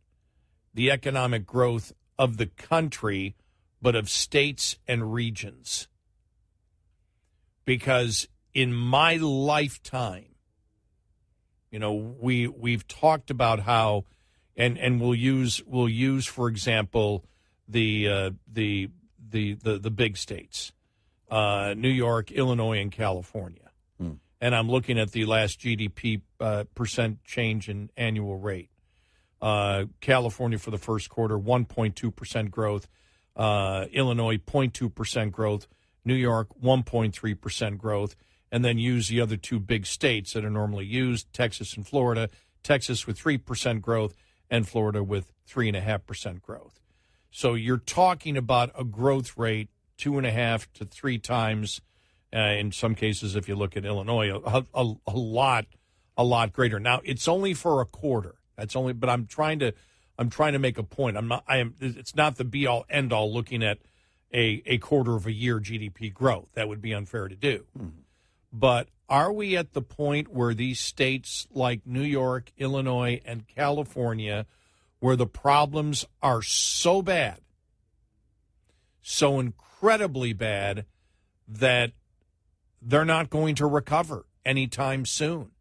the economic growth of the country, but of states and regions. Because in my lifetime, we've talked about how, and we'll use for example the big states, New York, Illinois, and California. And I'm looking at the last GDP percent change in annual rate. California for the first quarter, 1.2% growth. Illinois, 0.2% growth. New York, 1.3% growth. And then use the other two big states that are normally used, Texas and Florida. Texas with 3% growth and Florida with 3.5% growth. So you're talking about a growth rate 2.5 to 3 times, in some cases, if you look at Illinois, a lot greater. Now, it's only for a quarter. But I'm trying to make a point. It's not the be all end all looking at a quarter of a year GDP growth. That would be unfair to do. Mm-hmm. But are we at the point where these states like New York, Illinois, and California, where the problems are so bad, so incredibly bad, that they're not going to recover anytime soon?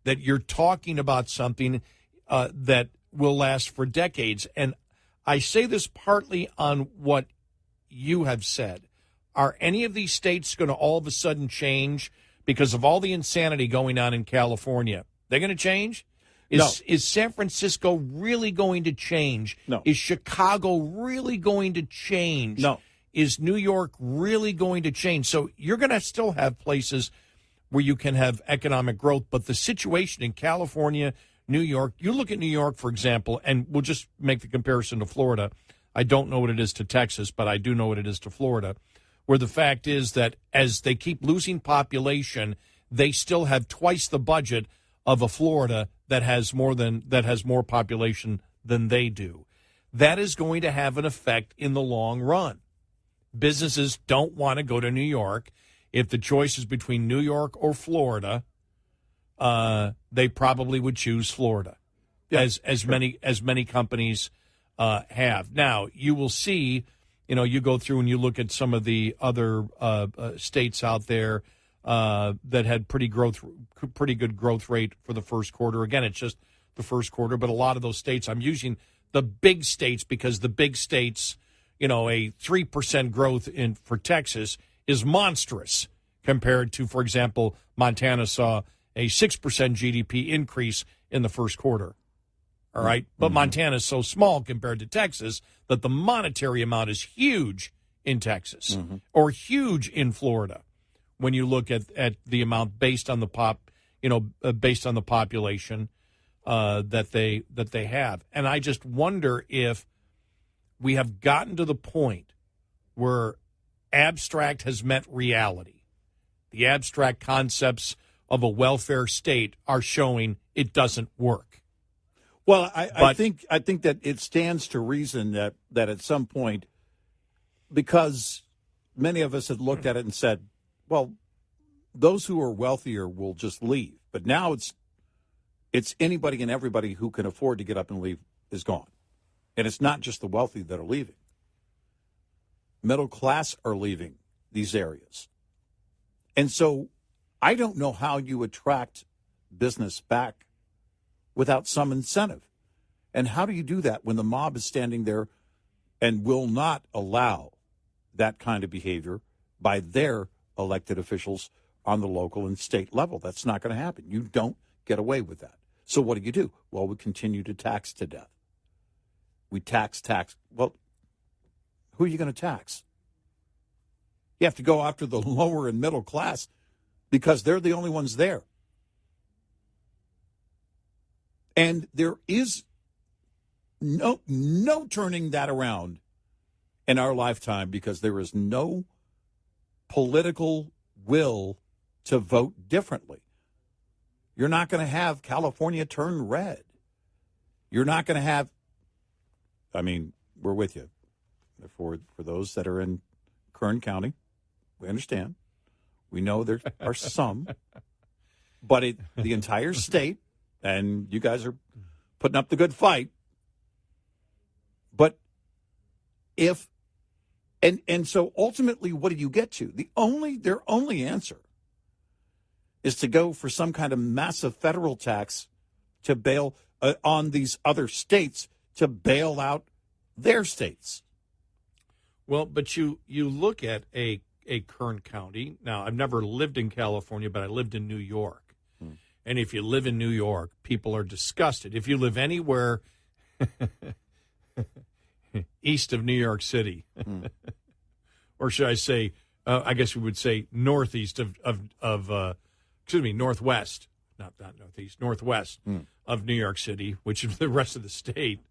That you're talking about something that will last for decades. And I say this partly on what you have said. Are any of these states going to all of a sudden change because of all the insanity going on in California? They're going to change? No. Is San Francisco really going to change? No. Is Chicago really going to change? No. Is New York really going to change? So you're going to still have places where you can have economic growth, but the situation in California, New York, you look at New York, for example, and we'll just make the comparison to Florida. I don't know what it is to Texas, but I do know what it is to Florida, where the fact is that as they keep losing population, they still have twice the budget of a Florida that has more population than they do. That is going to have an effect in the long run. Businesses don't want to go to New York. If the choice is between New York or Florida, they probably would choose Florida, as many companies have. Now, you will see, you go through and you look at some of the other states out there that had pretty good growth rate for the first quarter. Again, it's just the first quarter, but a lot of those states, I'm using the big states because the big states, a 3% growth for Texas is monstrous compared to, for example, Montana saw a 6% GDP increase in the first quarter. All right. But Montana is so small compared to Texas that the monetary amount is huge in Texas or huge in Florida when you look at the amount based on the based on the population that they have. And I just wonder if we have gotten to the point where abstract has met reality. The abstract concepts of a welfare state are showing it doesn't work. Well, I think that it stands to reason that at some point, because many of us had looked at it and said, well, those who are wealthier will just leave. But now it's anybody and everybody who can afford to get up and leave is gone. And it's not just the wealthy that are leaving. Middle class are leaving these areas. And so I don't know how you attract business back without some incentive. And how do you do that when the mob is standing there and will not allow that kind of behavior by their elected officials on the local and state level? That's not going to happen. You don't get away with that. So what do? Well, we continue to tax to death. We tax. Well, who are you going to tax? You have to go after the lower and middle class because they're the only ones there. And there is no turning that around in our lifetime because there is no political will to vote differently. You're not going to have California turn red. You're not going to have, we're with you. For those that are in Kern County, we understand. We know there are some, but the entire state, and you guys are putting up the good fight. But if And so ultimately, what do you get to? Their only answer is to go for some kind of massive federal tax to bail on these other states to bail out their states. Well, but you look at a Kern County. Now, I've never lived in California, but I lived in New York. And if you live in New York, people are disgusted. If you live anywhere east of New York City, or should I say, I guess we would say northeast northwest, not northeast, northwest of New York City, which is the rest of the state.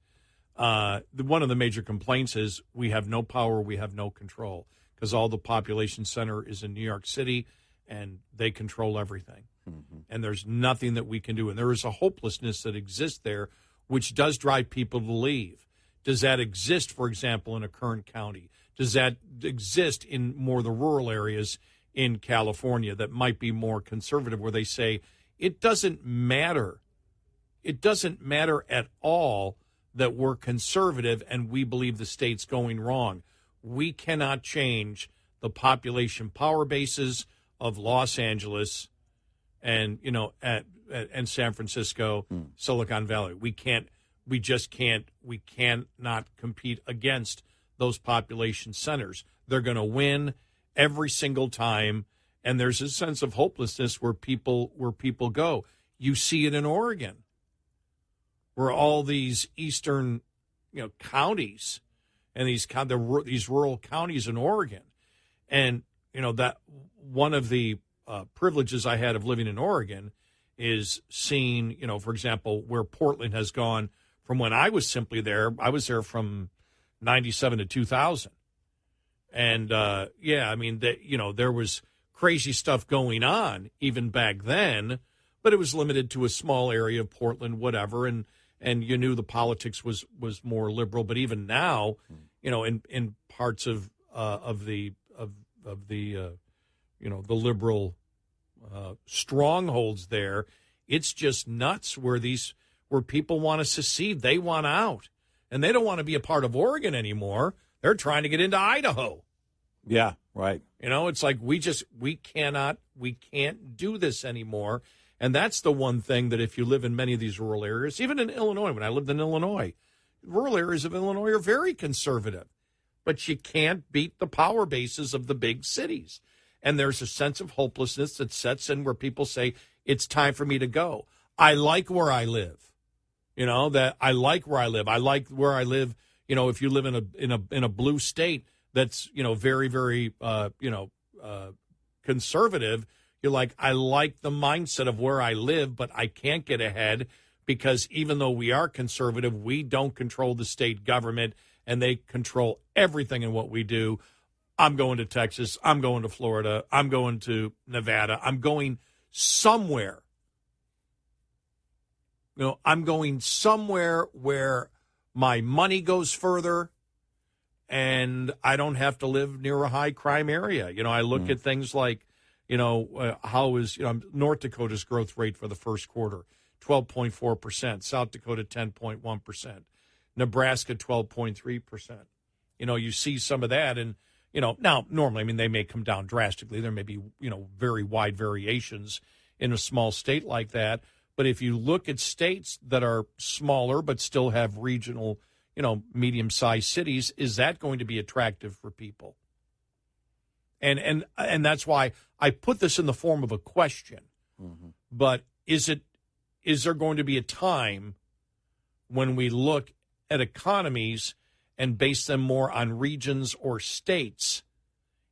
One of the major complaints is we have no power, we have no control, because all the population center is in New York City, and they control everything. And there's nothing that we can do. And there is a hopelessness that exists there, which does drive people to leave. Does that exist, for example, in a Kern County? Does that exist in more the rural areas in California that might be more conservative, where they say it doesn't matter? It doesn't matter at all that we're conservative and we believe the state's going wrong. We cannot change the population power bases of Los Angeles and, and San Francisco, Silicon Valley. We cannot compete against those population centers. They're going to win every single time, and there's a sense of hopelessness where people go. You see it in Oregon, where all these eastern, counties and these rural counties in Oregon, and that one of the privileges I had of living in Oregon is seeing, for example, where Portland has gone from when I was simply there. I was there from 97 to 2000. And, there was crazy stuff going on even back then, but it was limited to a small area of Portland, whatever. And you knew the politics was more liberal. But even now, in parts of the liberal strongholds there, it's just nuts where people want to secede. They want out, and they don't want to be a part of Oregon anymore. They're trying to get into Idaho. Yeah, right. It's like we can't do this anymore. And that's the one thing that if you live in many of these rural areas, even in Illinois, when I lived in Illinois, rural areas of Illinois are very conservative, but you can't beat the power bases of the big cities. And there's a sense of hopelessness that sets in where people say, it's time for me to go. I like where I live. That I like where I live. I like where I live. If you live in a blue state that's, very, very, conservative, you're like, I like the mindset of where I live, but I can't get ahead because even though we are conservative, we don't control the state government and they control everything in what we do. I'm going to Texas. I'm going to Florida. I'm going to Nevada. I'm going somewhere. I'm going somewhere where my money goes further and I don't have to live near a high crime area. I look at things like, how is North Dakota's growth rate for the first quarter, 12.4%, South Dakota 10.1%, Nebraska 12.3%. You see some of that, and now normally, they may come down drastically. There may be very wide variations in a small state like that. But if you look at states that are smaller but still have regional, medium-sized cities, is that going to be attractive for people? And that's why I put this in the form of a question. Mm-hmm. But is there going to be a time when we look at economies and base them more on regions or states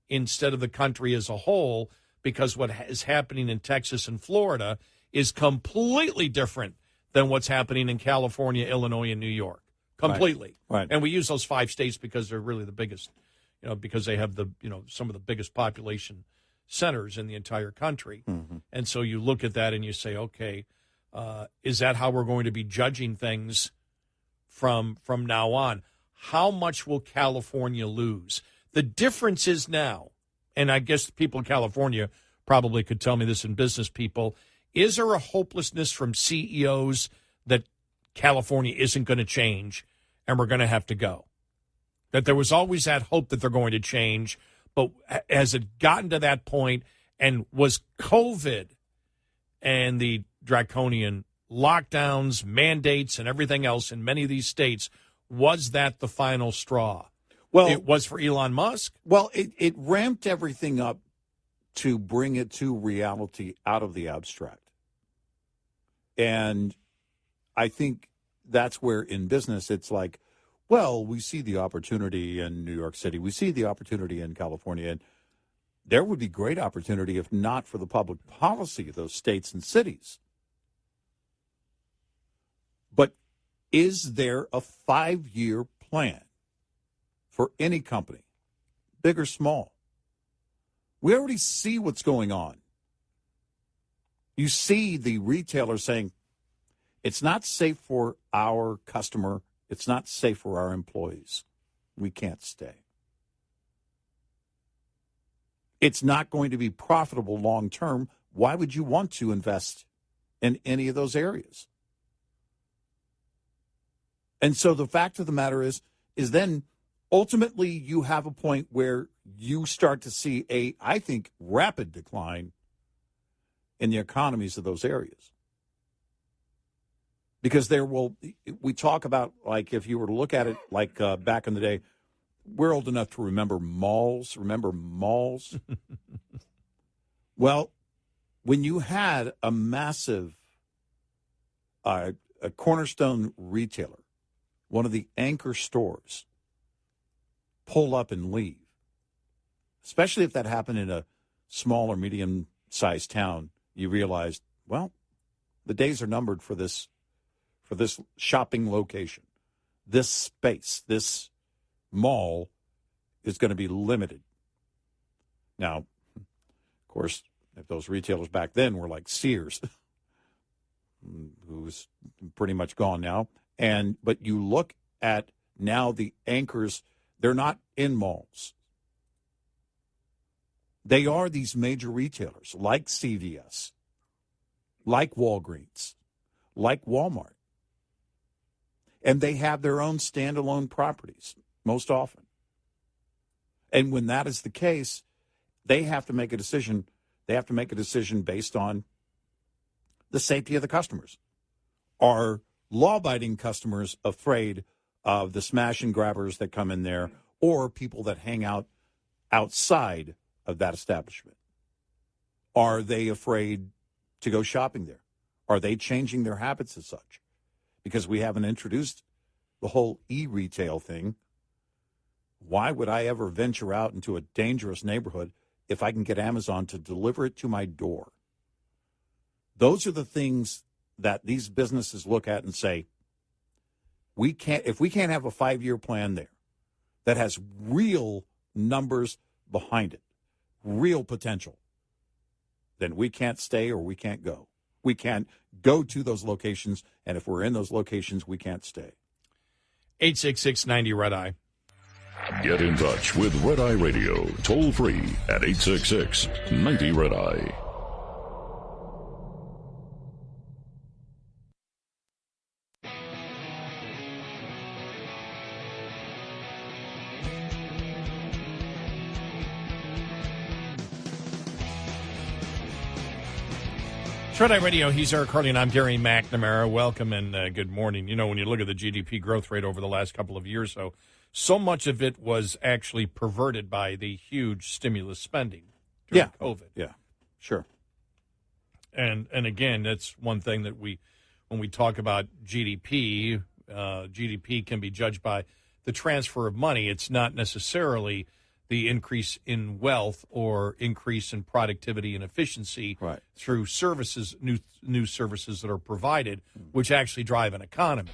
instead of the country as a whole? Because what is happening in Texas and Florida is completely different than what's happening in California, Illinois, and New York. Completely. Right. And we use those 5 states because they're really the biggest, because they have some of the biggest population centers in the entire country. Mm-hmm. And so you look at that and you say, okay, is that how we're going to be judging things from now on? How much will California lose? The difference is now, and I guess people in California probably could tell me this, in business people, is there a hopelessness from CEOs that California isn't going to change and we're going to have to go? that there was always that hope that they're going to change. But has it gotten to that point, and was COVID and the draconian lockdowns, mandates, and everything else in many of these states, was that the final straw? Well, it was for Elon Musk. Well, it ramped everything up to bring it to reality out of the abstract. And I think that's where in business it's like, well, we see the opportunity in New York City. We see the opportunity in California. And there would be great opportunity if not for the public policy of those states and cities. But is there a 5-year plan for any company, big or small? We already see what's going on. You see the retailer saying, it's not safe for our customer. It's not safe for our employees. We can't stay. It's not going to be profitable long term. Why would you want to invest in any of those areas? And so the fact of the matter is then ultimately you have a point where you start to see a, I think, rapid decline in the economies of those areas. Because we talk about, like, if you were to look at it like back in the day, we're old enough to remember malls. Remember malls? Well, when you had a massive, a cornerstone retailer, one of the anchor stores, pull up and leave, especially if that happened in a small or medium-sized town, you realized, well, the days are numbered for this shopping location. This space, this mall is going to be limited. Now, of course, if those retailers back then were like Sears, who's pretty much gone now, but you look at now the anchors, they're not in malls. They are these major retailers like CVS, like Walgreens, like Walmart. And they have their own standalone properties most often. And when that is the case, they have to make a decision. They have to make a decision based on the safety of the customers. Are law-abiding customers afraid of the smash and grabbers that come in there, or people that hang out outside of that establishment? Are they afraid to go shopping there? Are they changing their habits as such? Because we haven't introduced the whole e-retail thing. Why would I ever venture out into a dangerous neighborhood if I can get Amazon to deliver it to my door? Those are the things that these businesses look at and say, if we can't have a 5-year plan there that has real numbers behind it, real potential, then we can't stay or we can't go. We can't go to those locations, and if we're in those locations, we can't stay. 866-90-RED-EYE. Get in touch with Red Eye Radio, toll free at 866-90-RED-EYE. Red Eye Radio, he's Eric Harley, and I'm Gary McNamara. Welcome and good morning. You know, when you look at the GDP growth rate over the last couple of years, so much of it was actually perverted by the huge stimulus spending during COVID. Yeah, sure. And again, that's one thing that when we talk about GDP, GDP can be judged by the transfer of money. It's not necessarily the increase in wealth or increase in productivity and efficiency through services, new services that are provided, which actually drive an economy.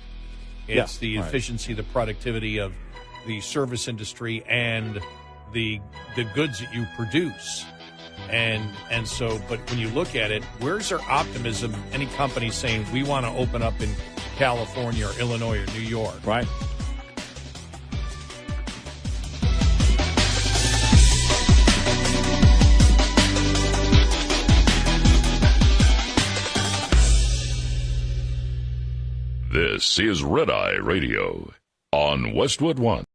It's the efficiency, the productivity of the service industry and the goods that you produce. And so, but when you look at it, where's their optimism? Any company saying we want to open up in California or Illinois or New York? Right. This is Red Eye Radio on Westwood One.